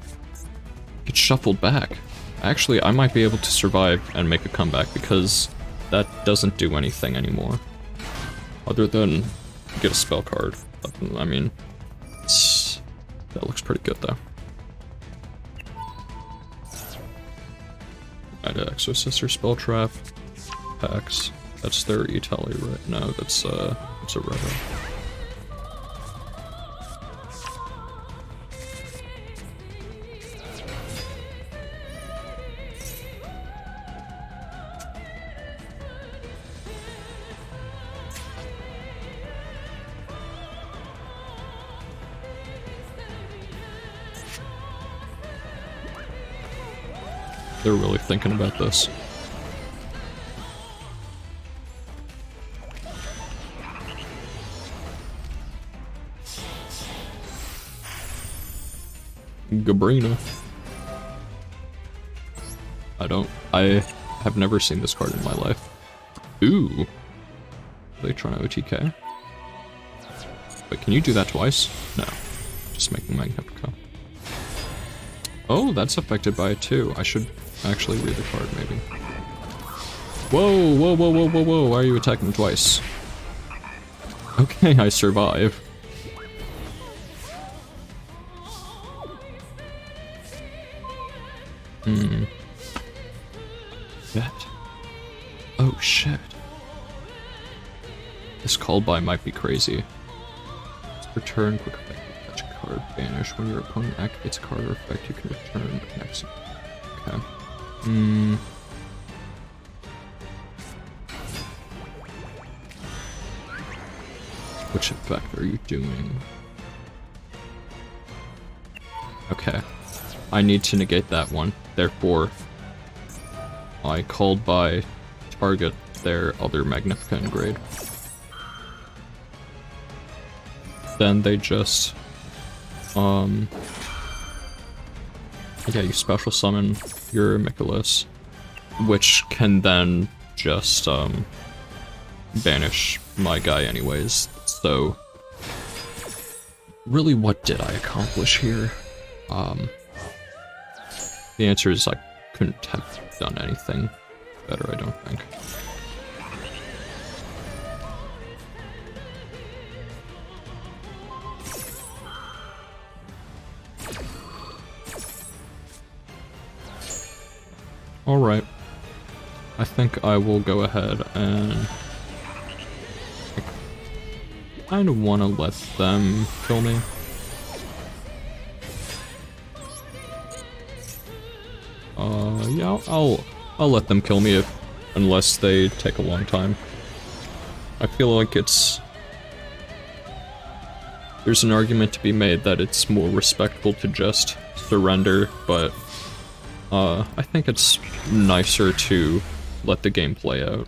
get shuffled back. Actually, I might be able to survive and make a comeback because that doesn't do anything anymore. Other than get a spell card. I mean, that looks pretty good though. Add Exorcist or Spell Trap. Packs. That's their E-Tally, right? No, it's a Redo. They're really thinking about this. Gabrina. I have never seen this card in my life. Ooh. Are they trying to OTK? Wait, can you do that twice? No. Just making Magnifica. Oh, that's affected by it too. I should actually read the card, maybe. Whoa, whoa, whoa, whoa, whoa, whoa, why are you attacking twice? Okay, I survive. That. Oh, shit. This call by might be crazy. Return quick effect. Touch a card. Banish. When your opponent activates a card or effect, you can return the next. Okay. Which effect are you doing? Okay. I need to negate that one. Therefore, I called by target their other Magnificent grade. Then they just, yeah, you special summon your Michaelis, which can then just, banish my guy anyways. So, really, what did I accomplish here? The answer is I couldn't have done anything better, I don't think. Alright. I think I will go ahead and... I kind of want to let them kill me. Yeah, I'll let them kill me unless they take a long time. I feel like there's an argument to be made that it's more respectful to just surrender, but I think it's nicer to let the game play out.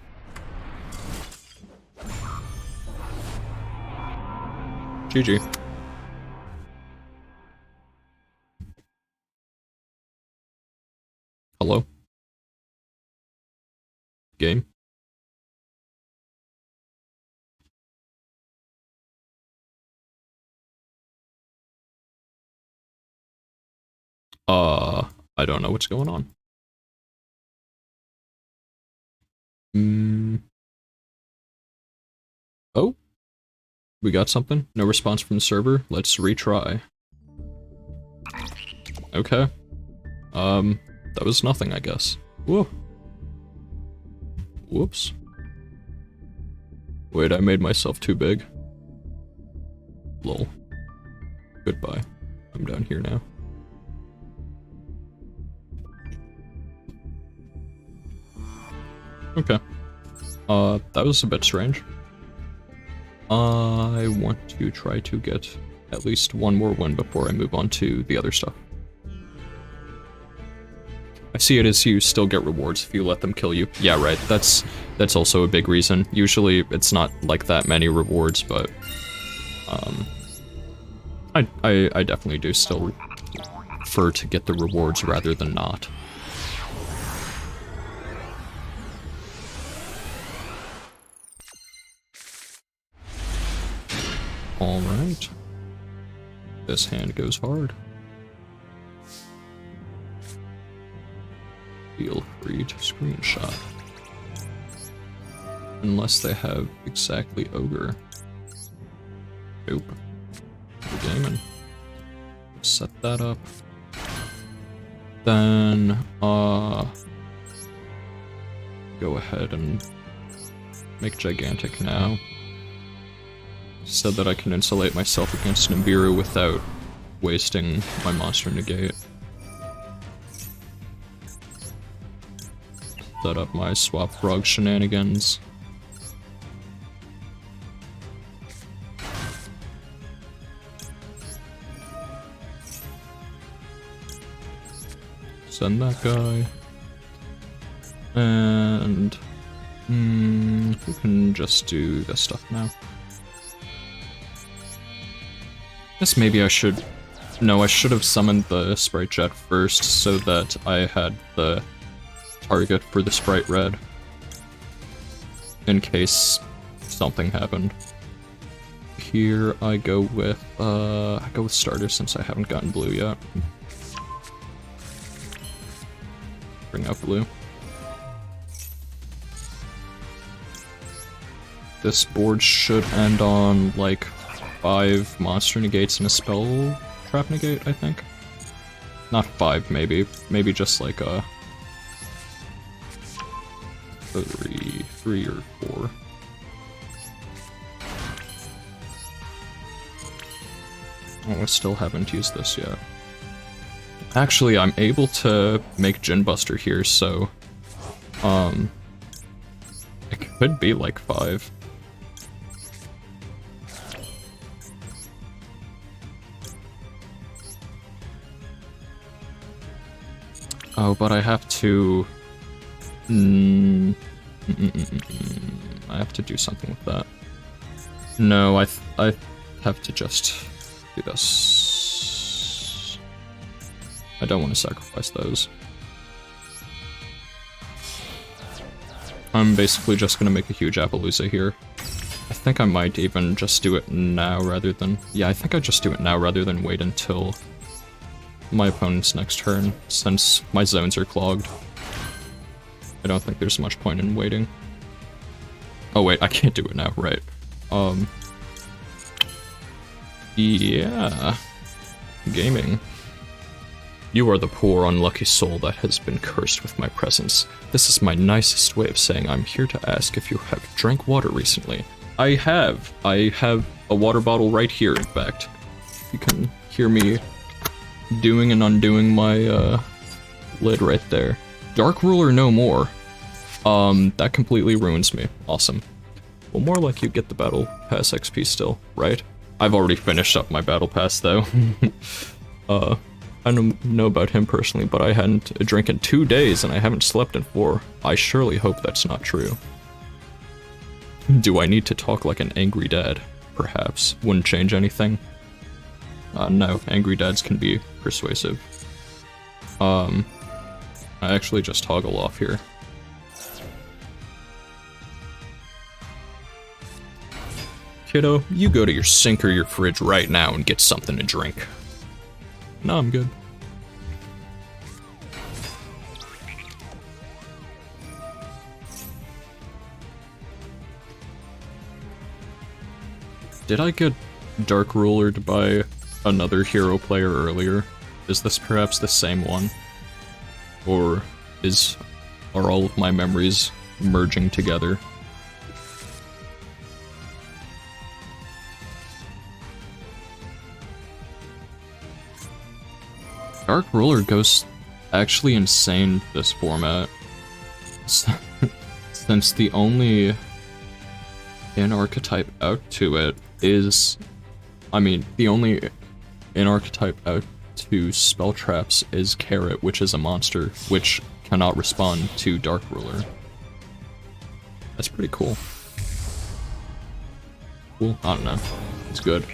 GG. Hello? Game? I don't know what's going on. Oh? We got something? No response from the server? Let's retry. Okay. That was nothing, I guess. Whoa. Whoops. Wait, I made myself too big. Lol. Goodbye. I'm down here now. Okay. That was a bit strange. I want to try to get at least one more win before I move on to the other stuff. I see it as you still get rewards if you let them kill you. Yeah, right. That's also a big reason. Usually it's not like that many rewards, but I definitely do still prefer to get the rewards rather than not. Alright. This hand goes hard. Feel free to screenshot. Unless they have exactly Ogre. Nope. We're gaming. Set that up. Then, go ahead and make Gigantic now. So that I can insulate myself against Nibiru without wasting my monster negate. Set up my swap frog shenanigans. Send that guy. And we can just do this stuff now. Guess maybe I should... No, I should have summoned the Spright Jet first so that I had the target for the Spright Red. In case something happened. Here I go with Starter since I haven't gotten blue yet. Bring out blue. This board should end on like 5 monster negates and a spell trap negate, I think. Not 5, maybe. Maybe just like a 3 or 4. Oh, I still haven't used this yet. Actually, I'm able to make Gin Buster here, so... it could be like 5. Oh, but I have to... I have to do something with that. No, I have to just do this. I don't want to sacrifice those. I'm basically just gonna make a huge Appaloosa here. I think I might even just do it now rather than... Yeah, I think I just do it now rather than wait until my opponent's next turn, since my zones are clogged. I don't think there's much point in waiting. Oh wait, I can't do it now, right. Yeah. Gaming. You are the poor, unlucky soul that has been cursed with my presence. This is my nicest way of saying I'm here to ask if you have drank water recently. I have. I have a water bottle right here, in fact. You can hear me doing and undoing my, lid right there. Dark Ruler no more. That completely ruins me. Awesome. Well, more like you get the Battle Pass XP still, right? I've already finished up my Battle Pass, though. I don't know about him personally, but I hadn't a drink in 2 days and I haven't slept in 4. I surely hope that's not true. Do I need to talk like an angry dad? Perhaps. Wouldn't change anything. No, angry dads can be persuasive. I actually just toggle off here. Kiddo, you go to your sink or your fridge right now and get something to drink. No, I'm good. Did I get Dark Rulered by another hero player earlier? Is this perhaps the same one? Or are all of my memories merging together? Dark Ruler goes actually insane this format. Since the only in-archetype out to it is... I mean, the only in-archetype out to spell traps is Carrot, which is a monster, which cannot respond to Dark Ruler. That's pretty cool. Cool? I don't know. It's good.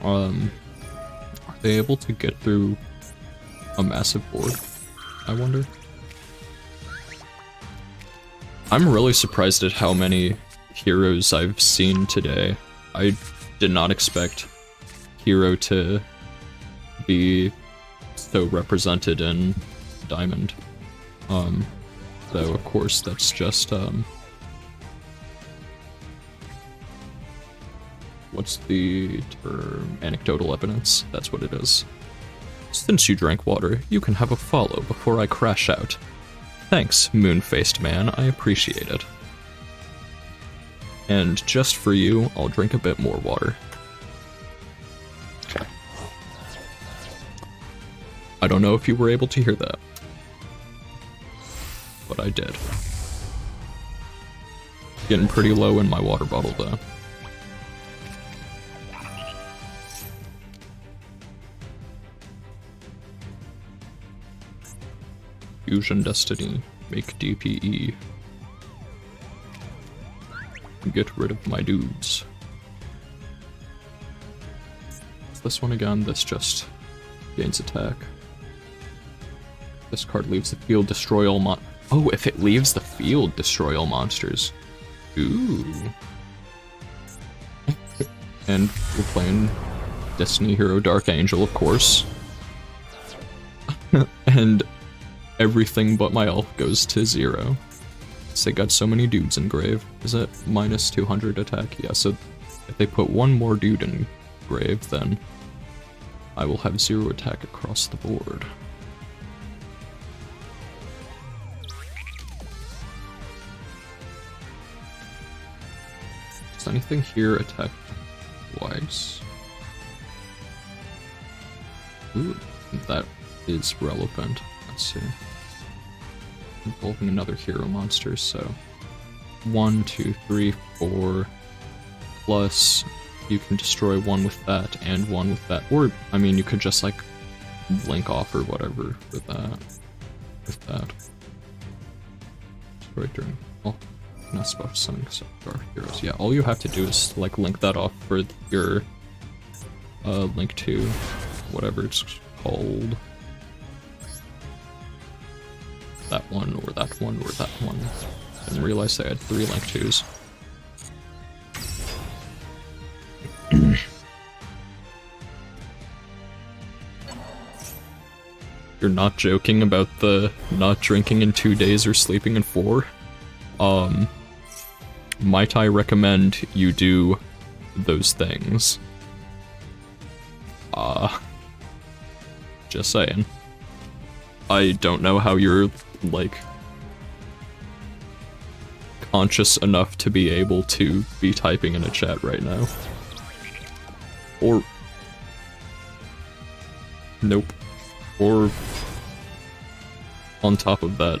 Are they able to get through a massive board, I wonder? I'm really surprised at how many heroes I've seen today. I did not expect Hero to be so represented in Diamond. Though of course that's just, what's the term? Anecdotal evidence, that's what it is. Since you drank water, you can have a follow before I crash out. Thanks, moon-faced man, I appreciate it. And just for you, I'll drink a bit more water. I don't know if you were able to hear that, but I did. Getting pretty low in my water bottle though. Fusion Destiny, make DPE. Get rid of my dudes. What's this one again? This just gains attack. This card leaves the field, destroy all oh, if it leaves the field, destroy all monsters. Ooh. And we're playing Destiny Hero Dark Angel, of course. And everything but my elf goes to 0. They got so many dudes in grave. Is it minus 200 attack? Yeah, so if they put one more dude in grave, then I will have 0 attack across the board. Does anything here attack twice? Ooh, that is relevant. Let's see. Involving another hero monster, so 1, 2, 3, 4, plus you can destroy one with that and one with that. Or, I mean, you could just like link off or whatever for that. With that. Destroy during. Oh, not supposed to summon dark heroes. Yeah, all you have to do is like link that off for your link to whatever it's called. That one, or that one, or that one. I didn't realize I had 3 link 2s. You're not joking about the not drinking in 2 days or sleeping in 4? Might I recommend you do those things? Just saying. I don't know how you're, like, conscious enough to be able to be typing in a chat right now. Or... Nope. Or... On top of that,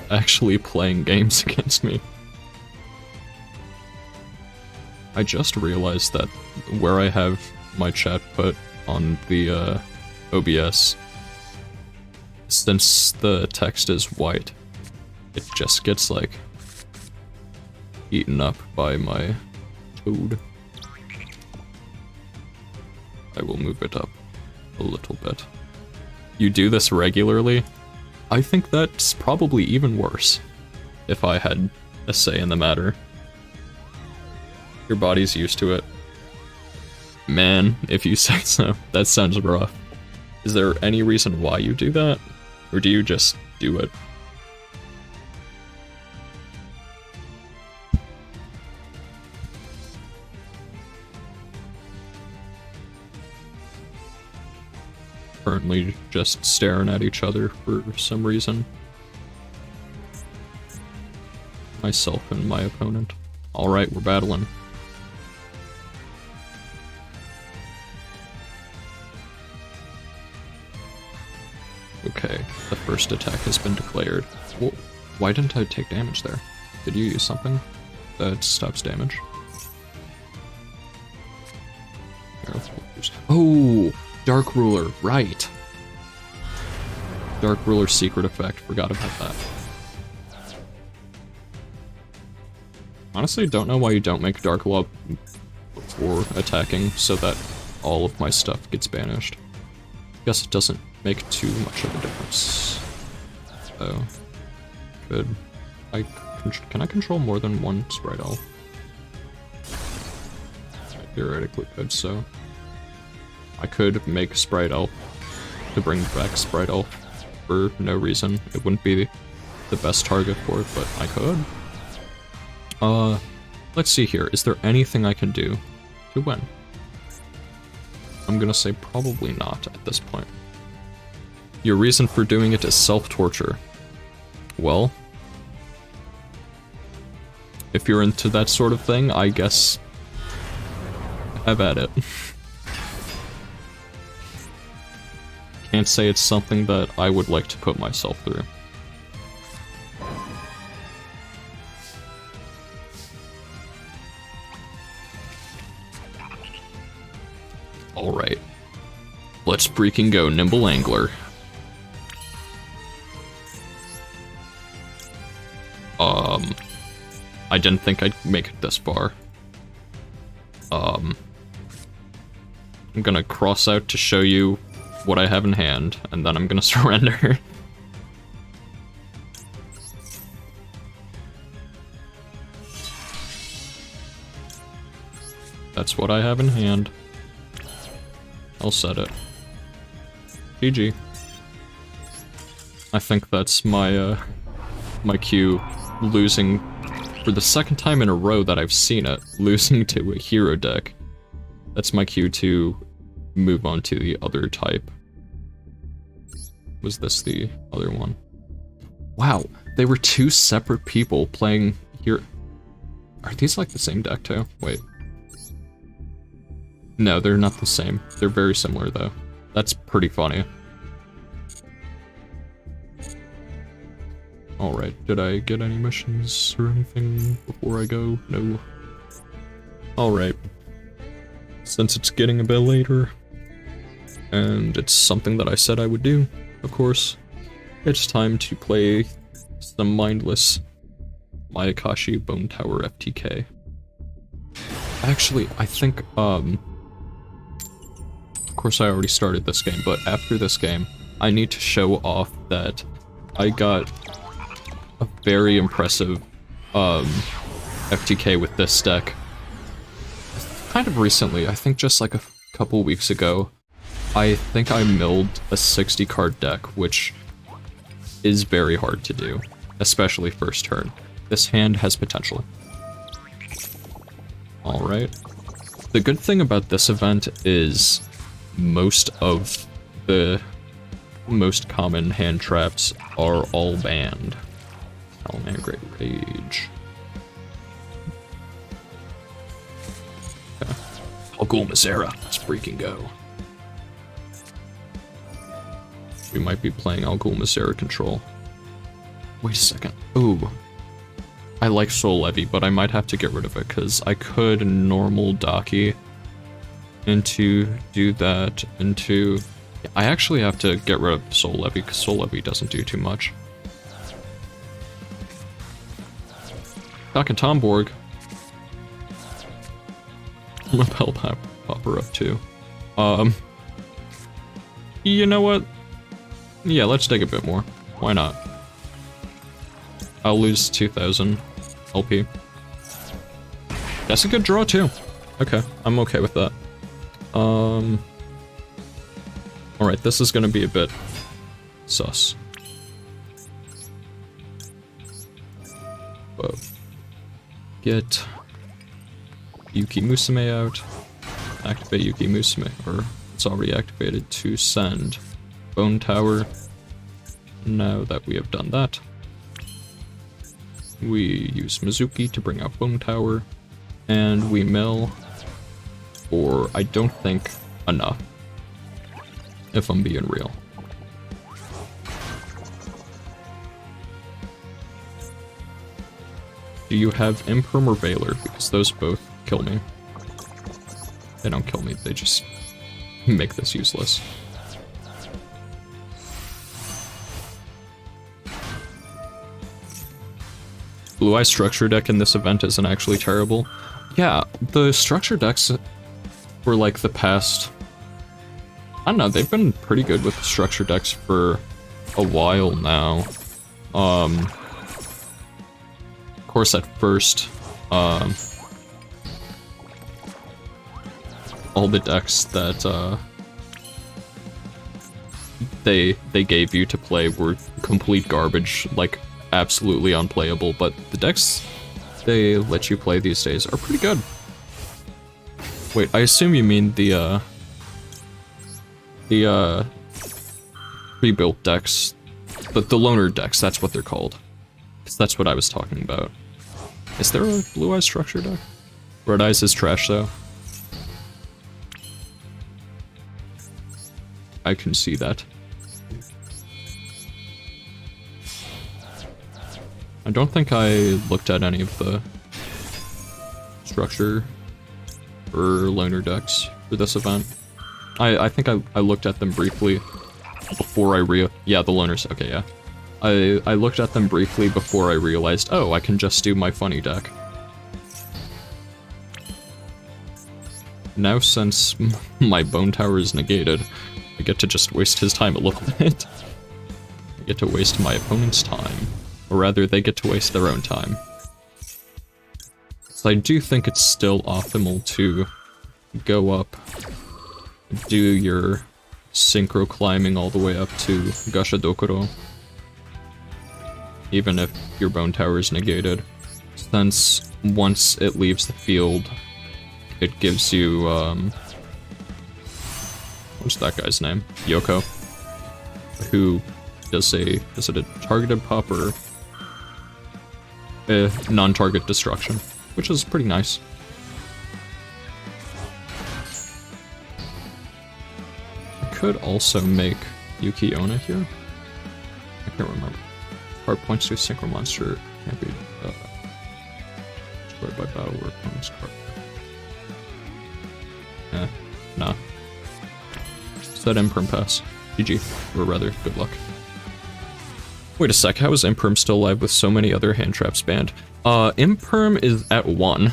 actually playing games against me. I just realized that where I have my chat put on the OBS, since the text is white, it just gets like eaten up by my toad. I will move it up a little bit. You do this regularly? I think that's probably even worse, if I had a say in the matter. Your body's used to it. Man, if you say so. That sounds rough. Is there any reason why you do that? Or do you just do it? Currently just staring at each other for some reason. Myself and my opponent. Alright, we're battling. Okay, the first attack has been declared. Whoa, why didn't I take damage there? Did you use something that stops damage? Oh! Dark Ruler, right. Dark Ruler secret effect, forgot about that. Honestly, don't know why you don't make Dark Law before attacking so that all of my stuff gets banished. Guess it doesn't make too much of a difference. So, good. Can I control more than one Spright Elf? I theoretically could, so... I could make Spright Elf to bring back Spright Elf for no reason. It wouldn't be the best target for it, but I could. Let's see here. Is there anything I can do to win? I'm gonna say probably not at this point. Your reason for doing it is self-torture. Well, if you're into that sort of thing, I guess have at it. Can't say it's something that I would like to put myself through. Alright. Let's freaking go, Nimble Angler. I didn't think I'd make it this far. I'm gonna cross out to show you what I have in hand, and then I'm gonna surrender. That's what I have in hand. I'll set it. GG. I think that's my, my cue losing for the second time in a row that I've seen it, losing to a hero deck. That's my cue to move on to the other type. Was this the other one? Wow, they were 2 separate people playing here. Are these like the same deck too? Wait. No, they're not the same. They're very similar, though. That's pretty funny. Alright, did I get any missions or anything before I go? No. Alright. Since it's getting a bit later, and it's something that I said I would do, of course, it's time to play some mindless Mayakashi Bone Tower FTK. Actually, I think, of course I already started this game, but after this game, I need to show off that I got a very impressive, FTK with this deck. Kind of recently, I think just like a couple weeks ago, I think I milled a 60 card deck, which is very hard to do, especially first turn. This hand has potential. Alright. The good thing about this event is most of the most common hand traps are all banned. Oh man, Great Rage. Okay. Algul Mazera, let's freaking go. We might be playing Algul Mazera control. Wait a second. Ooh. I like Soul Levy, but I might have to get rid of it, because I could normal Daki into do that into... I actually have to get rid of Soul Levy, because Soul Levy doesn't do too much. Daki Tomborg. Lapel Popper up too. You know what? Yeah, let's dig a bit more. Why not? I'll lose 2,000 LP. That's a good draw too. Okay, I'm okay with that. Alright, this is gonna be a bit sus. But get Yuki Musume out. Activate Yuki Musume, or it's already activated to send Bone Tower. Now that we have done that, we use Mizuki to bring out Bone Tower, and we mill, or I don't think enough, if I'm being real. Do you have Imperm or Valor? Because those both kill me. They don't kill me, they just make this useless. Blue Eye structure deck in this event isn't actually terrible. Yeah, the structure decks for like the past... I don't know, they've been pretty good with the structure decks for a while now. Of course at first, all the decks that they gave you to play were complete garbage, like absolutely unplayable, but the decks they let you play these days are pretty good. Wait, I assume you mean the pre-built decks, the loner decks, that's what they're called. 'Cause that's what I was talking about. Is there a Blue Eyes structure deck? Red Eyes is trash though. I can see that. I don't think I looked at any of the structure or loner decks for this event. I think I looked at them briefly before yeah, the loners, okay, yeah. I looked at them briefly before I realized, oh, I can just do my funny deck. Now since my Bone Tower is negated, I get to just waste his time a little bit. I get to waste my opponent's time. Or rather, they get to waste their own time. So I do think it's still optimal to go up, do your synchro climbing all the way up to Gasha Dokuro, even if your Bone Tower is negated, since once it leaves the field, it gives you, what's that guy's name? Yoko, who does is it a targeted pop or a non-target destruction, which is pretty nice. could also make Yuki-Onna here. I can't remember. Card points to a synchro monster. Can't be destroyed by battle or opponent's card. Nah. Set Imperm pass. GG. Or rather, good luck. Wait a sec, how is Imperm still alive with so many other hand traps banned? Imperm is at 1.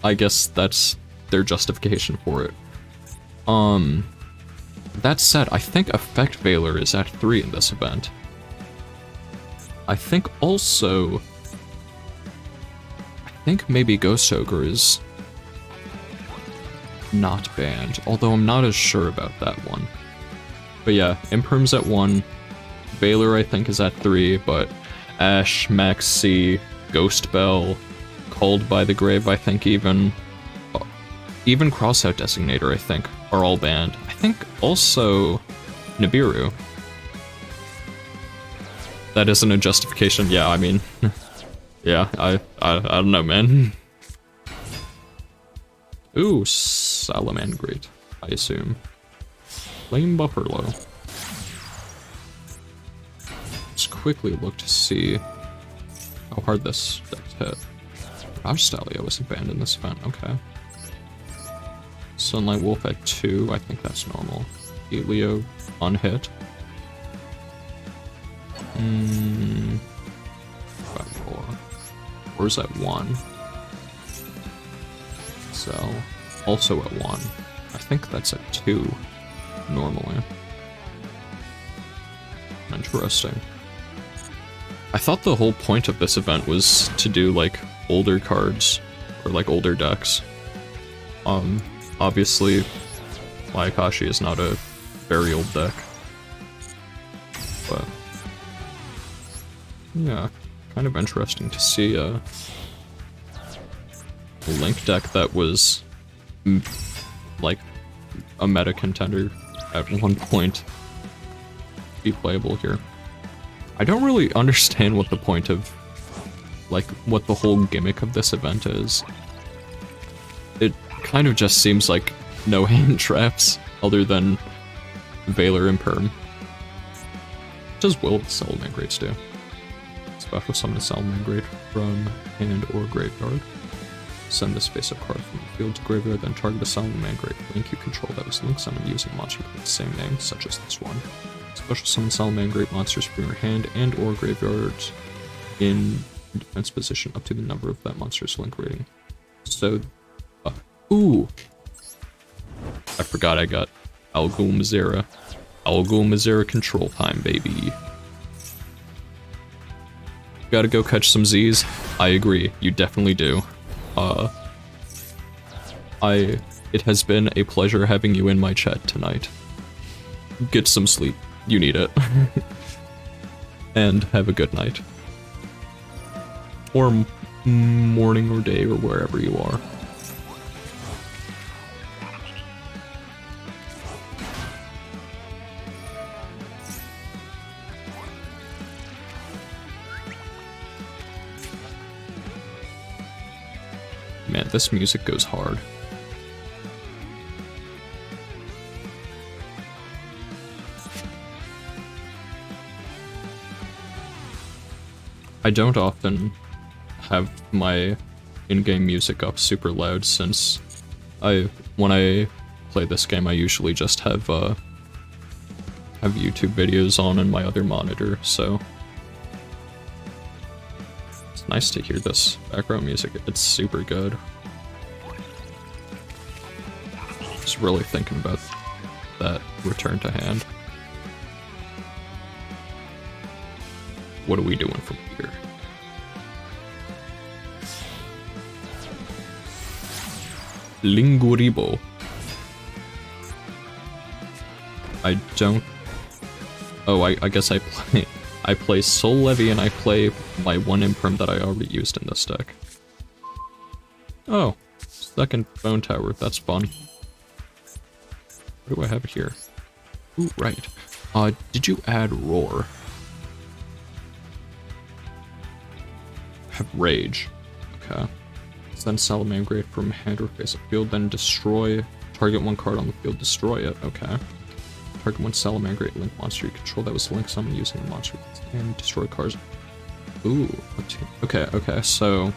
I guess that's their justification for it. That said, I think Effect Veiler is at 3 in this event. I think also... I think maybe Ghost Ogre is not banned, although I'm not as sure about that one. But yeah, Imperm's at 1, Veiler I think is at 3, but Ash, Max C, Ghost Bell, Called by the Grave I think even Crossout Designator I think are all banned. I think also Nibiru. That isn't a justification, yeah, I mean, yeah, I don't know, man. Ooh, Salamangreat, I assume. Flame Buffalo. Let's quickly look to see how hard this deck's hit. Raj Stallia was banned in this event, okay. Sunlight Wolf at 2, I think that's normal. Helio unhit. Roar's at 1. Cell, also at 1. I think that's at 2, normally. Interesting. I thought the whole point of this event was to do, like, older cards, or, like, older decks. Obviously, Mayakashi is not a very old deck. But, yeah, kind of interesting to see a Link deck that was, like, a meta contender at one point be playable here. I don't really understand what the point of, like, what the whole gimmick of this event is. It kind of just seems like no hand traps other than Veiler and Perm. What does Will of Salamangreats do? Special summon a Salamangreat from hand or graveyard. Send this face-up card from the field to graveyard, then target a Salamangreat Link you control that was Link summoned using a monster with the same name, such as this one. Special summon Salamangreat monsters from your hand and or graveyard in defense position up to the number of that monster's Link rating. So, ooh! I forgot I got Algul Mazera. Algul Mazera control time, baby. Gotta go catch some Z's. I agree, you definitely do. It has been a pleasure having you in my chat tonight. Get some sleep. You need it. And have a good night. Or morning or day or wherever you are. Man, this music goes hard. I don't often have my in-game music up super loud since when I play this game I usually just have YouTube videos on in my other monitor, so it's nice to hear this background music. It's super good. Just really thinking about that return to hand. What are we doing from here? Linguribo. I don't... Oh, I guess I play Soul Levy and I play my one Imperm that I already used in this deck. Oh, second Bone Tower, that's fun. What do I have here? Ooh, right. Did you add Roar? Have Rage. Okay. Then Salamangreat from hand or face of field, then destroy. Target one card on the field, destroy it. Okay. target one Salamangreat Link monster you control that was Link summon using the monster and destroy cards. Ooh, okay, so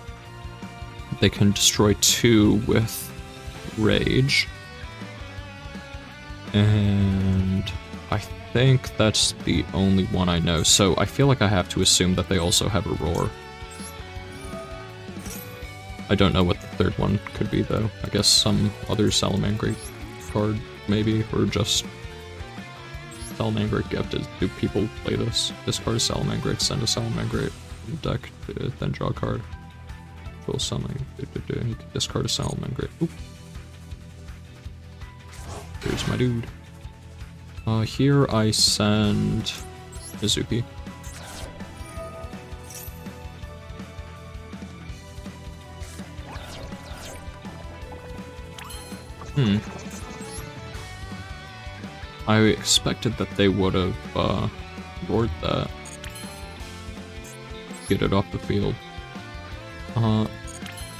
they can destroy 2 with Rage. And I think that's the only one I know, so I feel like I have to assume that they also have a Roar. I don't know what the third one could be, though. I guess some other Salamangreat card, maybe, or just Salamangreat gift. Do people play this? Discard a Salamangreat, send a Salamangreat deck, then draw a card. Control something. You can discard a Salamangreat. Oop. Here's my dude. Here I send Mizuki. I expected that they would have roared that. Get it off the field.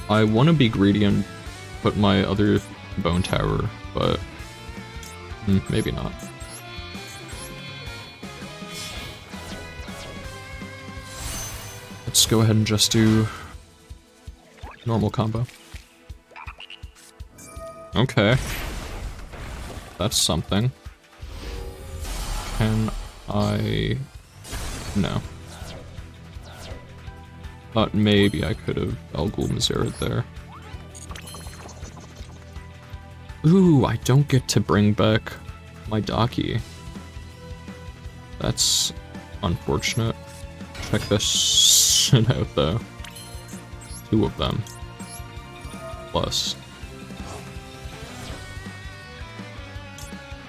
I want to be greedy and put my other Bone Tower, but maybe not. Let's go ahead and just do normal combo. Okay. That's something. Can I... No. Thought maybe I could have Elgul Mazira'd there. Ooh, I don't get to bring back my Daki. That's unfortunate. Check this out though. 2 of them. Plus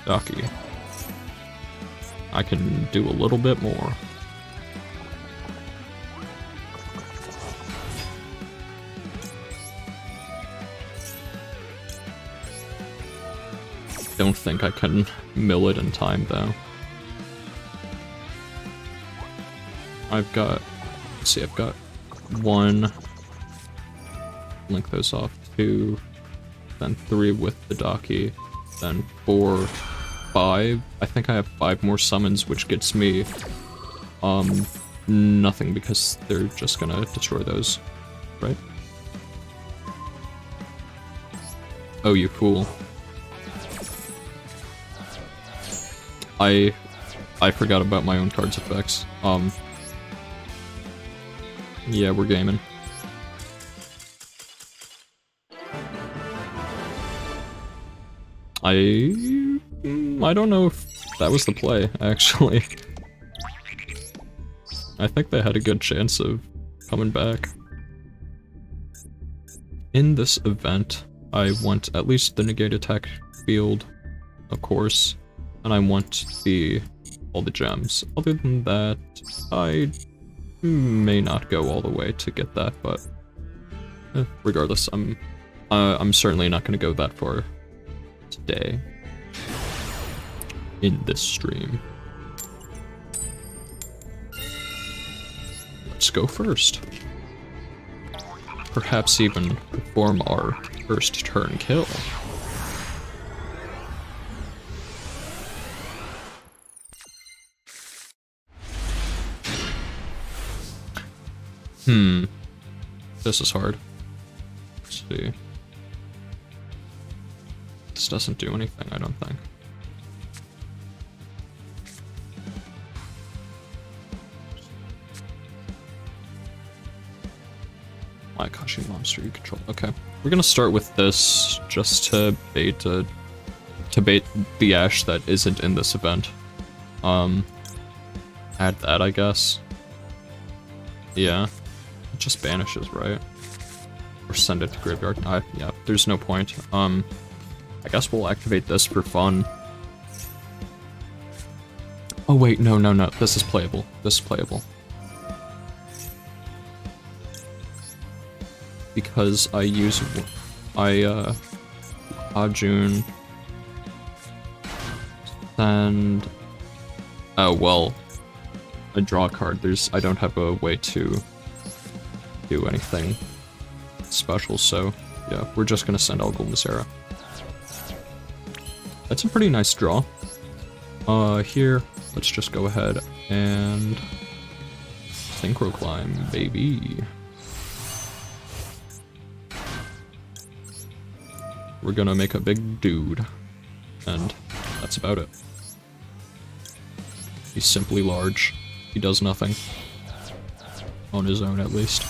Daki. I can do a little bit more. Don't think I can mill it in time though. I've got, let's see, I've got 1, link those off, 2, then 3 with the Daki, then 4, 5. I think I have 5 more summons, which gets me nothing because they're just gonna destroy those, right? Oh, you fool. I forgot about my own card's effects. Yeah, we're gaming. I don't know if that was the play, actually. I think they had a good chance of coming back. In this event, I want at least the negate attack field, of course, and I want all the gems. Other than that, I may not go all the way to get that, but regardless, I'm certainly not going to go that far today in this stream. Let's go first. Perhaps even perform our first turn kill. This is hard. Let's see. This doesn't do anything, I don't think. Mayakashi monster you control. Okay. We're gonna start with this just to bait the Ash that isn't in this event. Add that, I guess. Yeah. It just banishes, right? Or send it to graveyard. Yeah, there's no point. I guess we'll activate this for fun. Oh wait, no. This is playable. This is playable. Because I use Ajun, and oh well, I draw a card. I don't have a way to do anything special, so yeah, we're just gonna send Elgul Mazira'd. That's a pretty nice draw. Here, let's just go ahead and synchro climb, baby. We're gonna make a big dude, and that's about it. He's simply large. He does nothing. On his own, at least.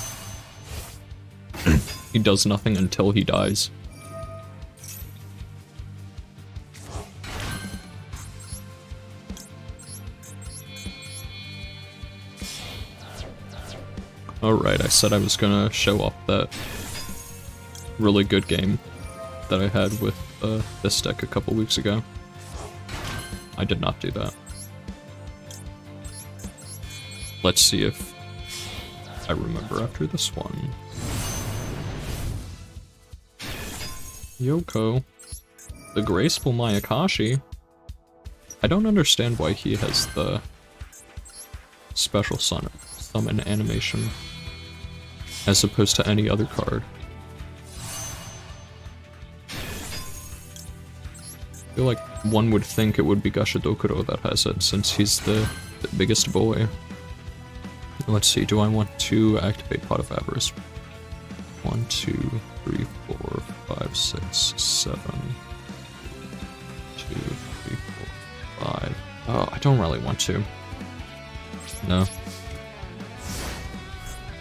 He does nothing until he dies. Alright, I said I was gonna show off that really good game that I had with this deck a couple weeks ago. I did not do that. Let's see if I remember after this one. Yoko. The graceful Mayakashi. I don't understand why he has the special summon animation as opposed to any other card. I feel like one would think it would be Gashadokuro that has it, since he's the biggest boy. Let's see, do I want to activate Pot of Avarice? 1, 2, 3, 4, 5, 6, 7. 2, 3, 4, 5. Oh, I don't really want to. No.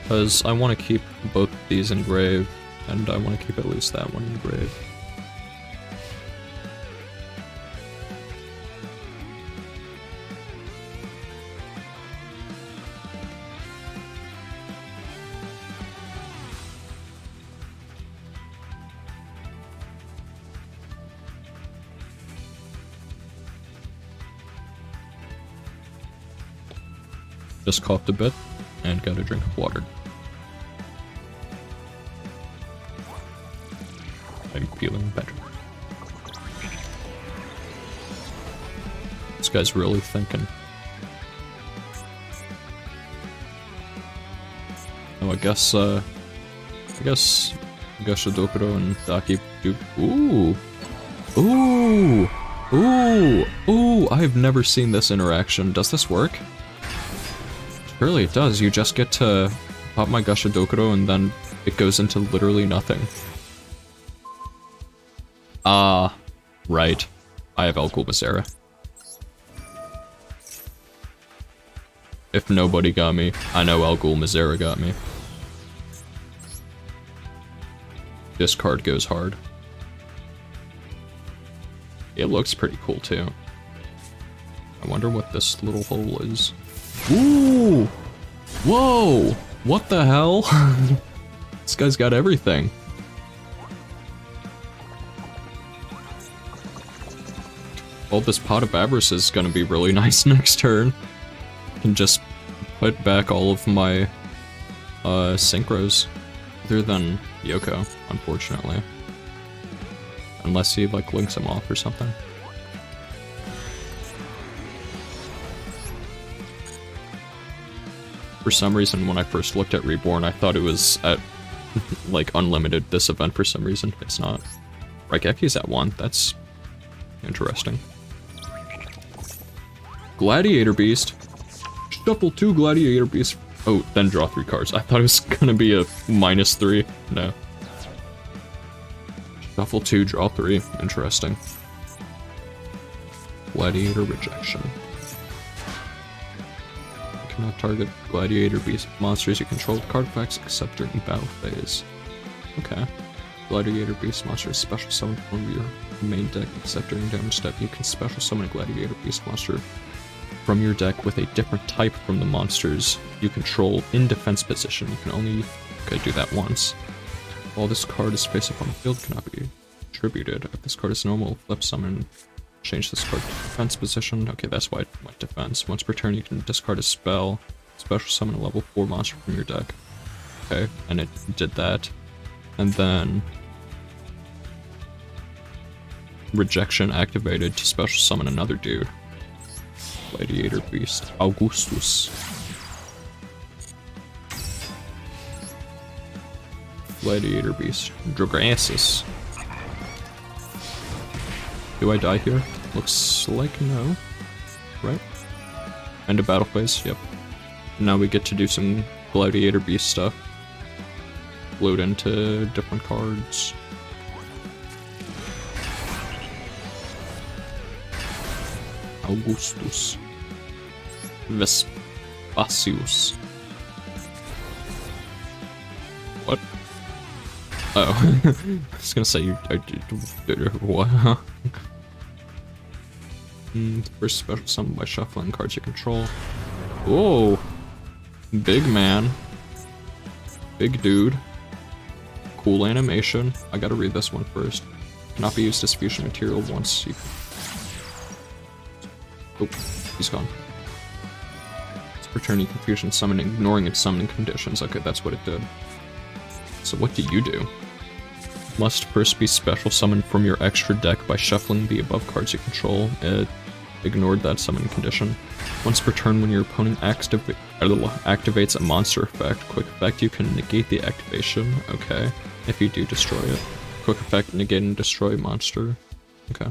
Because I want to keep both these in grave, and I want to keep at least that one in grave. Just coughed a bit, and got a drink of water. I'm feeling better. This guy's really thinking. Oh, I guess Gashadokuro and Daki do. Ooh! Ooh! Ooh! Ooh! I've never seen this interaction. Does this work? Surely it does. You just get to pop my Gashadokuro and then it goes into literally nothing. Ah, right. I have Elgul Mazera. If nobody got me, I know Elgul Mazera got me. This card goes hard. It looks pretty cool too. I wonder what this little hole is. Ooh! Whoa! What the hell? This guy's got everything. Well, this Pot of Avarice is gonna be really nice next turn. I can just put back all of my synchros. Other than Yoko, unfortunately. Unless he, like, links him off or something. For some reason, when I first looked at Reborn, I thought it was at, like, unlimited, this event for some reason. It's not. Raigeki's at 1, that's interesting. Gladiator Beast. Shuffle 2 Gladiator Beast. Oh, then draw 3 cards. I thought it was gonna be a -3. No. Shuffle 2, draw 3. Interesting. Gladiator Rejection. You cannot target Gladiator Beast monsters you control with card effects except during battle phase. Okay. Gladiator Beast monster is special summon from your main deck except during damage step. You can special summon a Gladiator Beast monster from your deck with a different type from the monsters you control in defense position. You can only do that once. While this card is face up on the field, cannot be attributed. If this card is normal, flip summon, change this card to defense position. Okay, that's why it went defense. Once per turn, you can discard a spell, special summon a level 4 monster from your deck. Okay, and it did that. And then Rejection activated to special summon another dude. Gladiator Beast Augustus. Gladiator Beast Dragrasis. Do I die here? Looks like no. right? End of battle phase, yep. Now we get to do some Gladiator Beast stuff. Load into different cards. Augustus. Vespasius. What? Oh. I was gonna say you. What? First special summon by shuffling cards you control. Whoa! Big man. Big dude. Cool animation. I gotta read this one first. Cannot be used as fusion material once you... Oh, he's gone. It's returning confusion summoning, ignoring its summoning conditions. Okay, that's what it did. So what do you do? Must first be special summoned from your extra deck by shuffling the above cards you control. It ignored that summoning condition. Once per turn, when your opponent activates a monster effect, quick effect, you can negate the activation. Okay. If you do destroy it. Quick effect, negate and destroy monster. Okay.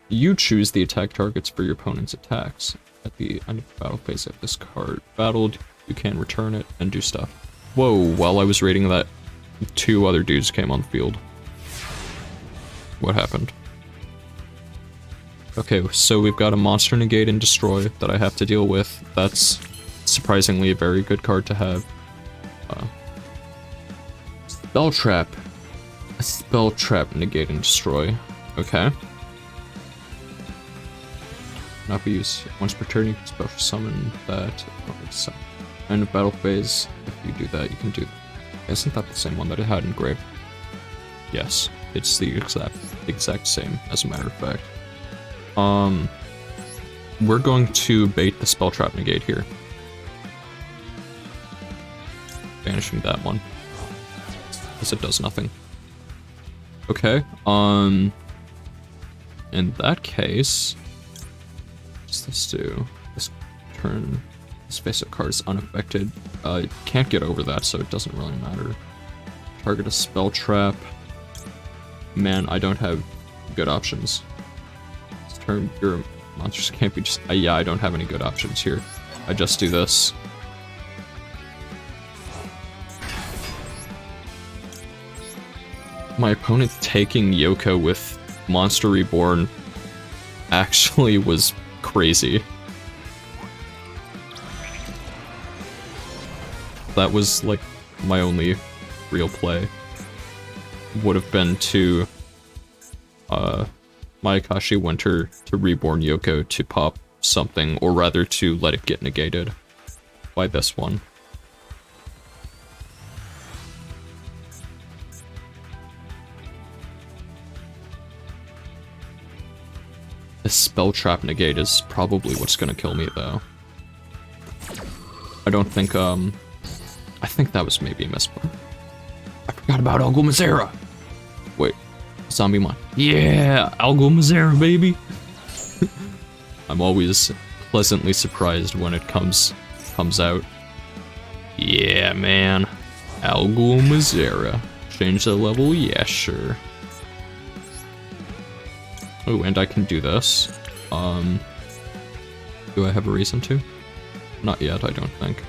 You choose the attack targets for your opponent's attacks. At the end of the battle phase, if this card battled, you can return it and do stuff. Whoa, while I was reading that, 2 other dudes came on the field. What happened? Okay, so we've got a monster negate and destroy that I have to deal with. That's surprisingly a very good card to have. Spell trap. A spell trap negate and destroy. Okay. Not be used once per turn. You can special summon that. So, end of battle phase. If you do that, you can do. Isn't that the same one that it had engraved? Yes, it's the exact same. As a matter of fact. We're going to bait the spell trap negate here. Banishing that one. Because it does nothing. Okay, in that case, what's this do? This turn, this face-up card is unaffected. Can't get over that, so it doesn't really matter. Target a spell trap. Man, I don't have good options. This turn, your monsters can't be just. Yeah, I don't have any good options here. I just do this. My opponent taking Yoko with Monster Reborn actually was crazy. That was like my only real play. Would have been to Mayakashi Winter to Reborn Yoko to pop something, or rather to let it get negated by this one. The spell trap negate is probably what's gonna kill me, though. I don't think, I think that was maybe a misplay. I forgot about Algomazera! Wait, Zombie Mon. Yeah, Algomazera, baby! I'm always pleasantly surprised when it comes out. Yeah, man. Algomazera. Change the level? Yeah, sure. Oh, and I can do this. Do I have a reason to? Not yet, I don't think.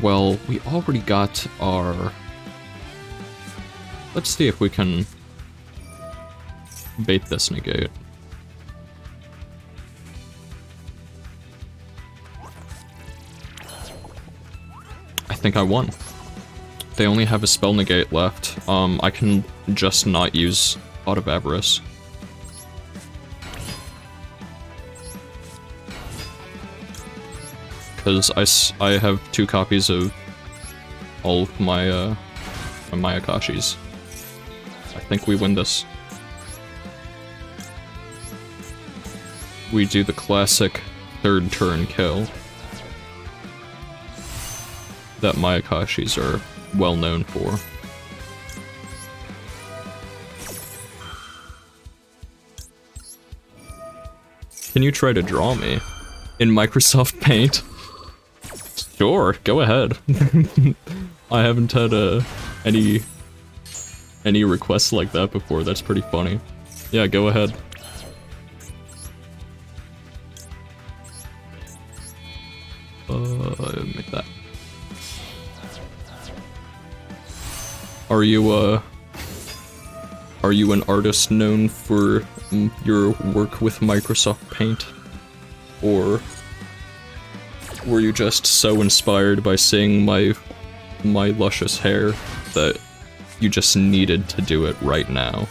Well, we already got our... Let's see if we can bait this negate. I think I won. They only have a spell negate left. I can just not use Pot of Avarice. Because I have 2 copies of all of my Mayakashis. I think we win this. We do the classic 3rd turn kill that Mayakashis are well known for. Can you try to draw me in Microsoft Paint? Sure, go ahead. I haven't had any requests like that before. That's pretty funny. Yeah, go ahead. Are you an artist known for your work with Microsoft Paint? Or were you just so inspired by seeing my luscious hair that you just needed to do it right now?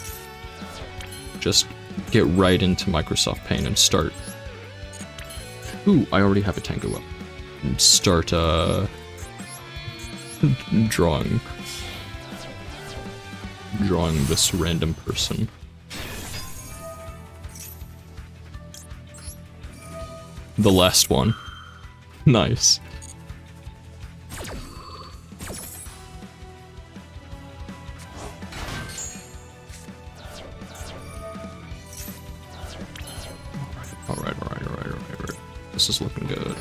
Just get right into Microsoft Paint and start. Ooh, I already have a tango up. And start drawing this random person. The last one. Nice. Alright. This is looking good.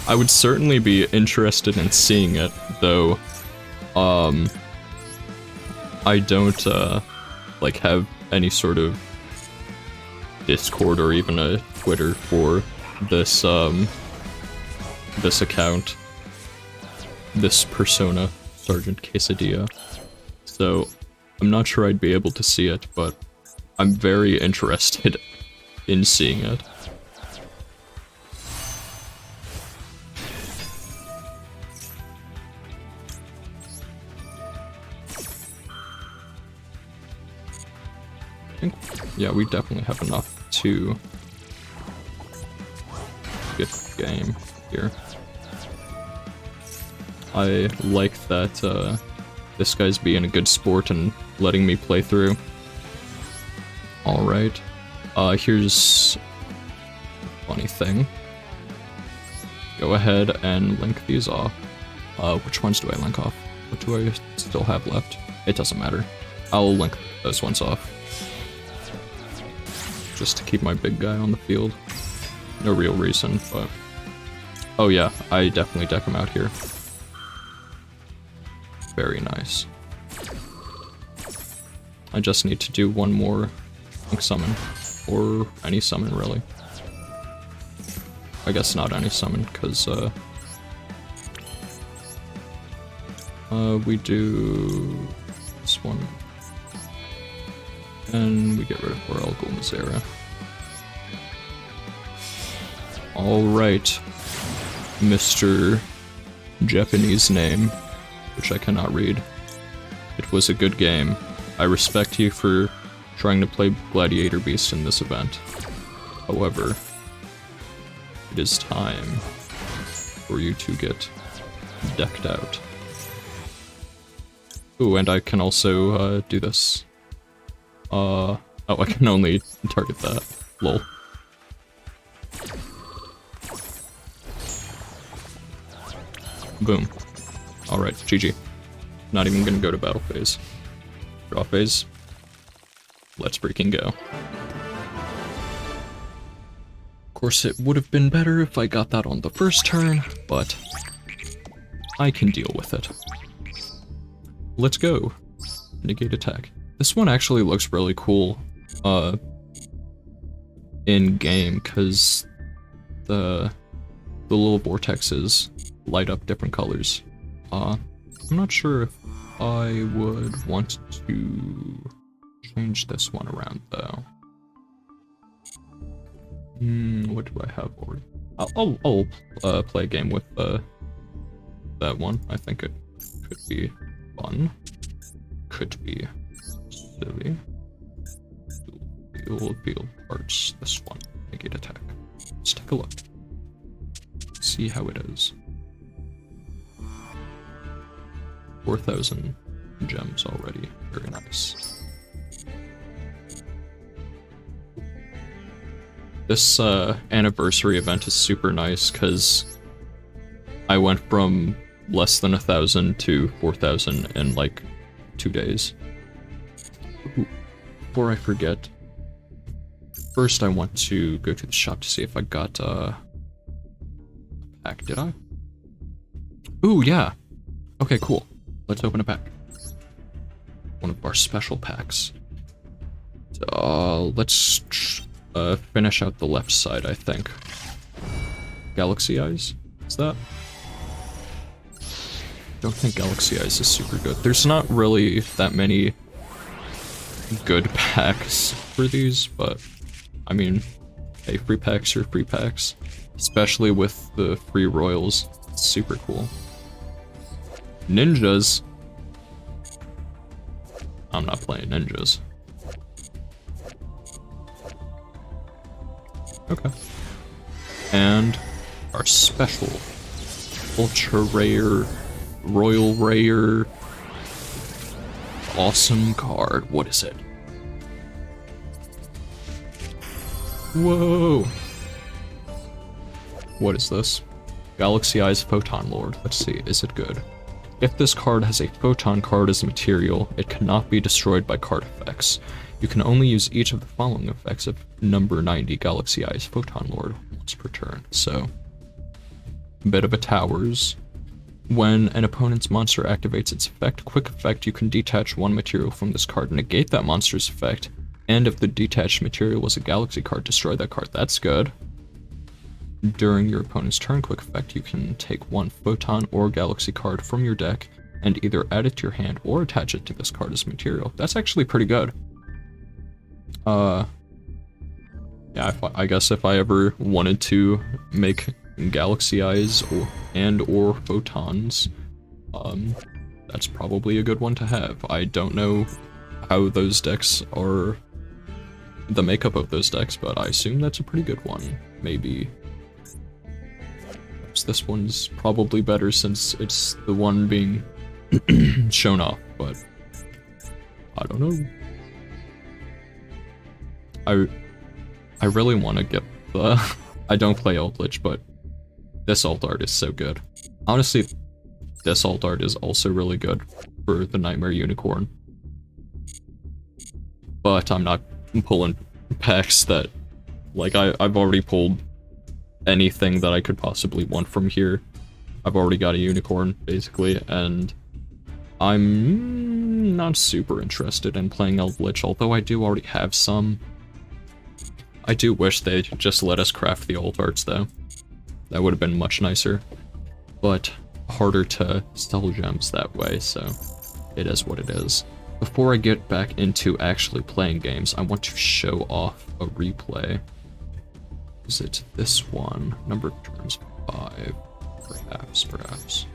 I would certainly be interested in seeing it, though. I don't, like, have any sort of Discord or even a Twitter for this, this account. This persona, Sergeant Quesadilla. So, I'm not sure I'd be able to see it, but I'm very interested in seeing it. Yeah, we definitely have enough to get the game here. I like that this guy's being a good sport and letting me play through. Alright. Here's a funny thing. Go ahead and link these off. Which ones do I link off? What do I still have left? It doesn't matter. I'll link those ones off. Just to keep my big guy on the field. No real reason, but... Oh yeah, I definitely deck him out here. Very nice. I just need to do one more Link summon. Or any summon, really. I guess not any summon, because, we do... this one. And we get rid of Royal Gulmazera. Alright, Mr. Japanese name, which I cannot read. It was a good game. I respect you for trying to play Gladiator Beast in this event. However, it is time for you to get decked out. Ooh, and I can also do this. Oh, I can only target that. Lol. Boom. Alright, GG. Not even gonna go to battle phase. Draw phase. Let's freaking go. Of course, it would have been better if I got that on the first turn, but I can deal with it. Let's go. Negate attack. This one actually looks really cool, in game, cause the little vortexes light up different colors. I'm not sure if I would want to change this one around though. What do I have already? I'll play a game with that one. I think it could be fun. Could be silly. Field parts. This one. Negate attack. Let's take a look. See how it is. 4,000 gems already. Very nice. This anniversary event is super nice because I went from less than 1,000 to 4,000 in like 2 days. Ooh, before I forget, first I want to go to the shop to see if I got a pack. Did I? Ooh, yeah. Okay, cool. Let's open a pack. One of our special packs. Let's finish out the left side, I think. Galaxy Eyes? Is that? Don't think Galaxy Eyes is super good. There's not really that many good packs for these, but I mean, hey, free packs are free packs. Especially with the free royals. It's super cool. Ninjas. I'm not playing ninjas. Okay. And our special ultra rare, royal rare, awesome card. What is it? Whoa! What is this? Galaxy Eyes Photon Lord. Let's see, is it good? If this card has a photon card as material, it cannot be destroyed by card effects. You can only use each of the following effects of number 90 Galaxy Eyes Photon Lord once per turn. So, a bit of a towers. When an opponent's monster activates its effect, quick effect, you can detach one material from this card, negate that monster's effect, and if the detached material was a galaxy card, destroy that card. That's good. During your opponent's turn, quick effect, you can take one photon or galaxy card from your deck and either add it to your hand or attach it to this card as material. That's actually pretty good. Yeah, I guess if I ever wanted to make Galaxy Eyes or photons, that's probably a good one to have. I don't know how those decks are, the makeup of those decks, but I assume that's a pretty good one. Maybe this one's probably better since it's the one being shown off, but I don't know. I really want to get the... I don't play alt lich, but this alt art is so good. Honestly, this alt art is also really good for the Nightmare Unicorn. But I'm not pulling packs that... Like, I've already pulled anything that I could possibly want from here. I've already got a unicorn, basically, and I'm not super interested in playing Alt Lich, although I do already have some. I do wish they'd just let us craft the alt arts, though. That would have been much nicer, but harder to sell gems that way, so it is what it is. Before I get back into actually playing games, I want to show off a replay. Is it this one? Number of turns 5. Perhaps.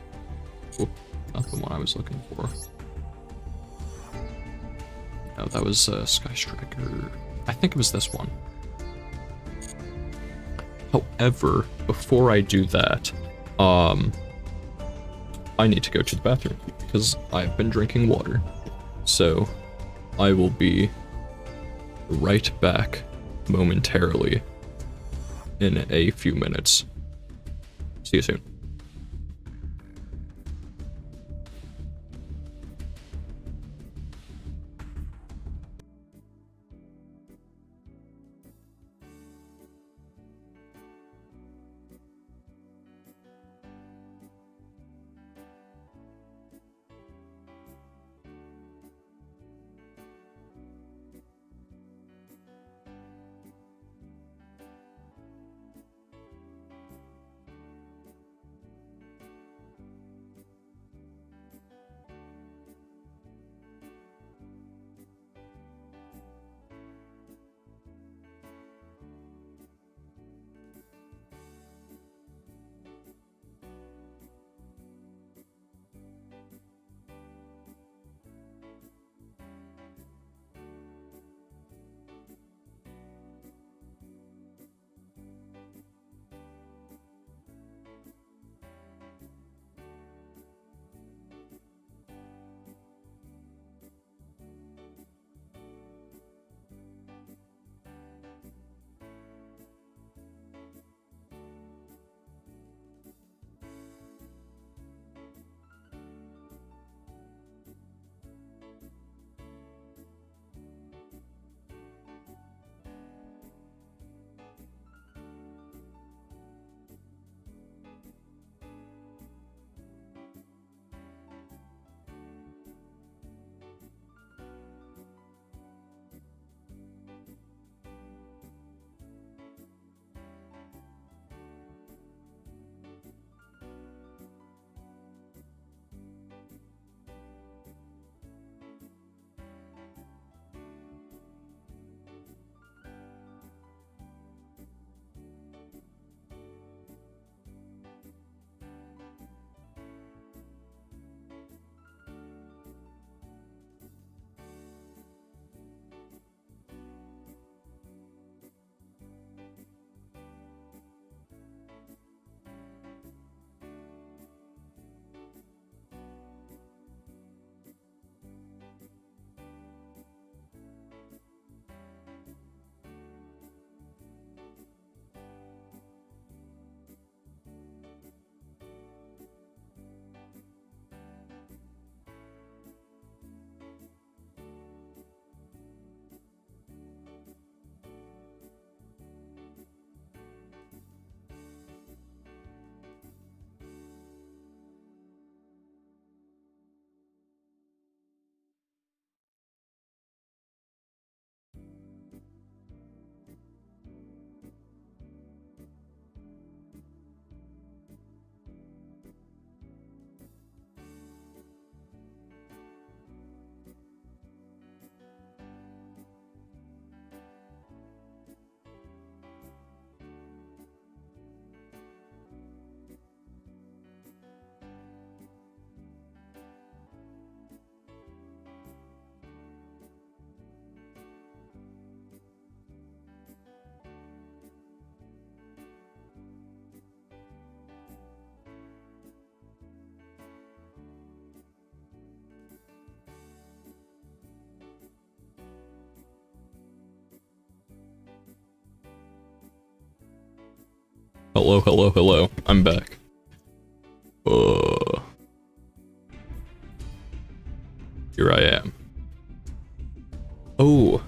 Whoop, not the one I was looking for. No, that was Sky Striker. I think it was this one. However, before I do that, I need to go to the bathroom because I've been drinking water. So, I will be right back momentarily in a few minutes. See you soon. Hello, hello, hello. I'm back. Here I am. Oh,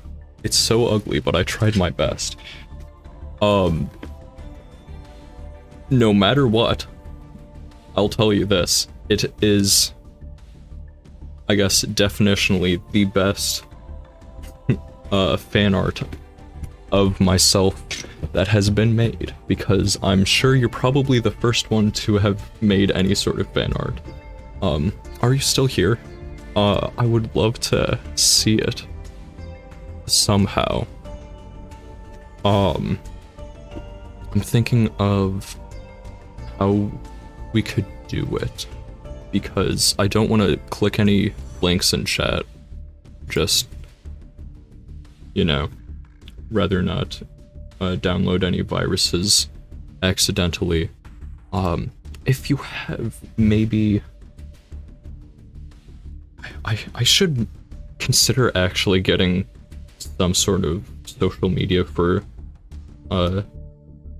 it's so ugly, but I tried my best. No matter what, I'll tell you this. It is, I guess, definitionally the best fan art of myself that has been made, because I'm sure you're probably the first one to have made any sort of fan art. Are you still here? I would love to see it somehow. I'm thinking of how we could do it, because I don't want to click any links in chat. Just, you know, rather not download any viruses accidentally. If you have maybe, I should consider actually getting some sort of social media for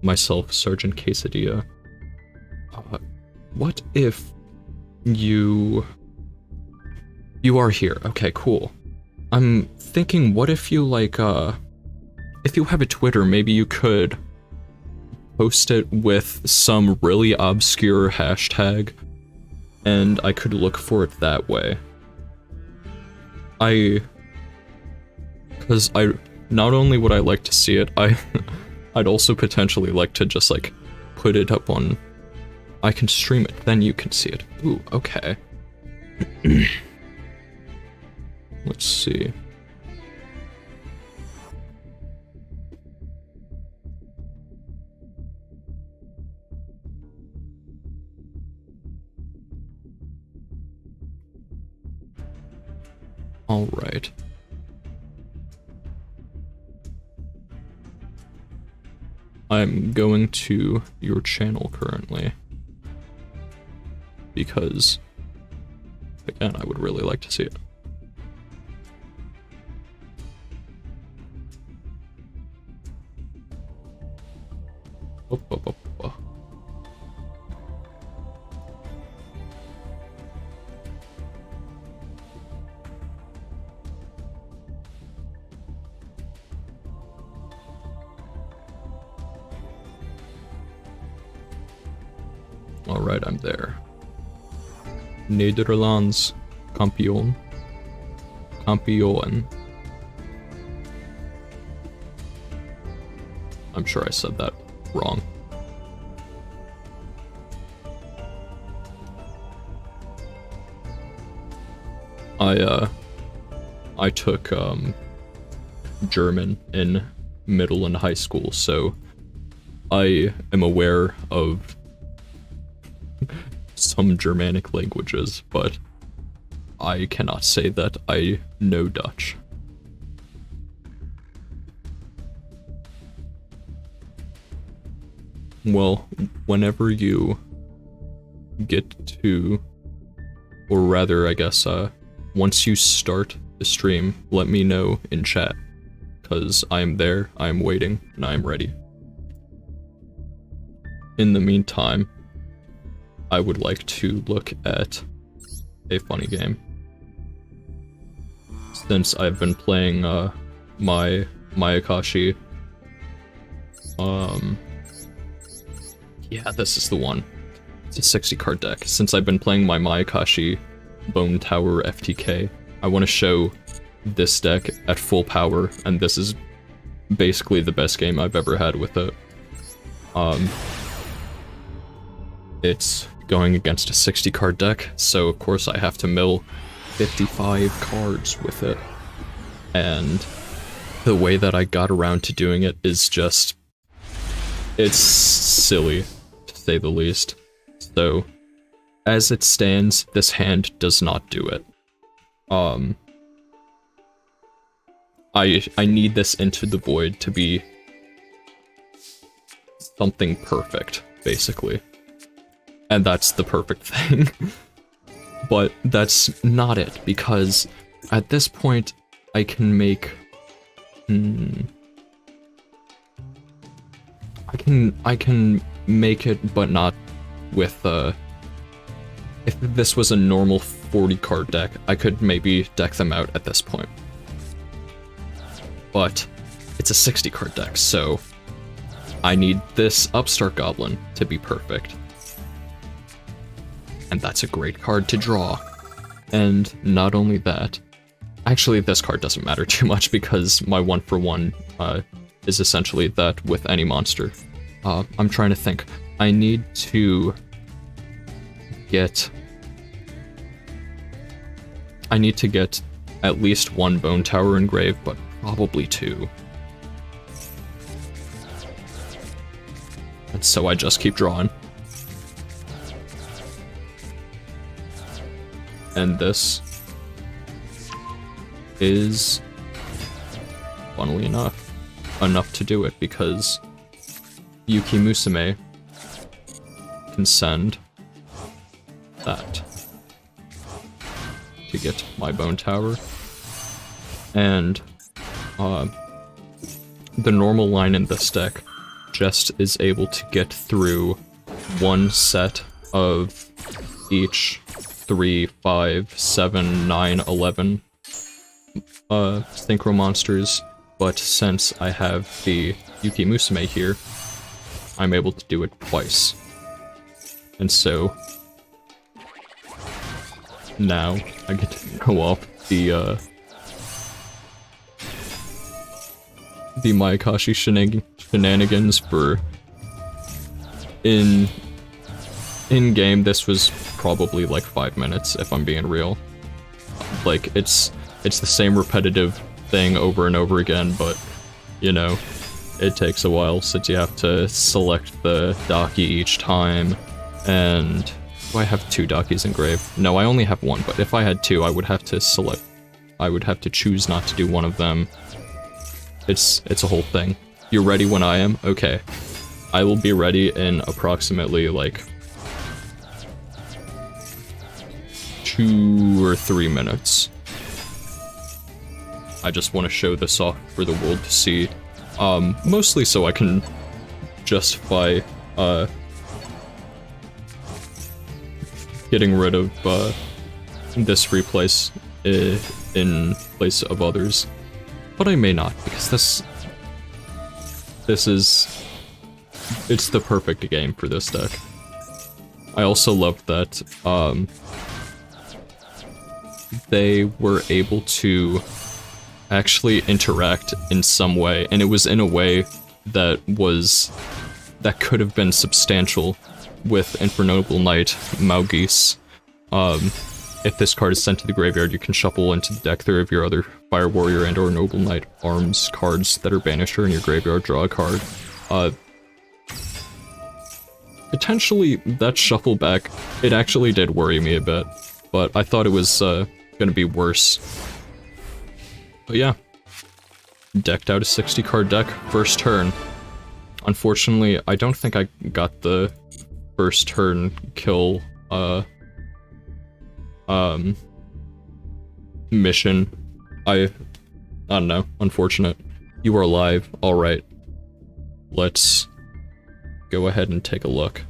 myself, Sergeant Quesadilla. What if you are here? Okay, cool. I'm thinking, what if you like if you have a Twitter, maybe you could post it with some really obscure hashtag, and I could look for it that way. Because not only would I like to see it, I'd also potentially like to just like put it up on, I can stream it, then you can see it. Ooh, okay. Let's see. All right. I'm going to your channel currently, because, again, I would really like to see it. Alright, I'm there. Nederlands kampioen. Kampioen. I'm sure I said that wrong. I took German in middle and high school, so I am aware of some Germanic languages, but I cannot say that I know Dutch. Well, whenever you get to, or rather, I guess, once you start the stream, let me know in chat, because I am there, I am waiting, and I am ready. In the meantime, I would like to look at a funny game. Since I've been playing my Mayakashi, yeah, this is the one. It's a 60 card deck. Since I've been playing my Mayakashi Bone Tower FTK, I want to show this deck at full power, and this is basically the best game I've ever had with it. It's going against a 60 card deck, so of course I have to mill 55 cards with it. And the way that I got around to doing it is just, it's silly, to say the least. So, as it stands, this hand does not do it. I need this Into the Void to be something perfect, basically. And that's the perfect thing. But that's not it, because at this point, I can make... I can make it, but not with, if this was a normal 40 card deck, I could maybe deck them out at this point. But it's a 60 card deck, so I need this Upstart Goblin to be perfect. And that's a great card to draw. And not only that, actually this card doesn't matter too much because my 1-for-1 is essentially that with any monster. I'm trying to think. I need to get at least 1 Bone Tower engraved, but probably 2. And so I just keep drawing. And this is, funnily enough to do it, because Yuki Musume can send that to get my Bone Tower. And the normal line in this deck just is able to get through 1 set of each 3, 5, 7, 9, 11 synchro monsters, but since I have the Yuki Musume here, I'm able to do it twice. And so now I get to go off the Mayakashi shenanigans for in game. This was probably like 5 minutes, if I'm being real. Like, it's the same repetitive thing over and over again, but, you know, it takes a while since you have to select the Daki each time, and do I have 2 Dakis engraved? No, I only have 1, but if I had 2, I would have to choose not to do one of them. It's a whole thing. You're ready when I am? Okay. I will be ready in approximately, like, 2 or 3 minutes. I just want to show this off for the world to see. Mostly so I can justify, getting rid of, this replace in place of others. But I may not, because it's the perfect game for this deck. I also love that, they were able to actually interact in some way, and it was in a way that could have been substantial with Infernoble Knight, Maugis. If this card is sent to the graveyard, you can shuffle into the deck 3 of your other Fire Warrior and or Noble Knight arms cards that are banished in your graveyard, draw a card. Potentially, that shuffle back, it actually did worry me a bit, but I thought it was gonna be worse. But yeah, decked out a 60 card deck, first turn. Unfortunately, I don't think I got the first turn kill, mission. I don't know, unfortunate. You are alive, alright. Let's go ahead and take a look.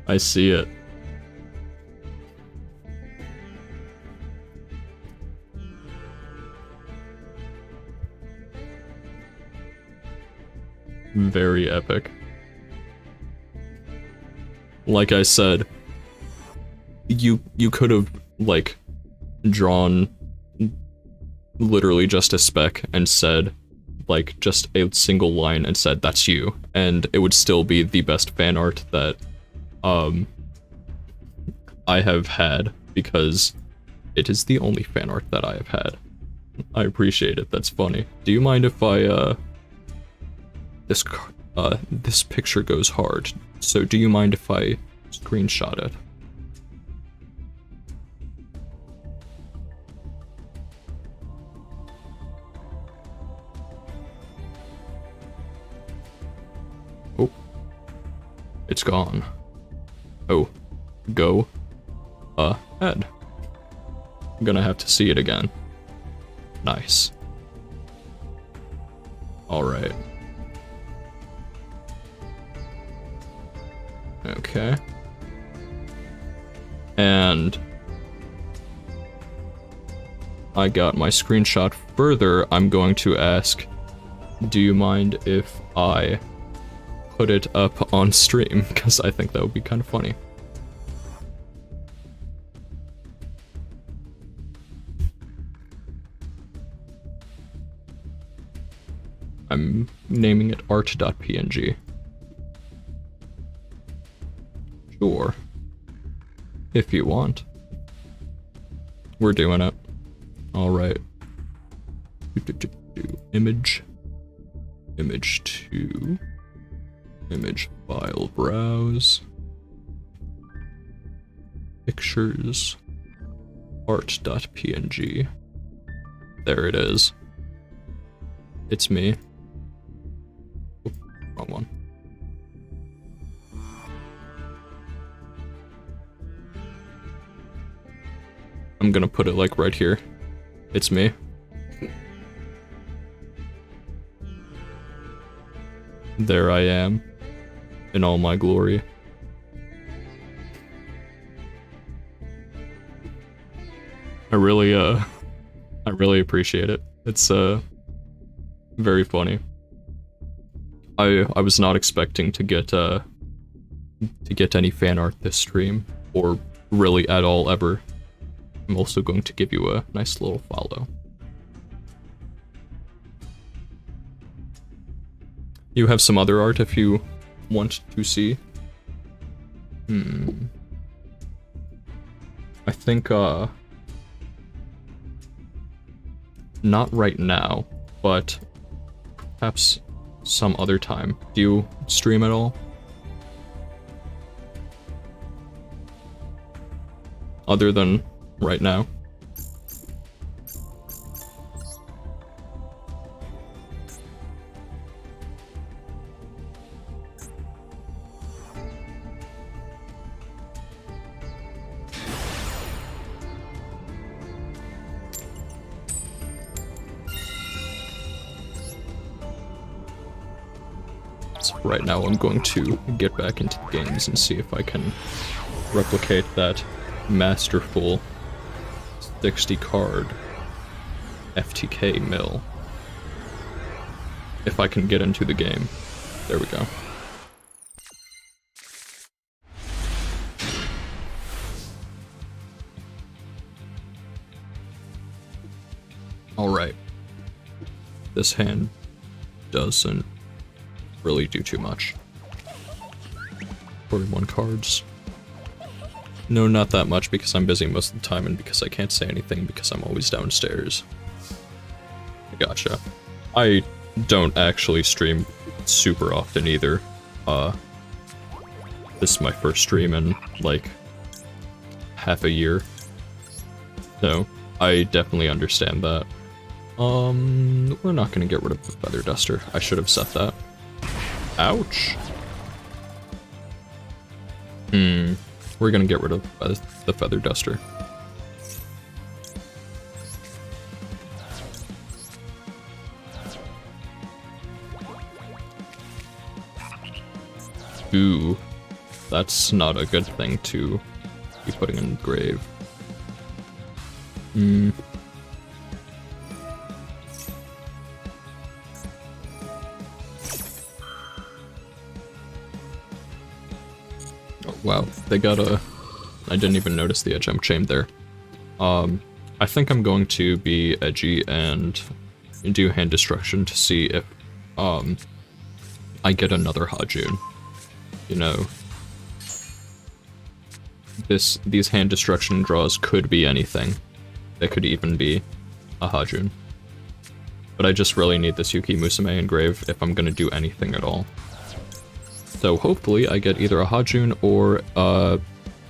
I see it. Very epic. Like I said, you could have, like, drawn literally just a spec and said, like, just a single line and said, that's you, and it would still be the best fan art that, I have had, because it is the only fan art that I have had. I appreciate it, that's funny. Do you mind if I, this picture goes hard, so do you mind if I screenshot it? Oh. It's gone. Oh. Go ahead. I'm gonna have to see it again. Nice. Alright. Okay. And I got my screenshot. Further, I'm going to ask, do you mind if I put it up on stream? Because I think that would be kind of funny. I'm naming it art.png. Sure. If you want. We're doing it. Alright. Image. Image 2. Image file browse. Pictures. Art.png. There it is. It's me. Oop, wrong one. I'm gonna put it like right here. It's me. There I am, in all my glory. I really appreciate it. It's very funny. I was not expecting to get any fan art this stream, or really at all ever. I'm also going to give you a nice little follow. You have some other art if you want to see. I think, not right now, but perhaps some other time. Do you stream at all? Other than right now? So right now I'm going to get back into the games and see if I can replicate that masterful 60 card FTK mill. If I can get into the game. There we go. Alright. This hand doesn't really do too much. 41 cards. No, not that much because I'm busy most of the time and because I can't say anything because I'm always downstairs. Gotcha. I don't actually stream super often either. This is my first stream in like half a year. So I definitely understand that. We're not gonna get rid of the feather duster. I should have set that. Ouch. We're gonna get rid of the feather duster. Ooh, that's not a good thing to be putting in the grave. Oh, wow, they got a... I didn't even notice the gem chain there. I think I'm going to be edgy and do hand destruction to see if I get another Hajun. You know, these hand destruction draws could be anything. They could even be a Hajun. But I just really need this Yuki Musume engrave if I'm gonna do anything at all. So hopefully I get either a Hajun or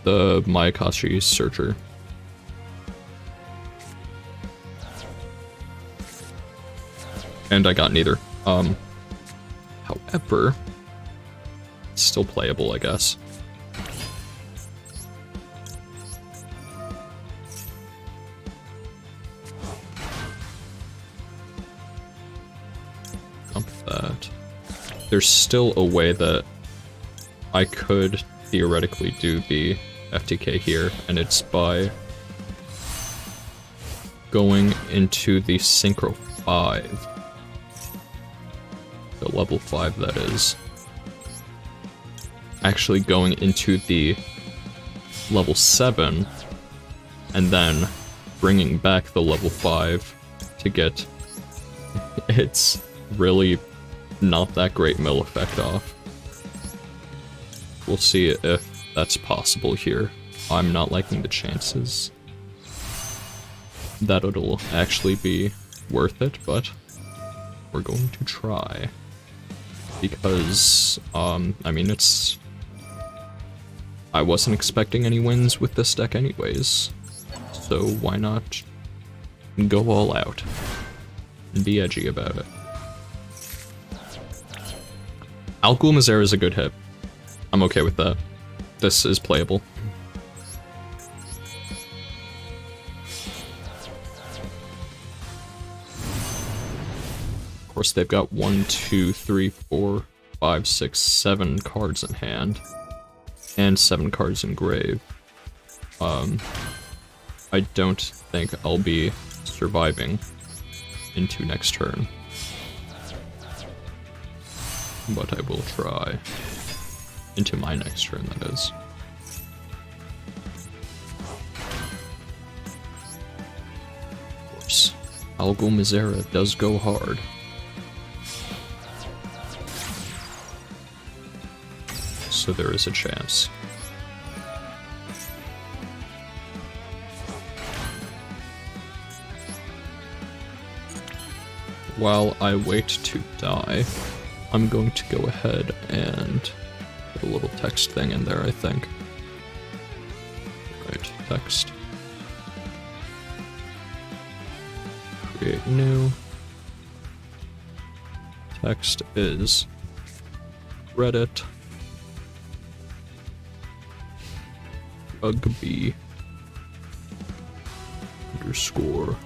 the Mayakashi Searcher. And I got neither. However, it's still playable, I guess. there's still a way that I could theoretically do the FTK here, and it's by going into the Synchro 5. The level 5, that is. Actually going into the level 7, and then bringing back the level 5 to get its really not that great mill effect off. We'll see if that's possible here. I'm not liking the chances that it'll actually be worth it, but we're going to try. Because, I mean, I wasn't expecting any wins with this deck anyways, so why not go all out and be edgy about it. Algul Mazera is a good hit. I'm okay with that. This is playable. Of course, they've got 1, 2, 3, 4, 5, 6, 7 cards in hand. And 7 cards in grave. I don't think I'll be surviving into next turn. But I will try. Into my next turn, that is. Of course, Algul Mazera does go hard. So there is a chance. While I wait to die, I'm going to go ahead and put a little text thing in there, I think. Right, text. Create new. Text is Reddit. Rugby _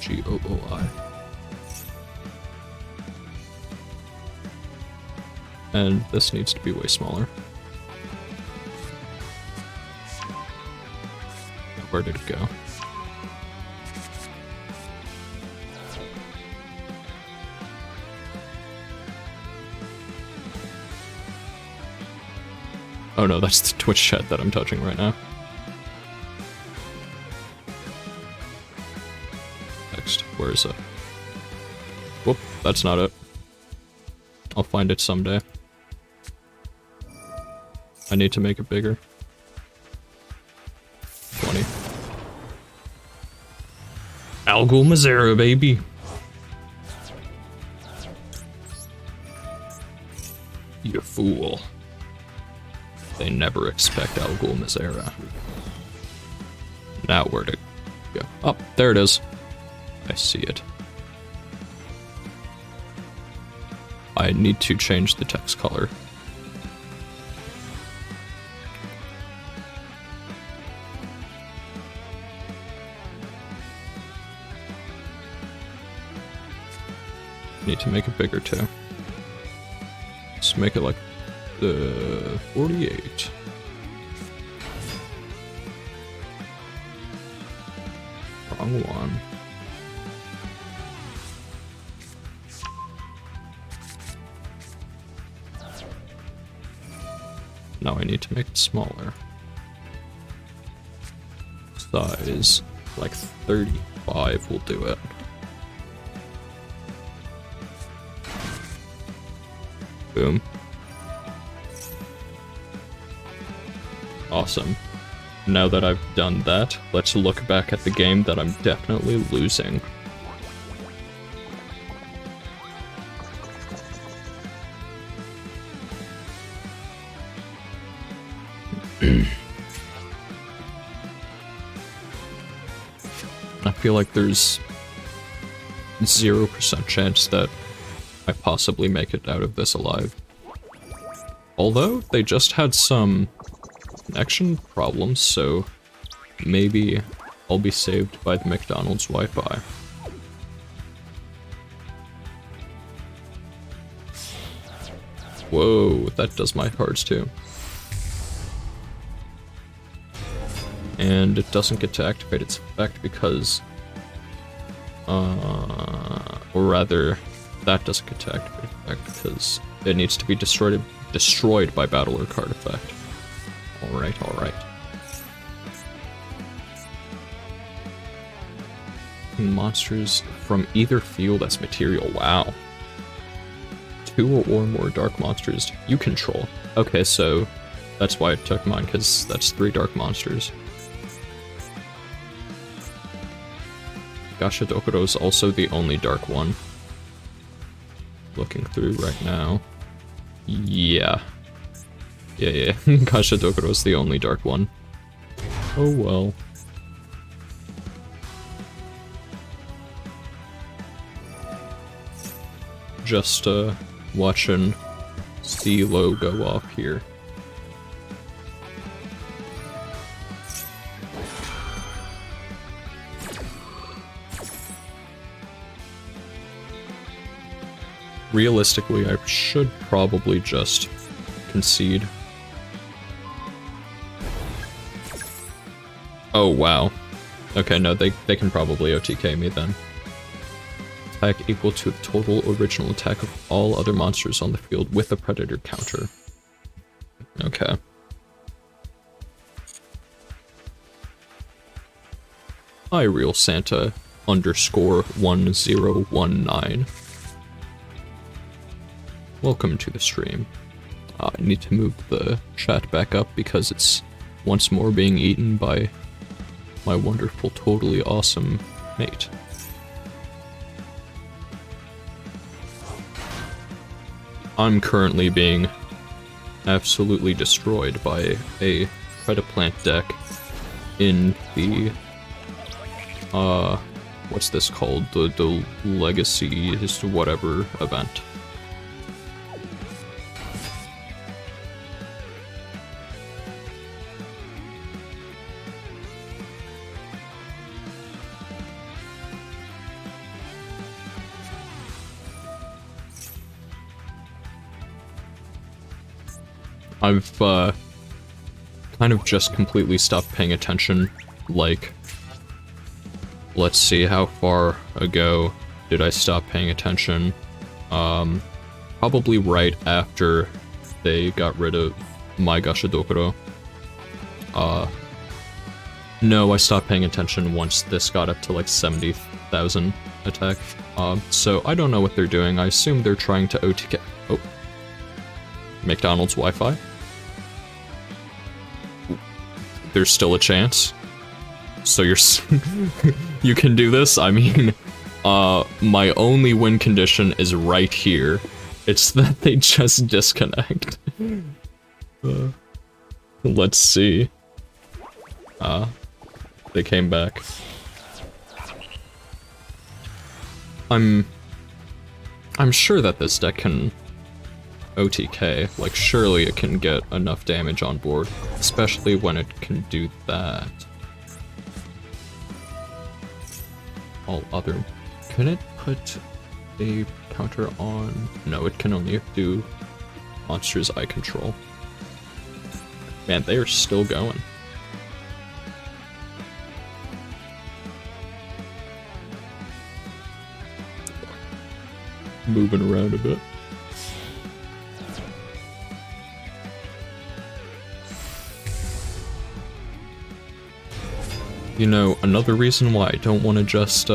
GOOI. And this needs to be way smaller. Where did it go? Oh no, that's the Twitch chat that I'm touching right now. Next, where is it? Whoop, that's not it. I'll find it someday. I need to make it bigger. 20. Algul Mazera, baby! You fool. They never expect Algul Mazera. Now where to go? Oh, there it is. I see it. I need to change the text color. Need to make it bigger too. Let's make it like the 48. Wrong one. Now I need to make it smaller. Size, like 35 will do it. Boom. Awesome. Now that I've done that, let's look back at the game that I'm definitely losing. I feel like there's 0% chance that I possibly make it out of this alive. Although, they just had some connection problems, so maybe I'll be saved by the McDonald's Wi-Fi. Whoa, that does my cards too. And it doesn't get to activate its effect because... or rather, that doesn't get to activate its effect because it needs to be destroyed by battle or card effect. Alright, alright. Monsters from either field as material, wow. 2 or more dark monsters you control. Okay, so that's why I took mine, because that's 3 dark monsters. Gashadokuro is also the only dark one. Looking through right now. Yeah. Yeah. Gashadokuro is the only dark one. Oh well. Just watching CeeLo go off here. Realistically, I should probably just concede. Oh, wow. Okay, no, they can probably OTK me then. Attack equal to the total original attack of all other monsters on the field with a predator counter. Okay. Hi, Real Santa _1019. Welcome to the stream. I need to move the chat back up because it's once more being eaten by my wonderful, totally awesome mate. I'm currently being absolutely destroyed by a Predaplant deck in the, what's this called? The Legacy is whatever event. I've, kind of just completely stopped paying attention, like, let's see, how far ago did I stop paying attention? Probably right after they got rid of Mayakashi. No, I stopped paying attention once this got up to like 70,000 attack. So I don't know what they're doing. I assume they're trying to OTK. Oh. McDonald's Wi-Fi? There's still a chance. So you're you can do this? I mean, my only win condition is right here. It's that they just disconnect. Let's see. They came back. I'm sure that this deck can OTK, like surely it can get enough damage on board, especially when it can do that. All other... Can it put a counter on? No, it can only do monsters I control. Man, they are still going. Moving around a bit. You know, another reason why I don't want to just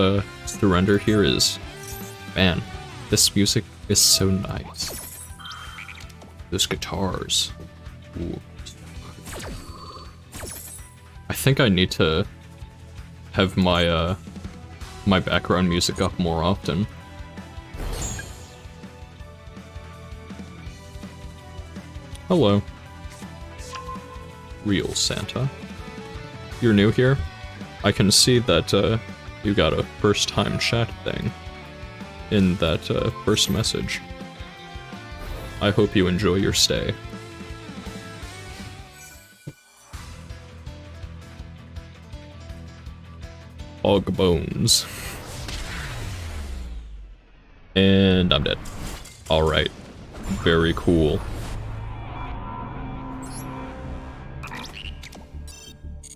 surrender here is, man, this music is so nice. Those guitars. Ooh. I think I need to have my my background music up more often. Hello. Real Santa. You're new here? I can see that you got a first time chat thing in that first message. I hope you enjoy your stay. Hog bones. And I'm dead. Alright. Very cool.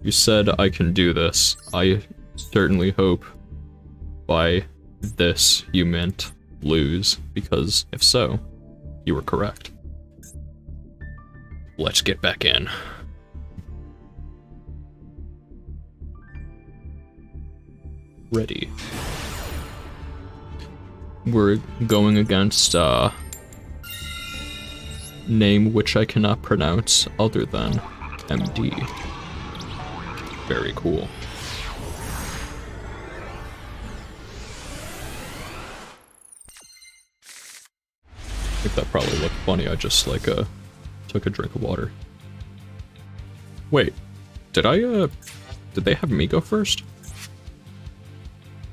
You said I can do this. I certainly hope by this you meant lose, because if so, you were correct. Let's get back in. Ready. We're going against, name which I cannot pronounce other than MD. Very cool. I think that probably looked funny. I just, like, took a drink of water. Wait, did they have me go first?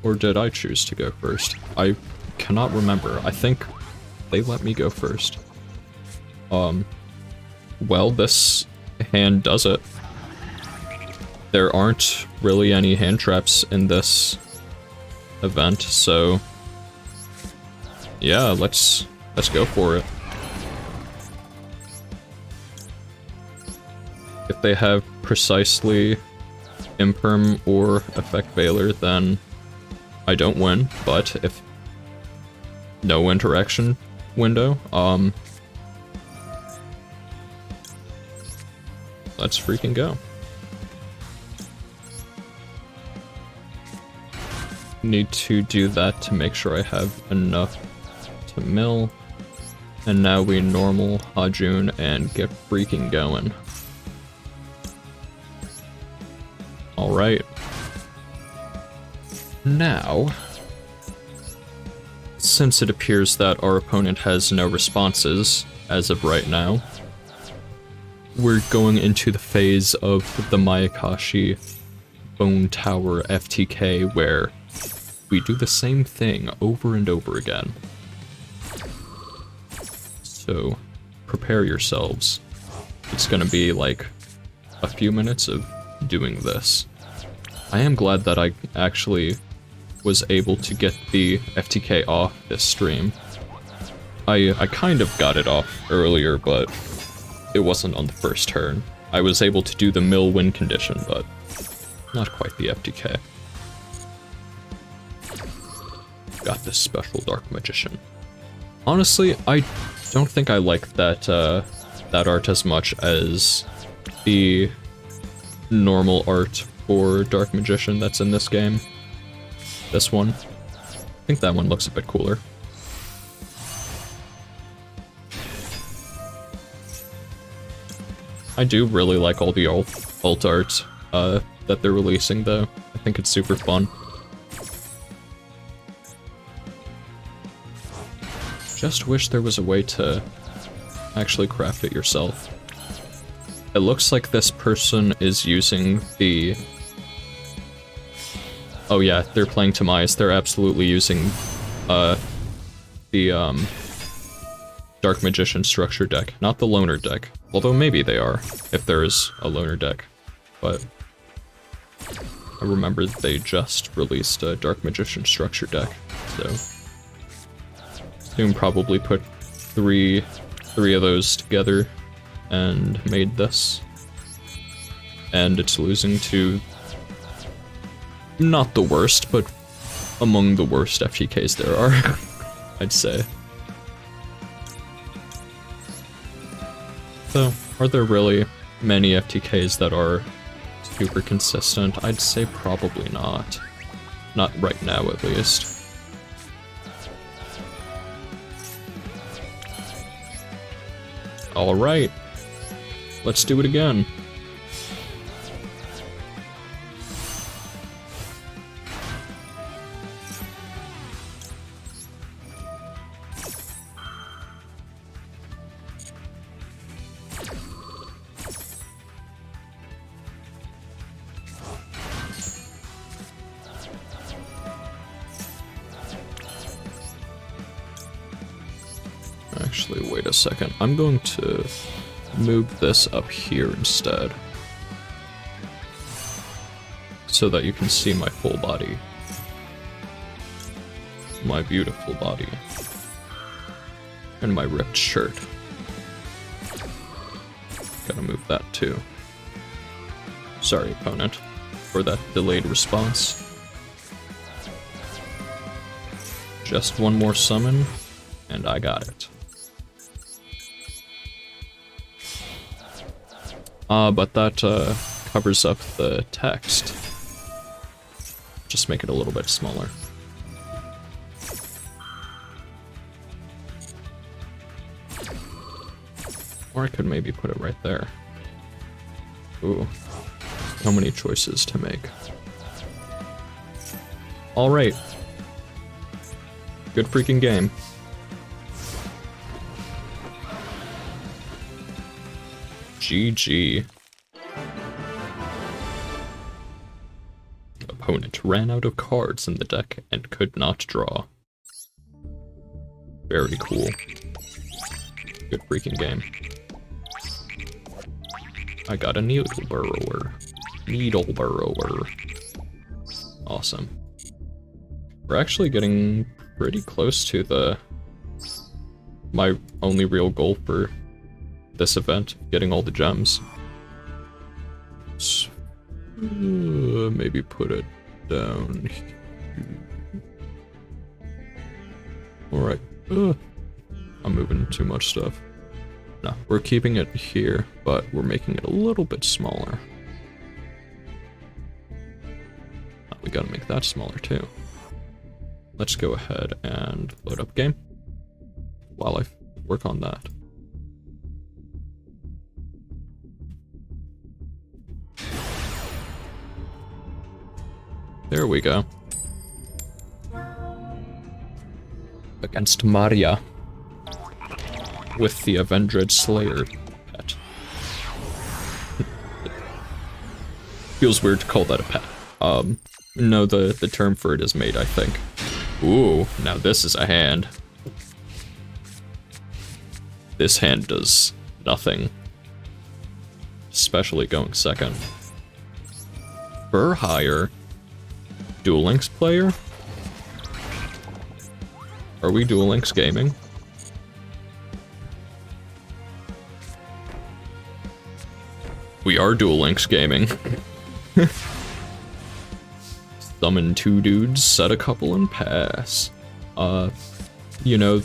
Or did I choose to go first? I cannot remember. I think they let me go first. Well, this hand does it. There aren't really any hand traps in this event, so yeah, let's go for it. If they have precisely imperm or effect veiler, then I don't win, but if no interaction window, let's freaking go. Need to do that to make sure I have enough to mill. And now we normal Hajun and get freaking going. Alright. Now, since it appears that our opponent has no responses as of right now, we're going into the phase of the Mayakashi Bone Tower FTK where we do the same thing over and over again. So, prepare yourselves. It's gonna be like a few minutes of doing this. I am glad that I actually was able to get the FTK off this stream. I kind of got it off earlier, but it wasn't on the first turn. I was able to do the mill win condition, but not quite the FTK. Got this special Dark Magician. Honestly, I don't think I like that that art as much as the normal art for Dark Magician that's in this game. This one. I think that one looks a bit cooler. I do really like all the alt art that they're releasing though. I think it's super fun. Just wish there was a way to actually craft it yourself. It looks like this person is using the... Oh yeah, they're playing Tamais. They're absolutely using the Dark Magician structure deck, not the loner deck. Although maybe they are, if there is a loner deck. But I remember they just released a Dark Magician structure deck, so... Soon probably put three of those together and made this. And it's losing to not the worst, but among the worst FTKs there are, I'd say. So, are there really many FTKs that are super consistent? I'd say probably not. Not right now, at least. Alright, let's do it again. Actually, wait a second. I'm going to move this up here instead, so that you can see my full body. My beautiful body. And my ripped shirt. Gotta move that too. Sorry, opponent, for that delayed response. Just one more summon, and I got it. But that covers up the text. Just make it a little bit smaller. Or I could maybe put it right there. Ooh, so many choices to make. Alright. Good freaking game. GG. Opponent ran out of cards in the deck and could not draw. Very cool. Good freaking game. I got a needle burrower. Needle burrower. Awesome. We're actually getting pretty close to my only real goal for this event, getting all the gems. So, maybe put it down. Alright. I'm moving too much stuff. No, we're keeping it here, but we're making it a little bit smaller. Oh, we gotta make that smaller too. Let's go ahead and load up game while I work on that. There we go. Against Maria. With the Avenged Slayer pet. Feels weird to call that a pet. No, the term for it is mate, I think. Ooh, now this is a hand. This hand does nothing. Especially going second. For hire. Duel Links player? Are we Duel Links gaming? We are Duel Links gaming. Summon two dudes, set a couple, and pass. You know,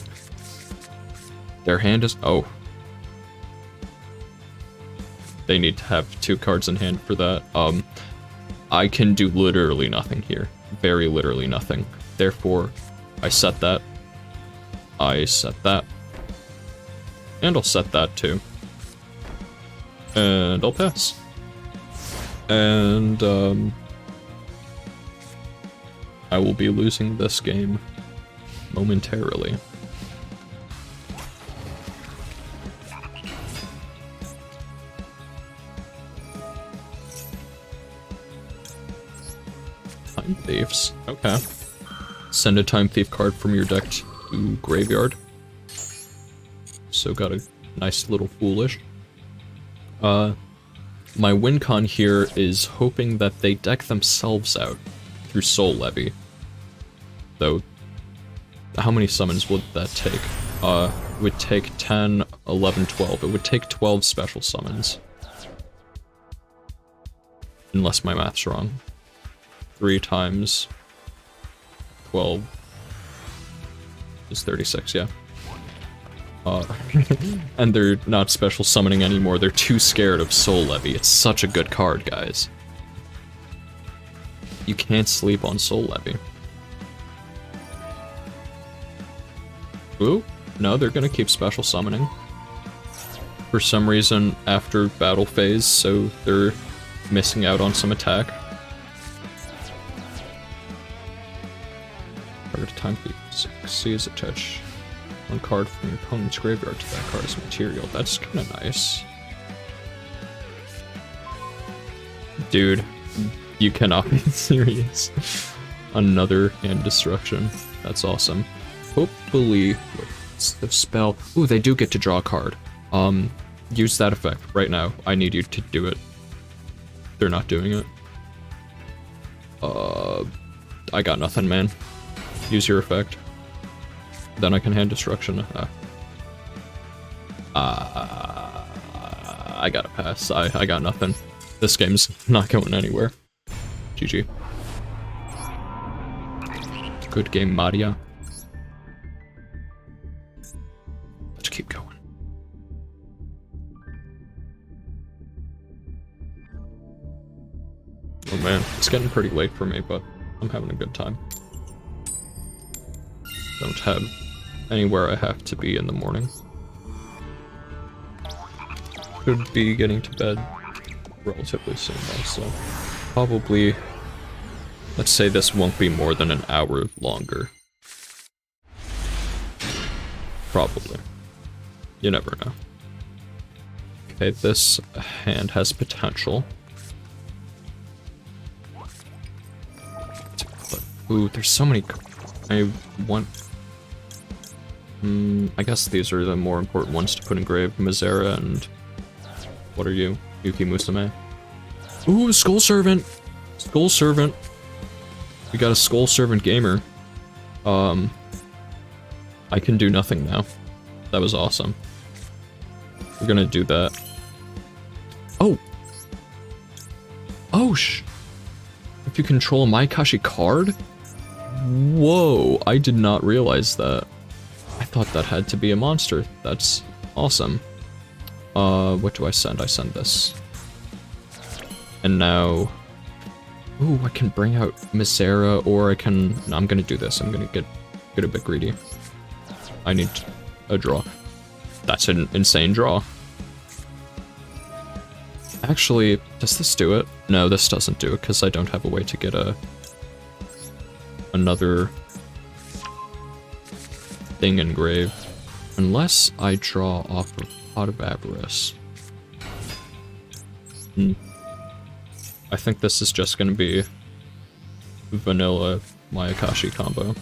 their hand is... Oh. They need to have two cards in hand for that. I can do literally nothing here. Very literally nothing. Therefore, I set that. I set that. And I'll set that too. And I'll pass. And, I will be losing this game momentarily. Time Thieves. Okay. Send a Time Thief card from your deck to graveyard. So got a nice little foolish. My win con here is hoping that they deck themselves out through Soul Levy. Though, how many summons would that take? It would take 10, 11, 12. It would take 12 special summons. Unless my math's wrong. 3 times 12 is 36, yeah. And they're not special summoning anymore, they're too scared of Soul Levy. It's such a good card, guys. You can't sleep on Soul Levy. Ooh, no, they're gonna keep special summoning. For some reason, after battle phase, so they're missing out on some attack. Target Time Thief. See as attach one card from your opponent's graveyard to that card's material. That's kinda nice. Dude, you cannot be serious. Another hand destruction. That's awesome. Hopefully, what's the spell? Ooh, they do get to draw a card. Use that effect right now. I need you to do it. They're not doing it. I got nothing, man. Use your effect. Then I can hand destruction. I gotta pass. I got nothing. This game's not going anywhere. GG. Good game, Maria. Let's keep going. Oh man, it's getting pretty late for me, but I'm having a good time. Don't have anywhere I have to be in the morning. Should be getting to bed relatively soon though, so probably, let's say this won't be more than an hour longer. Probably. You never know. Okay, this hand has potential. Ooh, there's so many. I want. I guess these are the more important ones to put in grave. Mizera and. What are you? Yuki Musume. Ooh, Skull Servant! Skull Servant. We got a Skull Servant gamer. I can do nothing now. That was awesome. We're gonna do that. Oh! Oh, if you control a Mayakashi card? Whoa, I did not realize that. I thought that had to be a monster. That's awesome. What do I send? I send this. And now... Ooh, I can bring out Mizera, or I can... No, I'm gonna do this. I'm gonna get a bit greedy. I need a draw. That's an insane draw. Actually, does this do it? No, this doesn't do it, because I don't have a way to get another thing engraved. Unless I draw off of Pot of Avarice. I think this is just going to be vanilla Mayakashi combo.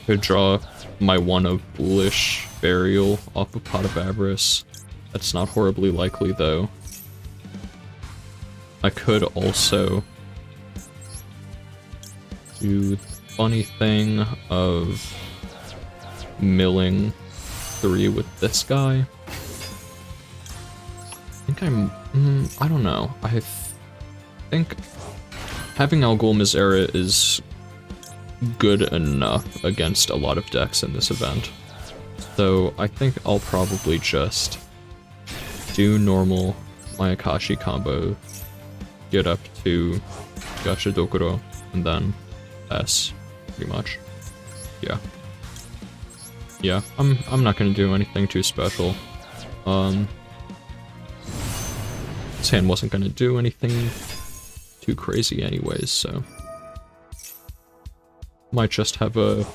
Could draw my one of Foolish Burial off of Pot of Avarice. That's not horribly likely though. I could also do the funny thing of milling 3 with this guy. I think I don't know. I think having Al Ghul Mizera is good enough against a lot of decks in this event. So I think I'll probably just do normal Mayakashi combo, get up to Gashadokuro, and then pass, pretty much. Yeah. Yeah, I'm not gonna do anything too special. This hand wasn't gonna do anything too crazy anyways, so might just have a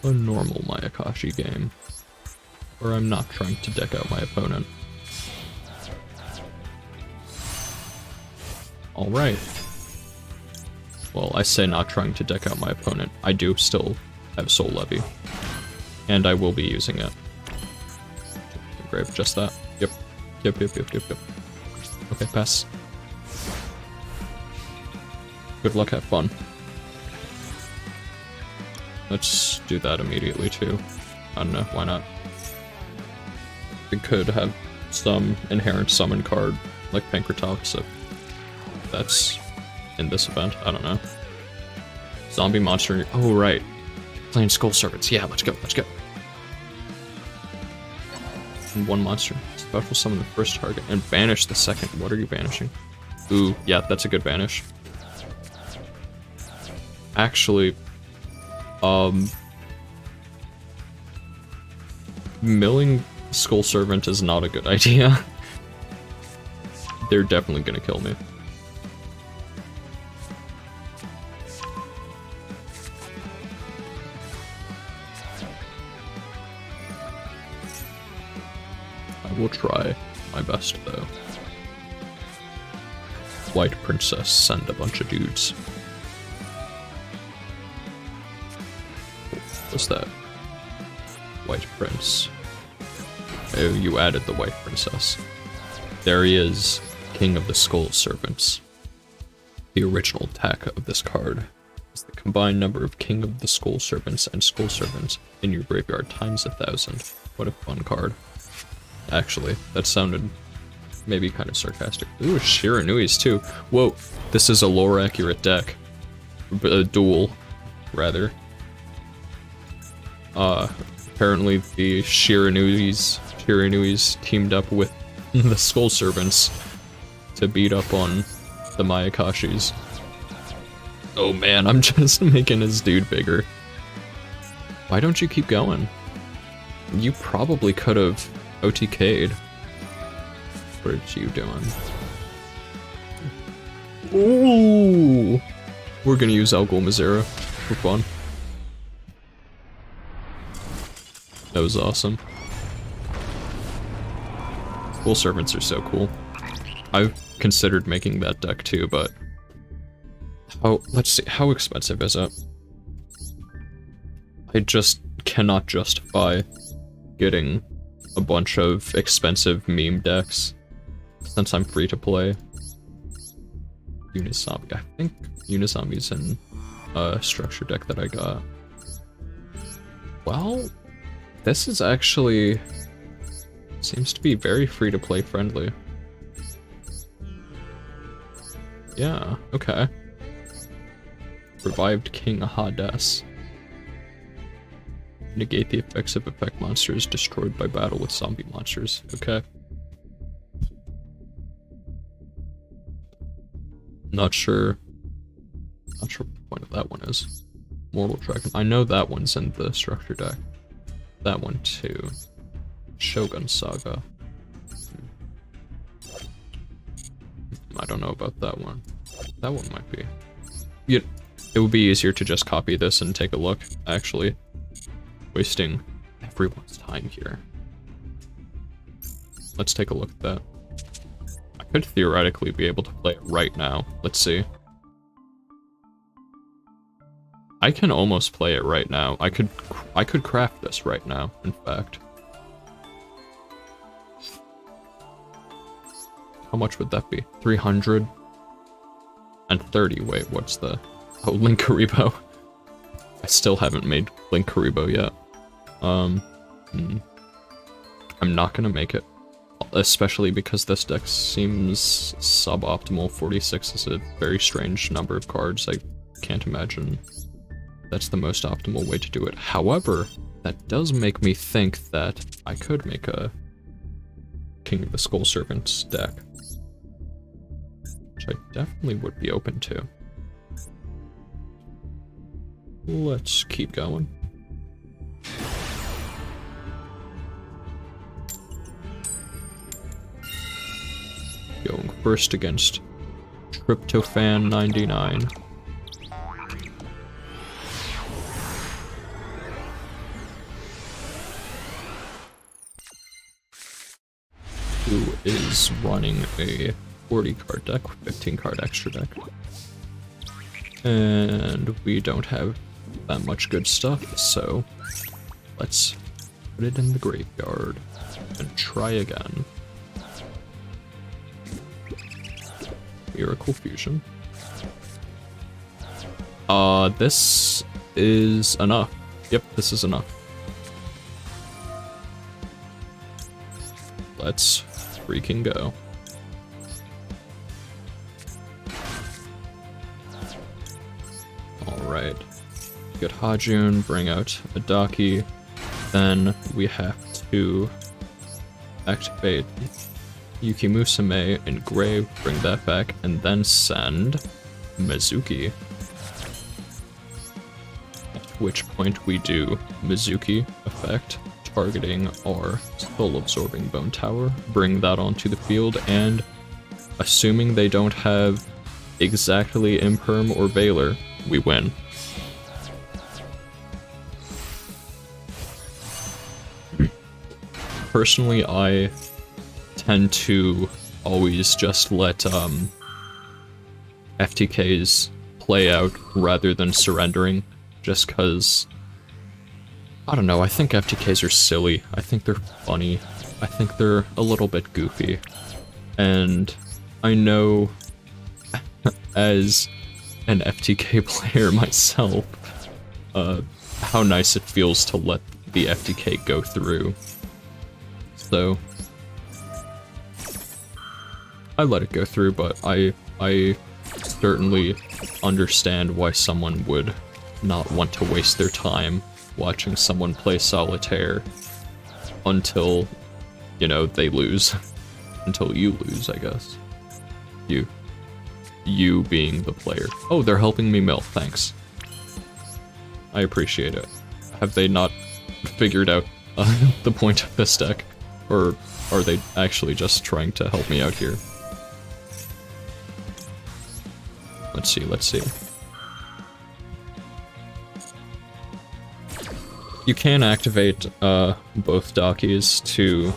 normal Mayakashi game, where I'm not trying to deck out my opponent. Alright. Well, I say not trying to deck out my opponent. I do still have Soul Levy. And I will be using it. Engrave just that. Yep. Yep. Okay, pass. Good luck, have fun. Let's do that immediately too. I don't know, why not? We could have some inherent summon card, like Pankratox, if that's in this event, I don't know. Zombie monster, oh right. Playing Skull Servants, yeah, let's go. And one monster, special summon the first target, and banish the second. What are you banishing? Ooh, yeah, that's a good banish. Actually, milling Skull Servant is not a good idea. They're definitely gonna kill me. I will try my best though. White Princess, send a bunch of dudes. What's that? White Prince. Oh, you added the White Princess. There he is, King of the Skull Servants. The original attack of this card is the combined number of King of the Skull Serpents and Skull Serpents in your graveyard times 1,000. What a fun card. Actually, that sounded maybe kind of sarcastic. Ooh, Shiranuis too. Whoa, this is a lore accurate deck. A duel, rather. Apparently the Shiranuis teamed up with the Skull Serpents to beat up on the Mayakashis. Oh man, I'm just making his dude bigger. Why don't you keep going? You probably could have OTK'd. What are you doing? Ooh! We're gonna use Algol Mazera for fun. That was awesome. Skull Servants are so cool. I've considered making that deck too, but let's see, how expensive is it? I just cannot justify getting a bunch of expensive meme decks since I'm free to play. Unizombie, I think Unizombie's in a structure deck that I got. Well, this is actually seems to be very free to play friendly. Yeah, okay. Revived King Hades. Negate the effects of effect monsters destroyed by battle with zombie monsters. Okay. Not sure what the point of that one is. Mortal Dragon. I know that one's in the structure deck. That one too. Shogun Saga. I don't know about that one. That one might be. Yeah, it would be easier to just copy this and take a look, actually. Wasting everyone's time here. Let's take a look at that. I could theoretically be able to play it right now. Let's see. I can almost play it right now. I could craft this right now, in fact. How much would that be? 330. Wait, what's the... Oh, Linkaribo. I still haven't made Linkaribo yet. I'm not gonna make it. Especially because this deck seems suboptimal. 46 is a very strange number of cards. I can't imagine that's the most optimal way to do it. However, that does make me think that I could make a King of the Skull Serpents deck. Which I definitely would be open to. Let's keep going. Going first against Tryptophan99. Who is running a 40 card deck, 15 card extra deck. And we don't have that much good stuff, so let's put it in the graveyard and try again. Miracle Fusion. This is enough. Yep, this is enough. Let's freaking go. Alright. Get Hajun, bring out Adaki. Then we have to activate Yuki Musume, engrave, bring that back, and then send Mizuki. At which point we do Mizuki effect, targeting our Soul Absorbing Bone Tower, bring that onto the field, and assuming they don't have exactly Imperm or Valor, we win. Personally, I tend to always just let FTKs play out rather than surrendering, just because, I don't know, I think FTKs are silly, I think they're funny, I think they're a little bit goofy, and I know as an FTK player myself, how nice it feels to let the FTK go through. So I let it go through, but I certainly understand why someone would not want to waste their time watching someone play solitaire until, you know, they lose. Until you lose, I guess. You being the player. Oh, they're helping me mill, thanks. I appreciate it. Have they not figured out the point of this deck? Or are they actually just trying to help me out here? Let's see, let's see. You can activate both dockies to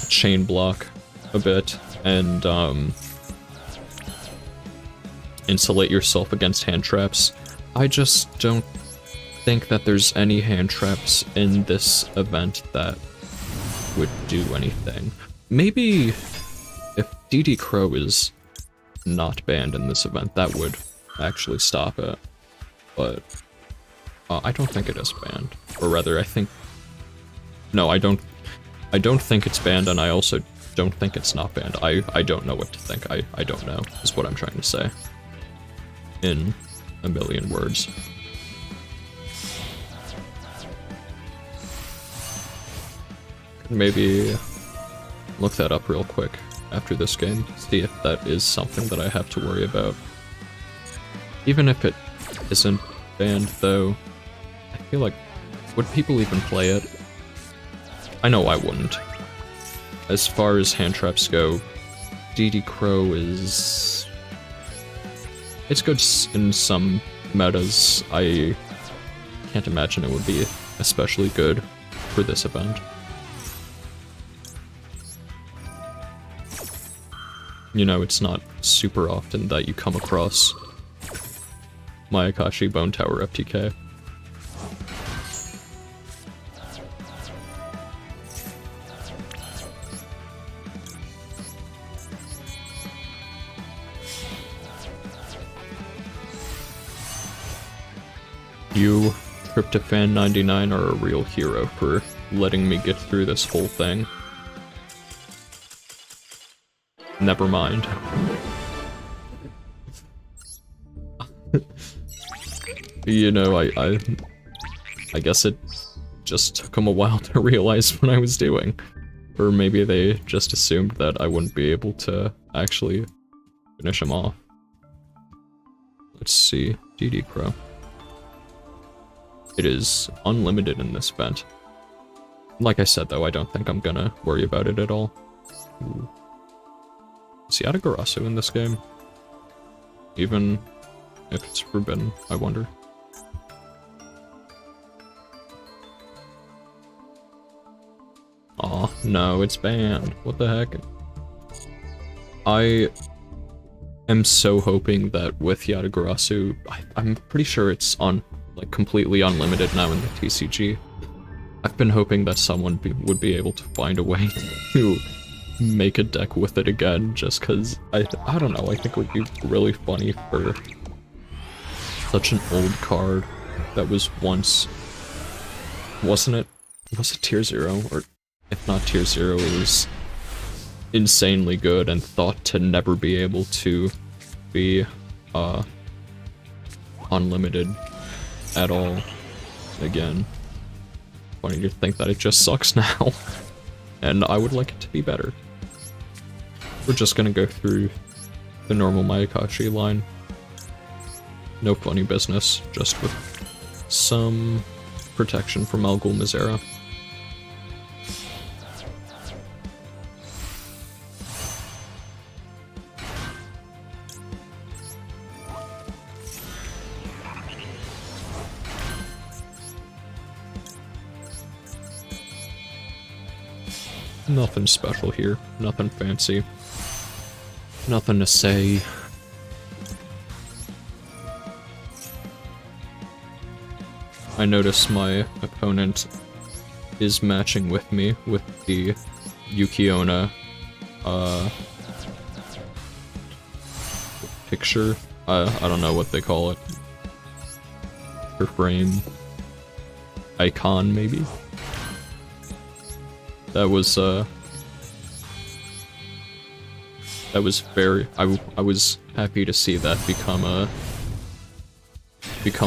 chain block a bit and insulate yourself against hand traps. I just don't think that there's any hand traps in this event that would do anything. Maybe if DD Crow is not banned in this event, that would actually stop it. But I don't think it is banned. Or rather, I think... No, I don't think it's banned, and I also don't think it's not banned. I don't know what to think. I don't know, is what I'm trying to say. In a million words. Maybe look that up real quick after this game, see if that is something that I have to worry about. Even if it isn't banned, though, I feel like, would people even play it? I know I wouldn't. As far as hand traps go, DD Crow is... It's good in some metas. I can't imagine it would be especially good for this event. You know, it's not super often that you come across Mayakashi Bone Tower FTK. You, Tryptophan99, are a real hero for letting me get through this whole thing. Never mind. You know, I guess it just took them a while to realize what I was doing. Or maybe they just assumed that I wouldn't be able to actually finish him off. Let's see, DD Crow. It is unlimited in this event. Like I said though, I don't think I'm gonna worry about it at all. Ooh. Is Yatagarasu in this game? Even if it's forbidden, I wonder. Aw, no, it's banned. What the heck? I am so hoping that with Yatagarasu, I'm pretty sure it's on, like, completely unlimited now in the TCG. I've been hoping that someone would be able to find a way to make a deck with it again, just because, I don't know, I think it would be really funny for such an old card that was once, wasn't it? Was it tier 0? Or if not tier 0, it was insanely good and thought to never be able to be unlimited at all again. Funny to think that it just sucks now. And I would like it to be better. We're just gonna go through the normal Mayakashi line. No funny business, just with some protection from Al Ghul Mizera. Nothing special here, nothing fancy, nothing to say. I notice my opponent is matching with me with the Yukiona picture I don't know what they call it. Per frame icon, maybe? That was very, I was happy to see that become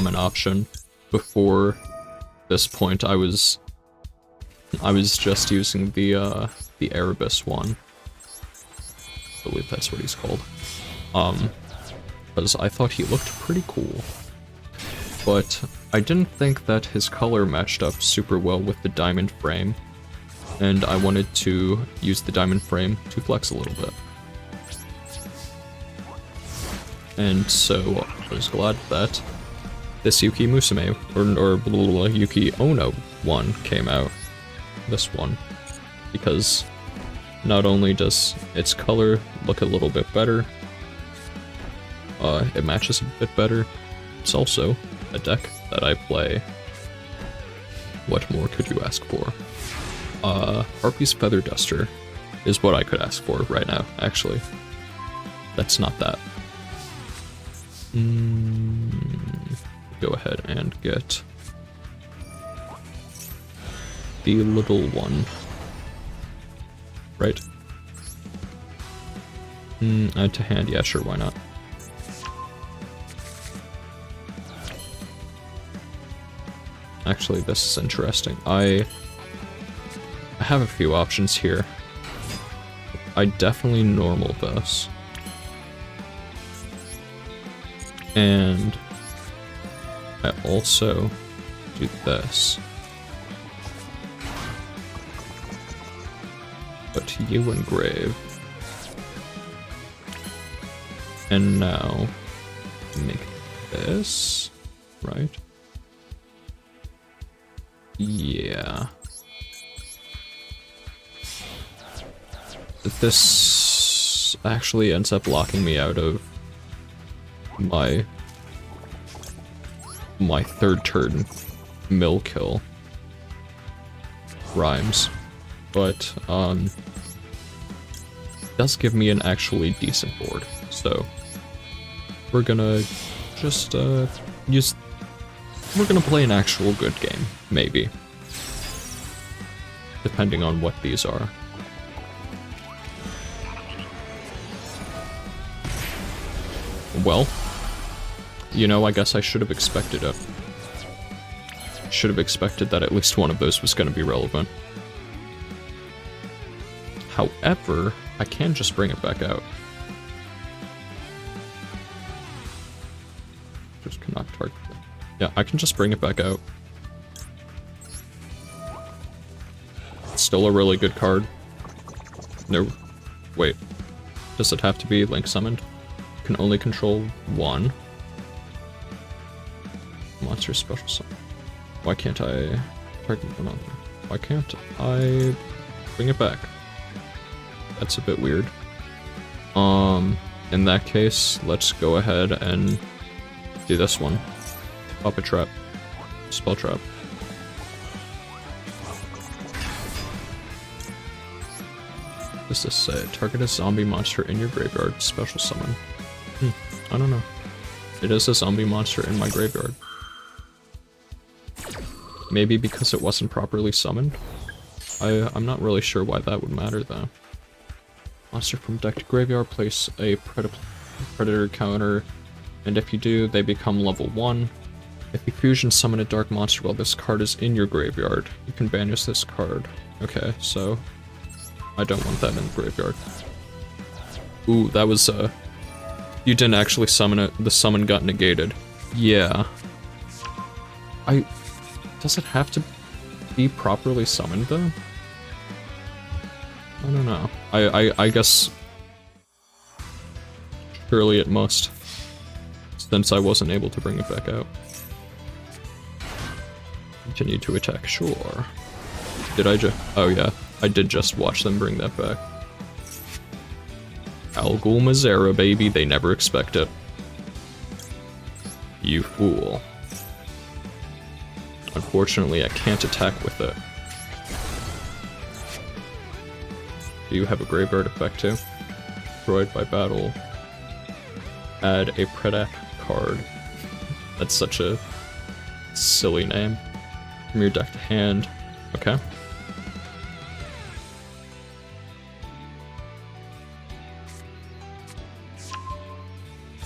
an option. Before this point, I was just using the Erebus one. I believe that's what he's called. Because I thought he looked pretty cool. But I didn't think that his color matched up super well with the diamond frame, and I wanted to use the diamond frame to flex a little bit. And so I was glad that this Yuki Musume, or blah, blah, blah, Yuki Ono one came out. This one. Because not only does its color look a little bit better, it matches a bit better, it's also a deck that I play. What more could you ask for? Harpy's Feather Duster is what I could ask for right now, actually. That's not that. Go ahead and get the little one. Right? Add to hand, yeah, sure, why not? Actually, this is interesting. I have a few options here. I definitely normal this. And I also do this. But you engrave. And now make this, right? Yeah. This actually ends up locking me out of my third turn mill kill rhymes, but it does give me an actually decent board, so we're gonna just we're gonna play an actual good game, maybe, depending on what these are. Well, you know, I guess I should have expected it. Should have expected that at least one of those was going to be relevant. However, I can just bring it back out. Just cannot target it. Yeah, I can just bring it back out. It's still a really good card. No, wait. Does it have to be Link summoned? Can only control one. Monster special summon. Why can't I target another? Why can't I bring it back? That's a bit weird. In that case, let's go ahead and do this one. Puppet Trap. Spell Trap. What does this say? Target a zombie monster in your graveyard. Special summon. I don't know. It is a zombie monster in my graveyard. Maybe because it wasn't properly summoned? I'm not really sure why that would matter though. Monster from deck to graveyard, place a predator counter, and if you do, they become level 1. If you fusion summon a dark monster while this card is in your graveyard, you can banish this card. Okay, so I don't want that in the graveyard. Ooh, that was you didn't actually summon it, the summon got negated. Yeah. Does it have to be properly summoned though? I don't know. I guess surely it must, since I wasn't able to bring it back out. Continue to attack, sure. Did I just... oh yeah, I did just watch them bring that back. Algol Mazera, baby, they never expect it. You fool. Unfortunately, I can't attack with it. Do you have a graveyard effect too? Destroyed by battle. add a Predap card. That's such a silly name. From your deck to hand. Okay.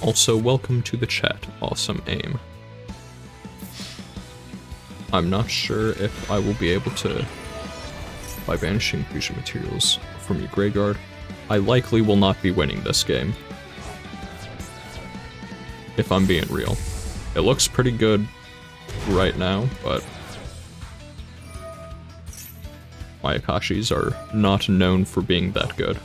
Also, welcome to the chat. Awesome aim. I'm not sure if I will be able to, by banishing fusion materials from your graveyard, I likely will not be winning this game. If I'm being real. It looks pretty good right now, but Mayakashis are not known for being that good.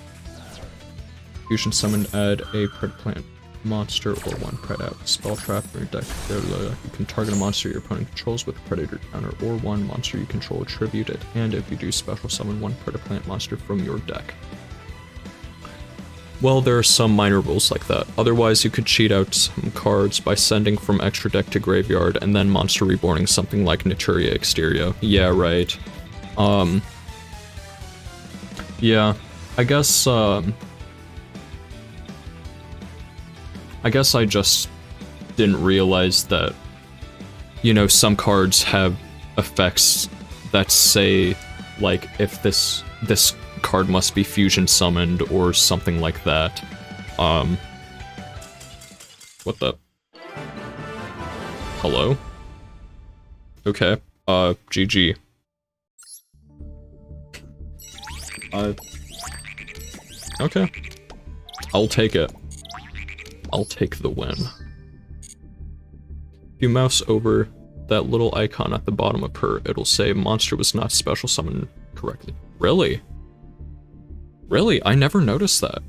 Fusion summon, add a Pred Plant monster or one Predap spell trap from your deck. You can target a monster your opponent controls with a Predator counter or one monster you control, tribute it, and if you do, special summon one Predaplant monster from your deck. Well, there are some minor rules like that. Otherwise, you could cheat out some cards by sending from extra deck to graveyard and then monster reborning something like Naturia Exterio. Yeah, right. Yeah, I guess I just didn't realize that, you know, some cards have effects that say, like, if this card must be fusion summoned or something like that. What the? Hello? Okay, GG. Okay. I'll take it. I'll take the win. If you mouse over that little icon at the bottom of her, it'll say monster was not special summoned correctly. Really? Really? I never noticed that.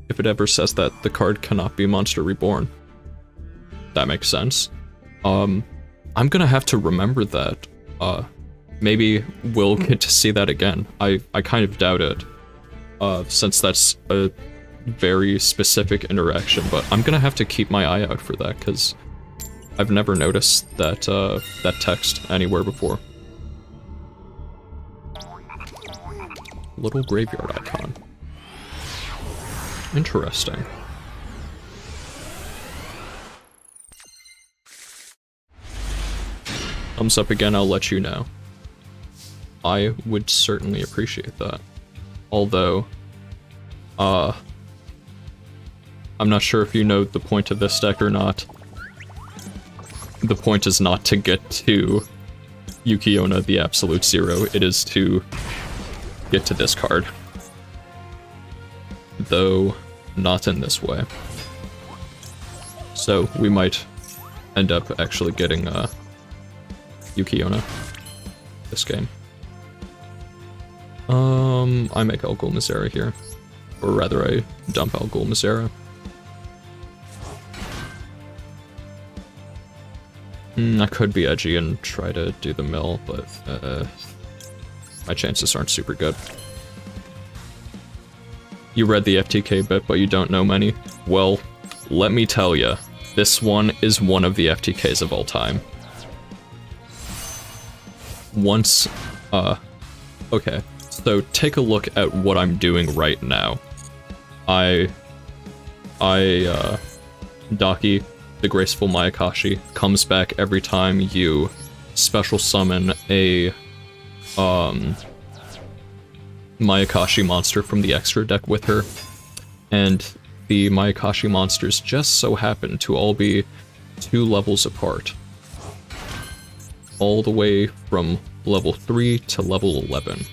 If it ever says that the card cannot be monster reborn. That makes sense. I'm gonna have to remember that. Maybe we'll get to see that again. I kind of doubt it. Since that's a very specific interaction, but I'm gonna have to keep my eye out for that, because I've never noticed that, that text anywhere before. Little graveyard icon. Interesting. Thumbs up again, I'll let you know. I would certainly appreciate that. Although, I'm not sure if you know the point of this deck or not. The point is not to get to Yukiona the Absolute Zero, it is to get to this card. Though, not in this way. So, we might end up actually getting, Yukiona this game. I make Elgul Misera here. Or rather, I dump Elgul Misera. I could be edgy and try to do the mill, but my chances aren't super good. You read the FTK bit, but you don't know many? Well, let me tell ya, this one is one of the FTKs of all time. Once, okay, so take a look at what I'm doing right now. Daki, the Graceful Mayakashi, comes back every time you special summon a, Mayakashi monster from the extra deck with her. And the Mayakashi monsters just so happen to all be 2 levels apart. All the way from level 3 to level 11.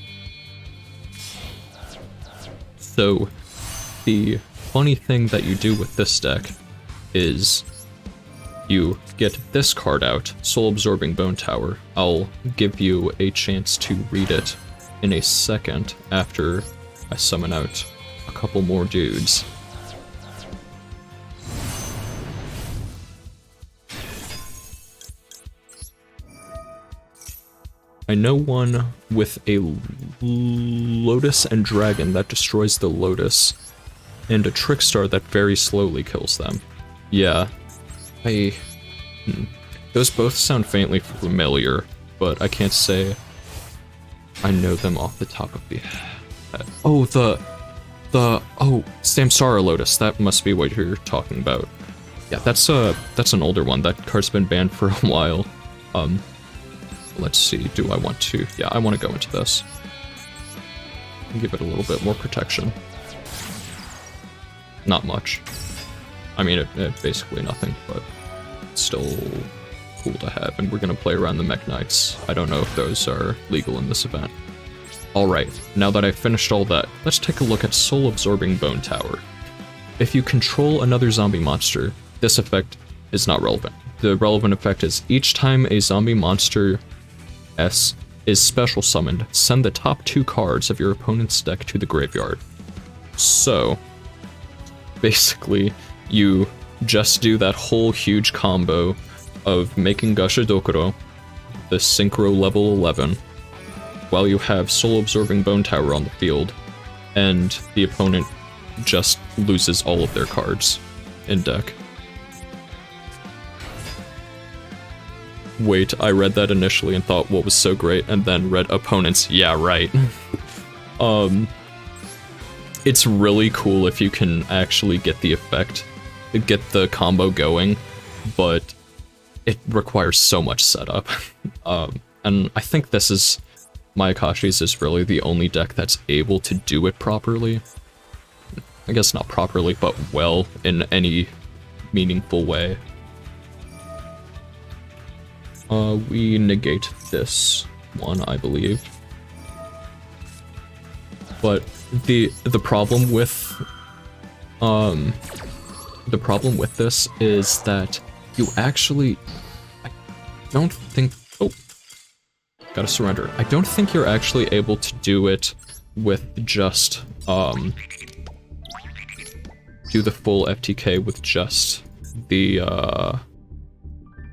So, the funny thing that you do with this deck is you get this card out, Soul Absorbing Bone Tower. I'll give you a chance to read it in a second after I summon out a couple more dudes. I know one with a Lotus and Dragon that destroys the Lotus, and a Trickstar that very slowly kills them. Yeah, those both sound faintly familiar, but I can't say I know them off the top of the head. Oh, the Oh, Samsara Lotus, that must be what you're talking about. Yeah, that's an older one. That card's been banned for a while. Let's see, do I want to? Yeah, I want to go into this. And give it a little bit more protection. Not much. I mean, it basically nothing, but it's still cool to have, and we're gonna play around the Mech Knights. I don't know if those are legal in this event. Alright, now that I've finished all that, let's take a look at Soul Absorbing Bone Tower. If you control another zombie monster, this effect is not relevant. The relevant effect is each time a zombie monster S is special summoned, send the top 2 cards of your opponent's deck to the graveyard. So, basically, you just do that whole huge combo of making Gasha Dokuro, the Synchro level 11, while you have Soul Absorbing Bone Tower on the field, and the opponent just loses all of their cards in deck. Wait, I read that initially and thought what was so great, and then read opponents, yeah, right. It's really cool if you can actually get the effect, get the combo going, but it requires so much setup. And I think this is, Mayakashi's is really the only deck that's able to do it properly. I guess not properly, but well, in any meaningful way. We negate this one, I believe. But the problem with this is that you actually, I don't think, oh, gotta surrender. I don't think you're actually able to do it with just do the full FTK with just the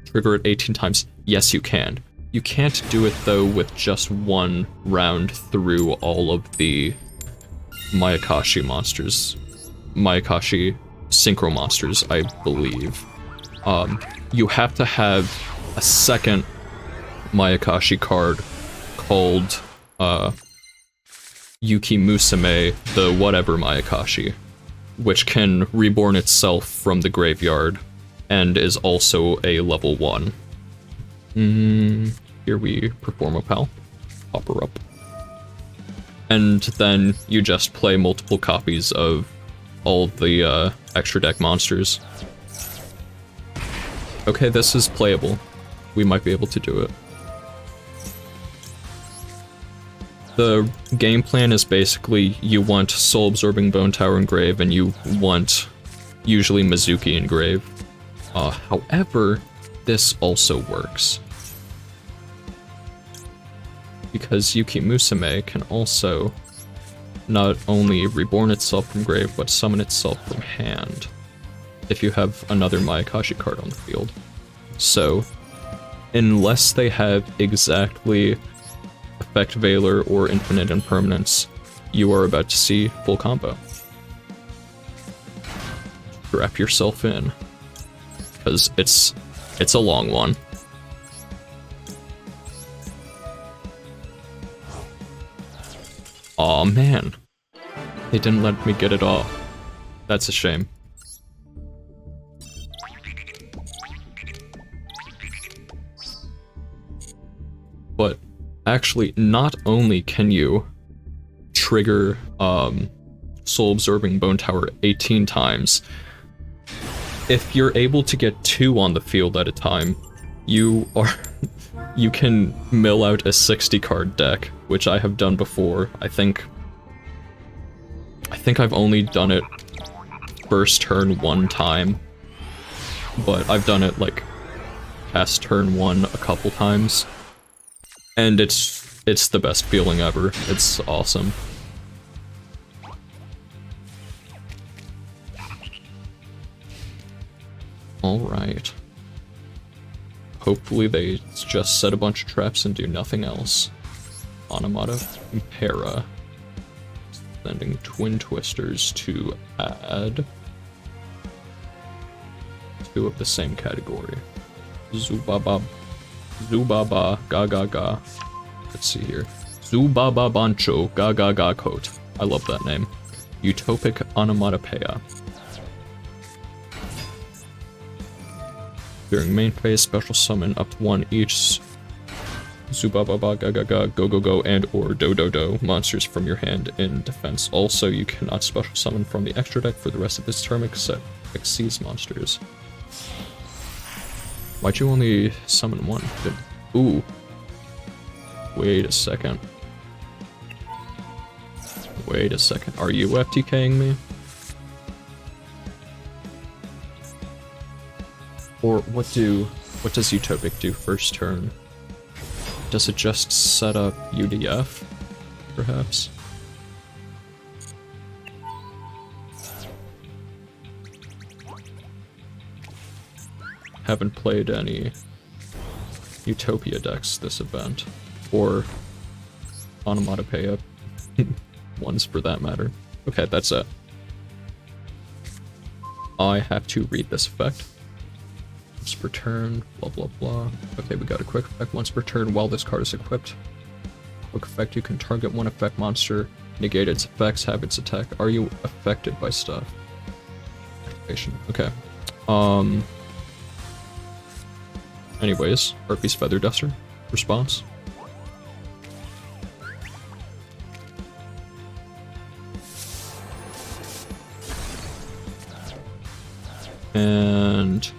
trigger it 18 times. Yes, you can. You can't do it though with just one round through all of the Mayakashi monsters. Mayakashi synchro monsters, I believe. You have to have a second Mayakashi card called Yuki Musume, the whatever Mayakashi, which can reborn itself from the graveyard and is also a level 1. Here we perform a pal. Pop her up. And then you just play multiple copies of all the extra deck monsters. Okay, this is playable. We might be able to do it. The game plan is basically you want Soul Absorbing Bone Tower in grave, and you want usually Mizuki in grave. However, this also works. Because Yuki Musume can also not only reborn itself from grave, but summon itself from hand, if you have another Mayakashi card on the field. So, unless they have exactly Effect Veiler or Infinite Impermanence, you are about to see full combo. Strap yourself in, because it's a long one. Aw, man. They didn't let me get it off. That's a shame. But actually, not only can you trigger Soul Absorbing Bone Tower 18 times, if you're able to get 2 on the field at a time, you can mill out a 60 card deck, which I have done before. I think I've only done it first turn 1 time, but I've done it like past turn 1 a couple times, and it's the best feeling ever. It's awesome. Alright. Hopefully they just set a bunch of traps and do nothing else. Onomata Impera. Sending Twin Twisters to add 2 of the same category. Zubaba, Gaga. Let's see here. Zubaba Bancho, Gaga Coat. I love that name. Utopic Onomatopoeia. During main phase, special summon up to 1 each Zubababa Gagaga Go Go Go and or Do Do Do monsters from your hand in defense. Also, you cannot special summon from the extra deck for the rest of this term except Xyz monsters. Why'd you only summon 1? Ooh. Wait a second. Wait a second. Are you FTKing me? Or what does Utopic do first turn? Does it just set up UDF, perhaps? Haven't played any Utopia decks this event, or Onomatopoeia ones for that matter. Okay, that's it. I have to read this effect. Once per turn, blah blah blah. Okay, we got a quick effect once per turn while this card is equipped. Quick effect, you can target one effect monster, negate its effects, have its attack. Are you affected by stuff? Activation. Okay. Anyways, Harpy's Feather Duster. Response. And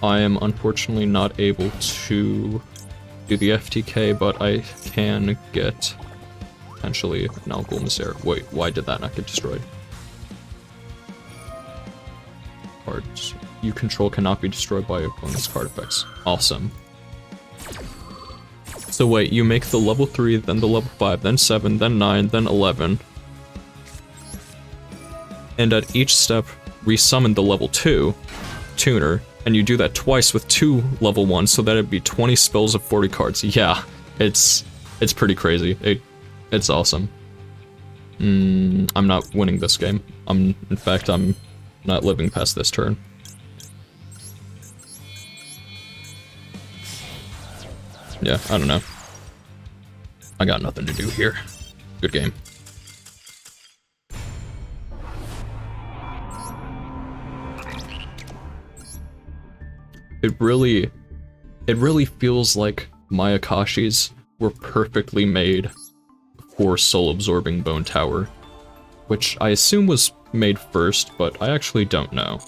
I am unfortunately not able to do the FTK, but I can get potentially an Algol Misere. Wait, why did that not get destroyed? Cards you control cannot be destroyed by opponent's card effects. Awesome. So wait, you make the level 3, then the level 5, then 7, then 9, then 11. And at each step, resummon the level 2 tuner, and you do that twice with 2 level 1, so that it'd be 20 spells of 40 cards. Yeah, it's pretty crazy. It's awesome. I'm not winning this game. In fact, I'm not living past this turn. Yeah, I don't know. I got nothing to do here. Good game. It really feels like Mayakashis were perfectly made for soul-absorbing Bone Tower, which I assume was made first, but I actually don't know.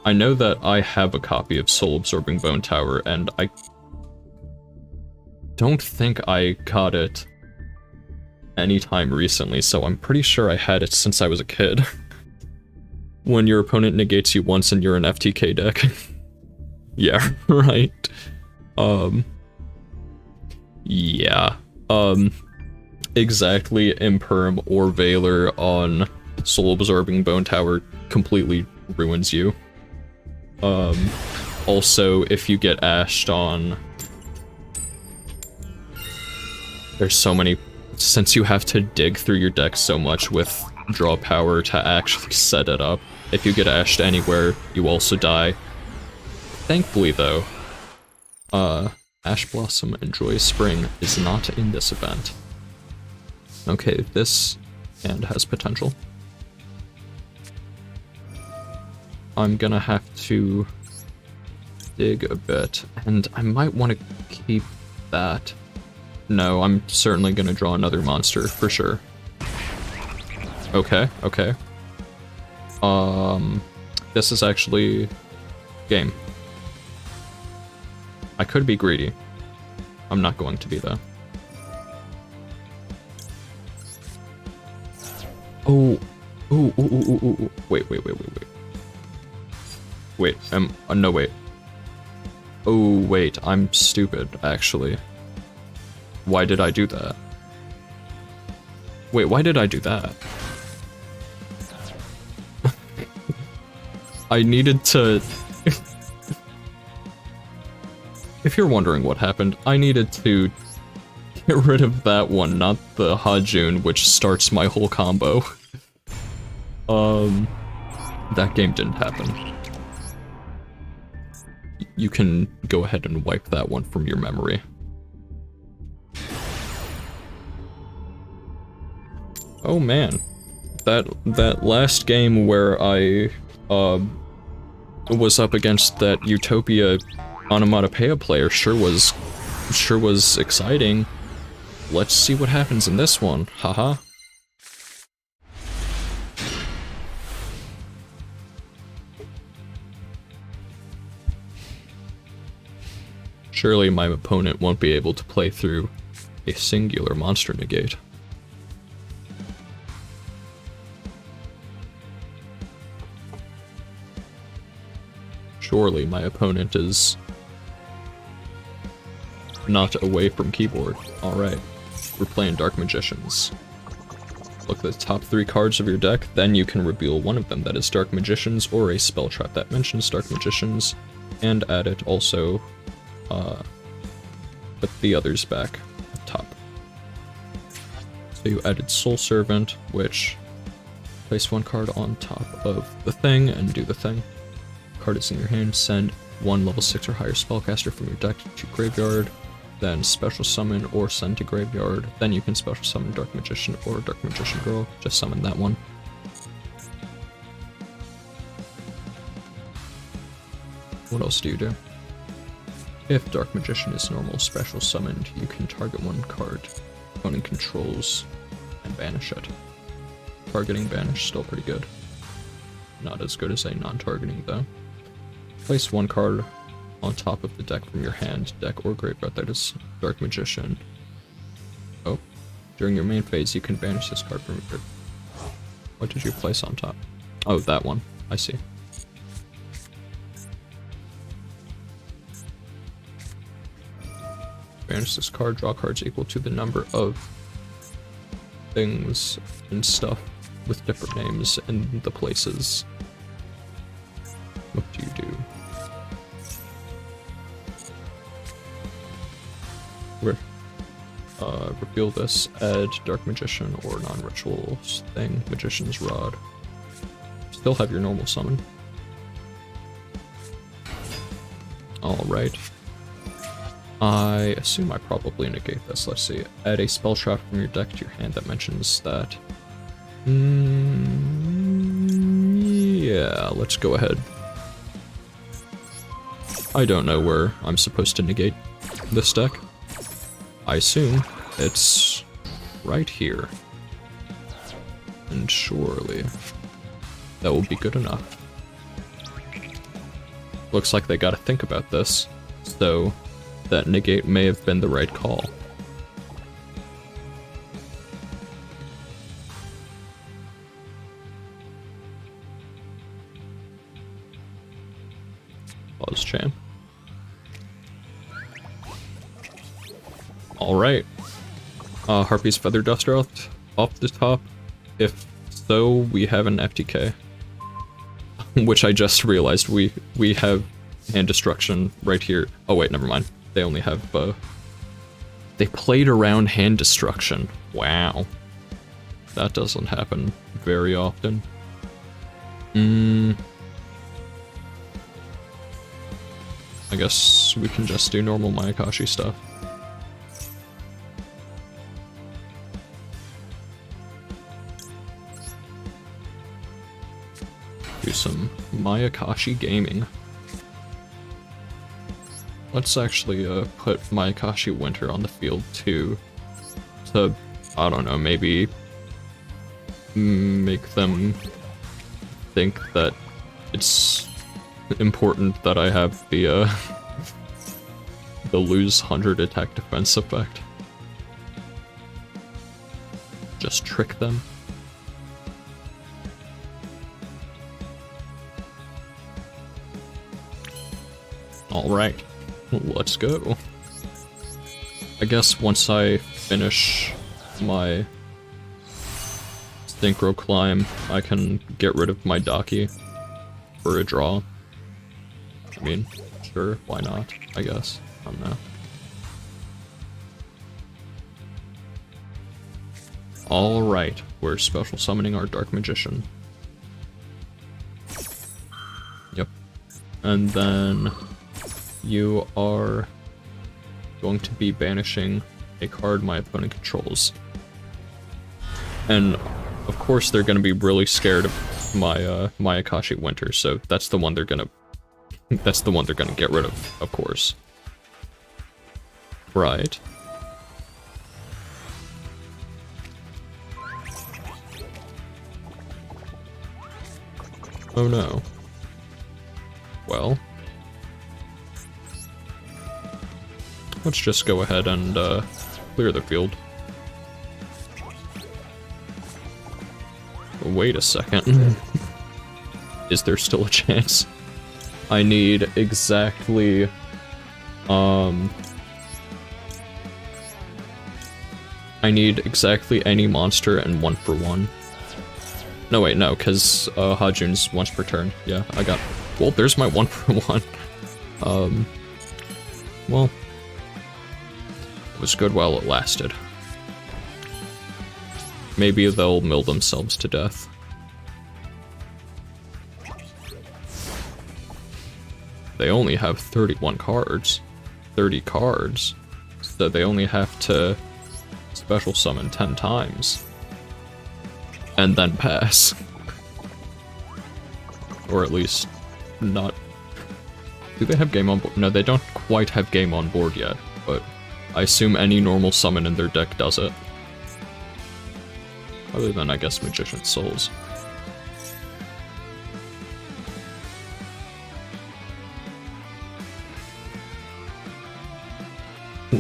I know that I have a copy of soul-absorbing Bone Tower, and I don't think I got it anytime recently, so I'm pretty sure I had it since I was a kid. When your opponent negates you once and you're an FTK deck. Yeah, right. Yeah. Exactly, Imperm or Valor on soul-absorbing Bone Tower completely ruins you. Also, if you get ashed on... There's so many... Since you have to dig through your deck so much with draw power to actually set it up, if you get ashed anywhere, you also die. Thankfully, though, Ash Blossom and Joyous Spring is not in this event. Okay, this hand has potential. I'm gonna have to dig a bit, and I might want to keep that. No, I'm certainly gonna draw another monster, for sure. Okay, okay. This is actually... game. I could be greedy. I'm not going to be, though. Oh. Ooh, ooh, ooh, ooh, ooh. Wait. Wait, no, wait. Oh, wait, I'm stupid, actually. Why did I do that? Wait, why did I do that? I needed to... If you're wondering what happened, I needed to get rid of that one, not the Hajun, which starts my whole combo. That game didn't happen. You can go ahead and wipe that one from your memory. Oh man. that last game where I was up against that Utopia onomatopoeia player sure was exciting. Let's see what happens in this one. Haha. Surely my opponent won't be able to play through a singular monster negate. Surely my opponent is not away from keyboard. Alright, we're playing Dark Magicians. Look at the top 3 cards of your deck, then you can reveal one of them that is Dark Magicians or a spell trap that mentions Dark Magicians, and add it also, put the others back up top. So you added Soul Servant, which place 1 card on top of the thing and do the thing. Card is in your hand, send 1 level 6 or higher spellcaster from your deck to graveyard, then special summon or send to graveyard, then you can special summon Dark Magician or Dark Magician Girl, just summon that one. What else do you do? If Dark Magician is normal special summoned, you can target 1 card opponent controls and banish it. Targeting banish still pretty good. Not as good as a non-targeting though. Place 1 card on top of the deck from your hand, deck or graveyard that is Dark Magician. Oh, during your main phase you can banish this card from your... What did you place on top? Oh, that one. I see. Banish this card, draw cards equal to the number of things and stuff with different names in the places. What do you do? Reveal this, add Dark Magician or non-ritual thing, Magician's Rod. Still have your normal summon. Alright. I assume I probably negate this. Let's see. Add a spell trap from your deck to your hand that mentions that. Yeah, let's go ahead. I don't know where I'm supposed to negate this deck. I assume it's right here. And surely that will be good enough. Looks like they gotta think about this, so that negate may have been the right call. Pause champ. Alright. Harpy's Feather Duster off the top. If so, we have an FTK. Which I just realized we have hand destruction right here. Oh wait, never mind. They only have, they played around hand destruction. Wow. That doesn't happen very often. I guess we can just do normal Mayakashi stuff. Do some Mayakashi gaming. Let's actually put Mayakashi Winter on the field too, to, I don't know, maybe make them think that it's important that I have the lose 100 attack defense effect. Just trick them. Alright. Let's go. I guess once I finish my Synchro Climb, I can get rid of my Daki for a draw. I mean, sure, why not, I guess. I don't know. Alright, we're special summoning our Dark Magician. Yep. And then you are going to be banishing a card my opponent controls. And of course they're gonna be really scared of my Mayakashi Winter, so that's the one they're gonna get rid of course. Right. Oh no. Well, let's just go ahead and clear the field. Wait a second. Is there still a chance? I need exactly any monster and 1-for-1. No wait, no, because Hajun's once per turn. Yeah, I got. Well, there's my 1-for-1. Well, it was good while it lasted. Maybe they'll mill themselves to death. They only have 31 cards. 30 cards. So they only have to special summon 10 times. And then pass. Or at least not. Do they have game on board? No, they don't quite have game on board yet, but I assume any normal summon in their deck does it. Other than, I guess, Magician's Souls.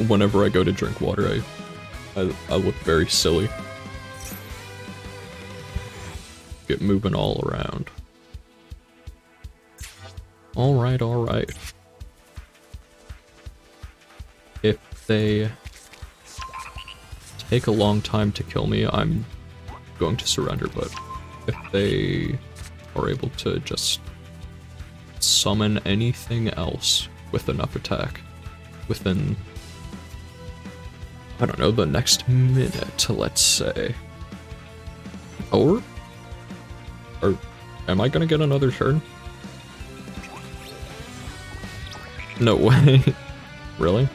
Whenever I go to drink water, I look very silly. Get moving all around. Alright, alright. If they take a long time to kill me, I'm going to surrender, but if they are able to just summon anything else with enough attack within, I don't know, the next minute, let's say. Or am I gonna get another turn? No way. Really?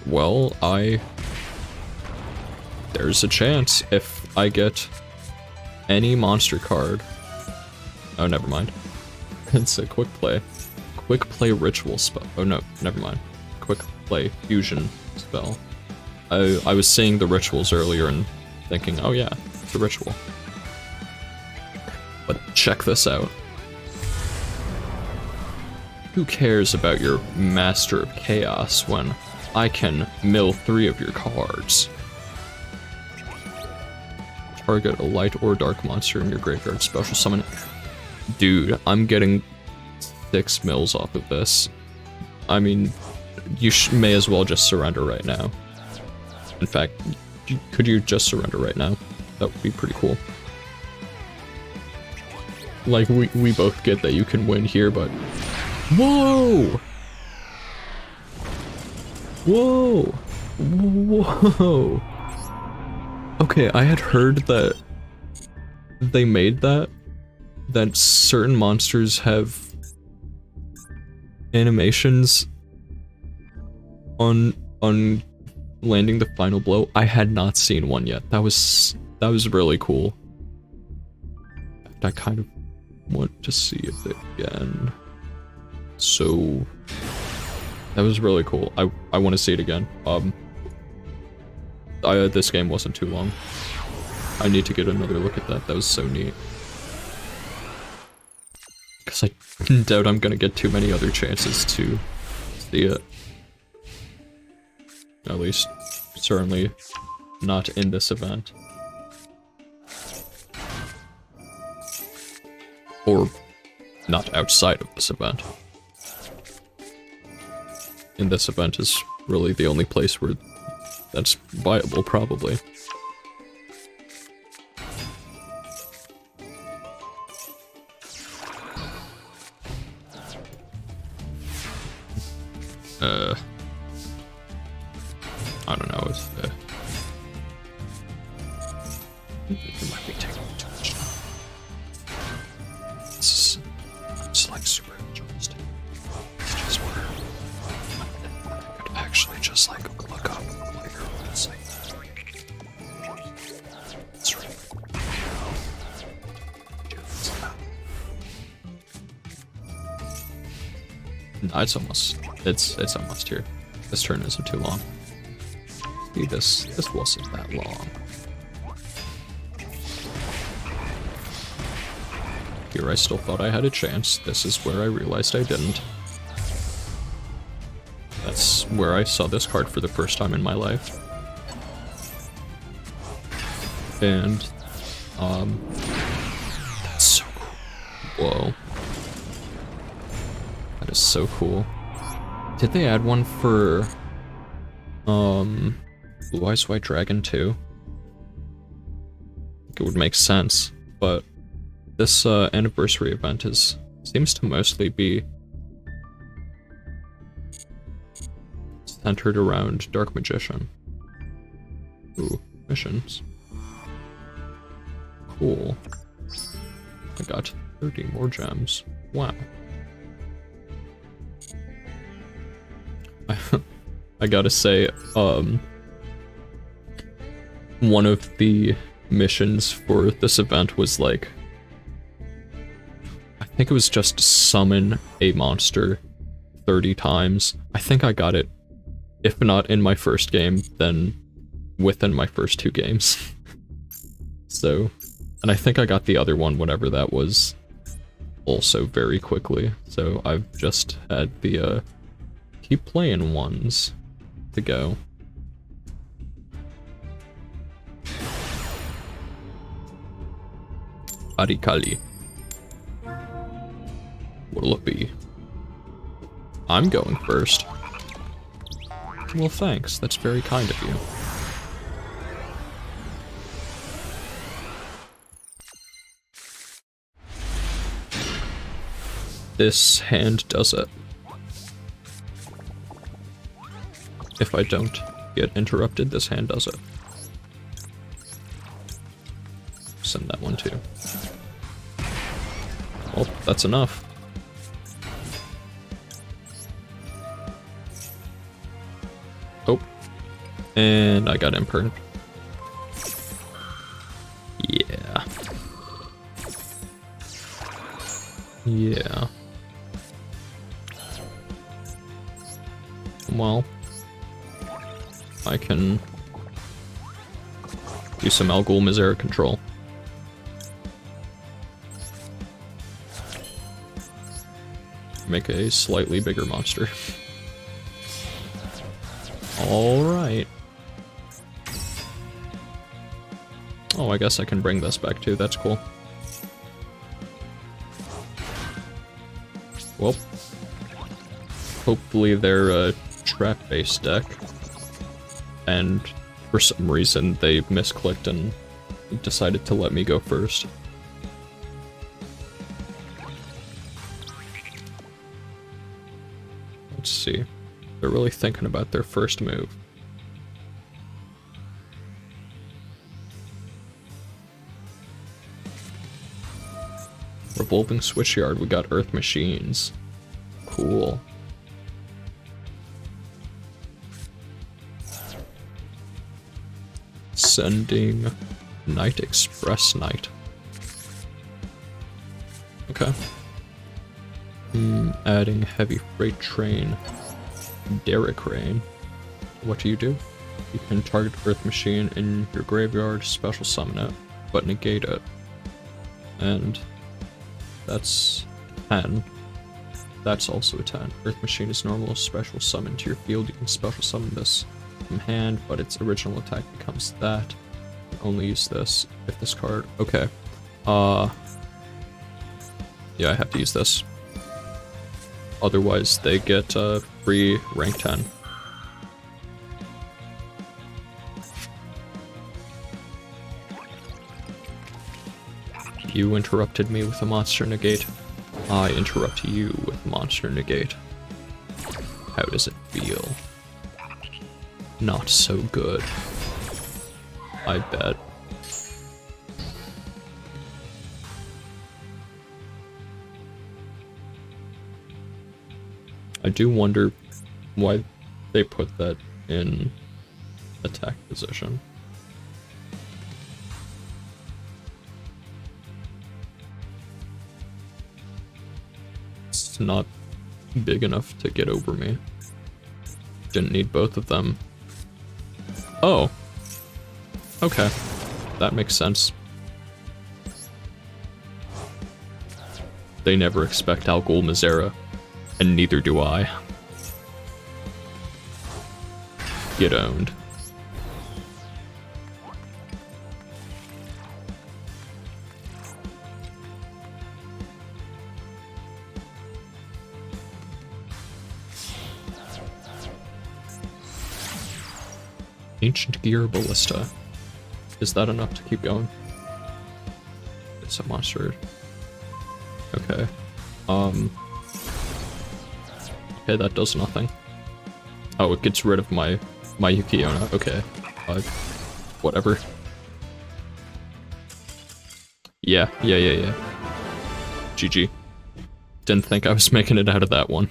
Well, there's a chance if I get any monster card. Oh, never mind. It's a quick play. Quick play ritual spell. Oh no, never mind. Quick play fusion spell. I was seeing the rituals earlier and thinking, oh yeah, it's a ritual. But check this out. Who cares about your Master of Chaos when I can mill 3 of your cards? Target a light or dark monster in your graveyard, special summon. Dude, I'm getting 6 mills off of this. I mean, you may as well just surrender right now. In fact, could you just surrender right now? That would be pretty cool. Like, we both get that you can win here, but... Whoa! Whoa! Whoa! Okay, I had heard that they made that certain monsters have animations on landing the final blow. I had not seen one yet. That was really cool. I kind of want to see it again. So that was really cool. I want to see it again. This game wasn't too long. I need to get another look at that. That was so neat. Because I doubt I'm gonna get too many other chances to see it. At least, certainly not in this event. Or not outside of this event. In this event is really the only place where that's viable, probably. I don't know if it might be taking too much time. It's like super interesting. It's just where No, it's almost here. This turn isn't too long. See, this wasn't that long. Here I still thought I had a chance. This is where I realized I didn't. That's where I saw this card for the first time in my life. And, that's so cool. Whoa. That is so cool. Did they add one for, Blue Eyes White Dragon too? It would make sense, but this, anniversary event seems to mostly be centered around Dark Magician. Ooh, missions. Cool. I got 30 more gems. Wow. I gotta say, one of the missions for this event was like, I think it was just summon a monster 30 times. I think I got it, if not in my first game, then within my first 2 games. So, and I think I got the other one, whatever that was, also very quickly. So I've just had the, keep playing ones to go. Arikali. What'll it be? I'm going first. Well, thanks. That's very kind of you. This hand does it. If I don't get interrupted, this hand does it. Send that one too. Well, that's enough. Oh. And I got impermed. Yeah. Yeah. Well, I can do some Algol Misera control. Make a slightly bigger monster. Alright. Oh, I guess I can bring this back too, that's cool. Well, hopefully they're a trap-based deck, and for some reason they misclicked and decided to let me go first. Let's see. They're really thinking about their first move. Revolving Switchyard, we got Earth Machines. Cool. Sending Night Express Knight. Okay. Adding Heavy Freight Train. Derrick Rain. What do? You can target Earth Machine in your graveyard, special summon it, but negate it. And that's 10. That's also a 10. Earth Machine is normal, special summon to your field. You can special summon this from hand, but its original attack becomes that. You can only use this if this card... Okay. Yeah, I have to use this. Otherwise, they get free rank 10. You interrupted me with a monster negate. I interrupt you with monster negate. How does it feel? Not so good. I bet. I do wonder why they put that in attack position. It's not big enough to get over me. Didn't need both of them. Oh. Okay. That makes sense. They never expect Al Ghul Mizera, and neither do I. Get owned. Ancient Gear Ballista. Is that enough to keep going? It's a monster. Okay. Okay, that does nothing. Oh, it gets rid of my Yukiona. Okay. Whatever. Yeah. GG. Didn't think I was making it out of that one.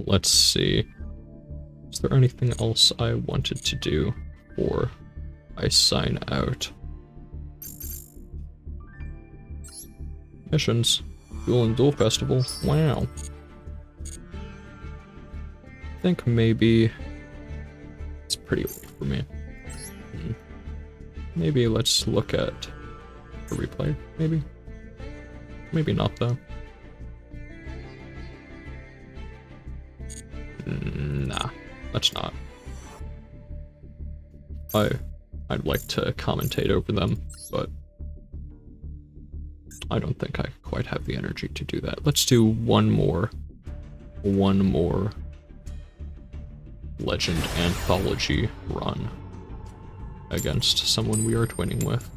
Let's see. Is there anything else I wanted to do before I sign out? Missions. Duel and Duel Festival. Wow. I think maybe it's pretty late for me. Maybe let's look at a replay, maybe? Maybe not, though. Nah, let's not. I'd like to commentate over them, but I don't think I quite have the energy to do that. Let's do one more Legend Anthology run against someone we are twinning with.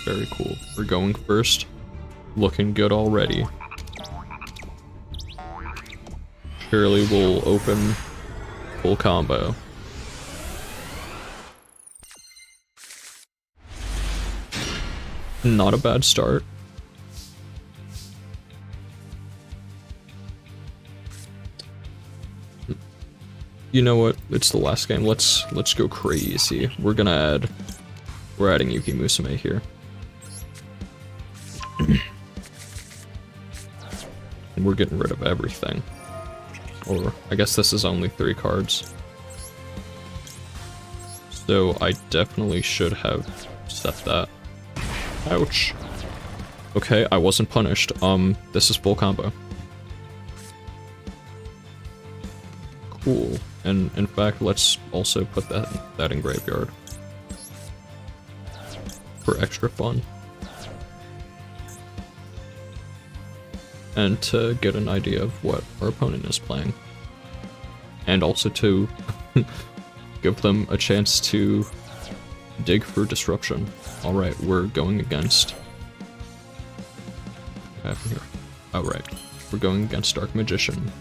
Very cool. We're going first. Looking good already. Surely we'll open full combo. Not a bad start. You know what? It's the last game. Let's go crazy. We're adding Yuki Musume here. And we're getting rid of everything. Or I guess this is only 3 cards. So I definitely should have set that. Ouch. Okay, I wasn't punished. This is full combo. Cool. And in fact, let's also put that in graveyard. For extra fun. And to get an idea of what our opponent is playing. And also to give them a chance to dig for disruption. Alright, we're going against... What happened here? Oh, right. We're going against Dark Magician.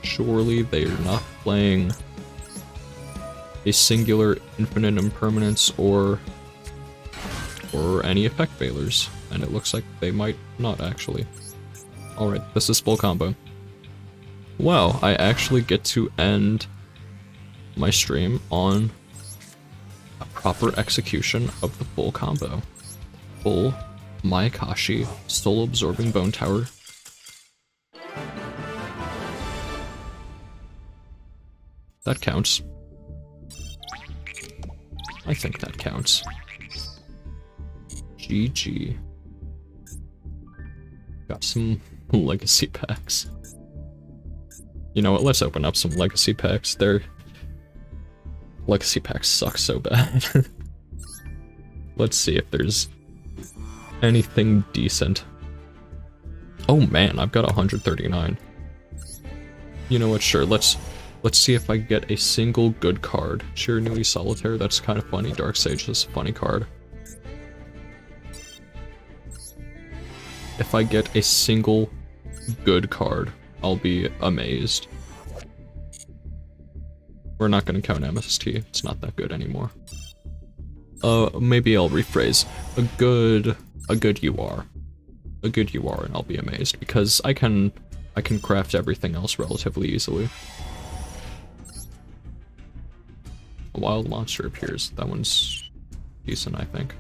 Surely they are not playing a singular infinite impermanence or any effect failures. And it looks like they might not actually. Alright, this is full combo. Wow, I actually get to end my stream on a proper execution of the full combo. Full Mayakashi Soul Absorbing Bone Tower. That counts. I think that counts. GG. Got some legacy packs. You know what, let's open up some legacy packs. Their legacy packs suck so bad. Let's see if there's anything decent. Oh man, I've got 139. You know what, sure, let's see if I get a single good card. Shiranui Solitaire, that's kind of funny. Dark Sage is a funny card. If I get a single good card, I'll be amazed. We're not gonna count MST, it's not that good anymore. Maybe I'll rephrase. A good UR. A good UR and I'll be amazed, because I can craft everything else relatively easily. A wild monster appears. That one's decent, I think.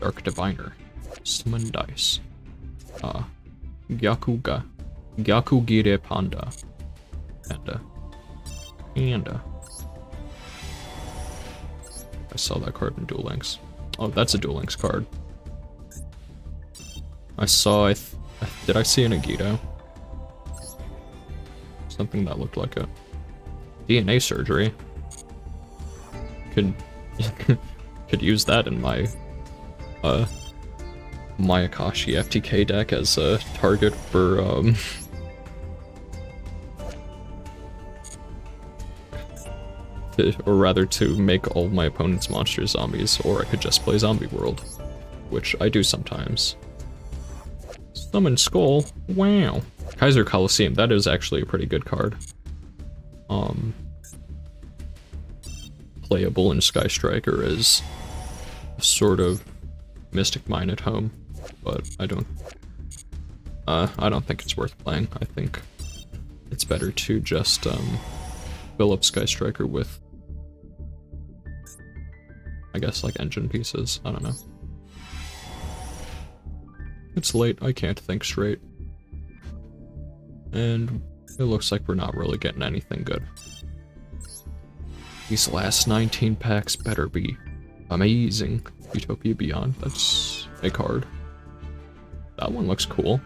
Dark Diviner. Summon Dice. Gyakugire Panda. Panda. I saw that card in Duel Links. Oh, that's a Duel Links card. I saw, did I see an Agito? Something that looked like a DNA surgery. Could use that in my Mayakashi FTK deck as a target for or rather to make all my opponent's monsters zombies, or I could just play Zombie World, which I do sometimes. Summon Skull, wow. Kaiser Coliseum, that is actually a pretty good card. Playable in Sky Striker as a sort of Mystic Mine at home, but I don't think it's worth playing. I think it's better to just fill up Sky Striker with, I guess, like engine pieces. I don't know. It's late, I can't think straight. And it looks like we're not really getting anything good. These last 19 packs better be amazing. Utopia Beyond, that's a card. That one looks cool.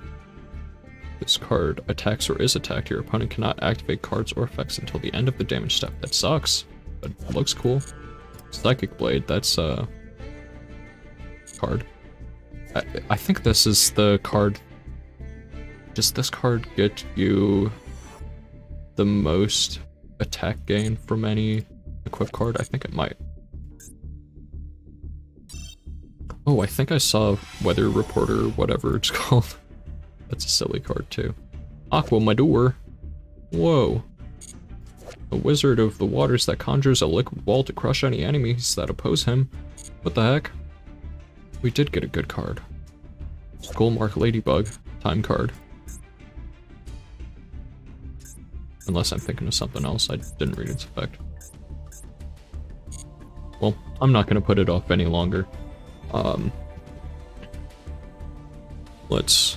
This card attacks or is attacked. Your opponent cannot activate cards or effects until the end of the damage step. That sucks, but it looks cool. Psychic Blade, that's a card. I think this is the card. Does this card get you the most attack gain from any equip card? I think it might. Oh, I think I saw Weather Reporter, whatever it's called. That's a silly card too. Aqua Madour. Whoa. A wizard of the waters that conjures a liquid wall to crush any enemies that oppose him. What the heck? We did get a good card. Skullmark Ladybug. Time card. Unless I'm thinking of something else, I didn't read its effect. Well, I'm not gonna put it off any longer. Let's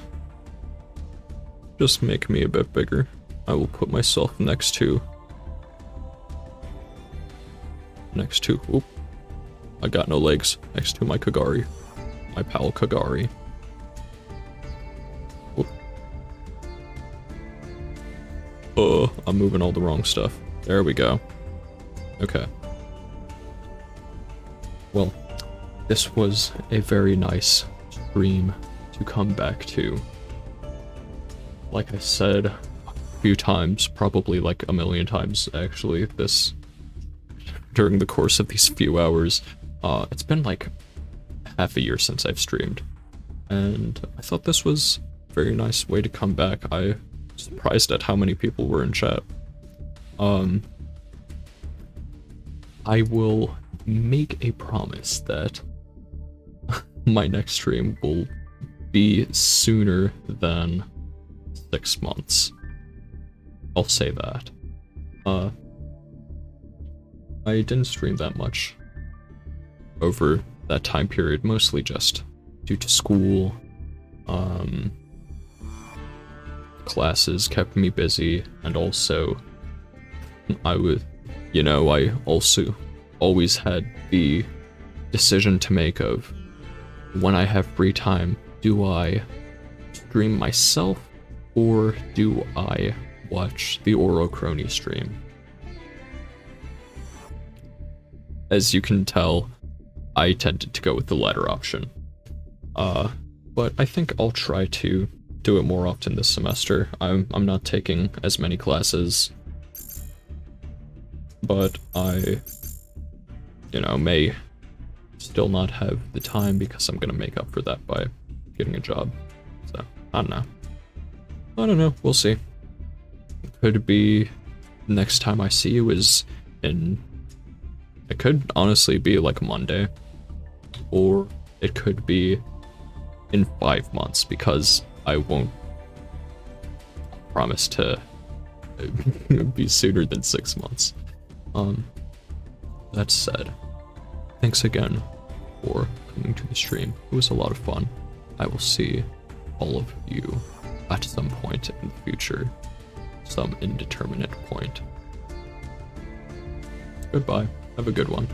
just make me a bit bigger. I will put myself next to, oop, I got no legs, next to my Kagari, my pal Kagari. Oop. I'm moving all the wrong stuff. There we go. Okay. Well, this was a very nice stream to come back to. Like I said a few times, probably like a million times actually, during the course of these few hours, it's been like half a year since I've streamed, and I thought this was a very nice way to come back. I was surprised at how many people were in chat. I will make a promise that my next stream will be sooner than 6 months. I'll say that. I didn't stream that much over that time period, mostly just due to school. Classes kept me busy, and also I also always had the decision to make of, when I have free time, do I stream myself or do I watch the Oro Crony stream? As you can tell, I tended to go with the latter option. But I think I'll try to do it more often this semester. I'm not taking as many classes, but I, may still not have the time because I'm gonna make up for that by getting a job. So, I don't know, we'll see. It could be next time I see you is it could honestly be like Monday, or it could be in 5 months, because I won't promise to be sooner than 6 months. That said, thanks again for coming to the stream. It was a lot of fun. I will see all of you at some point in the future, some indeterminate point. Goodbye. Have a good one.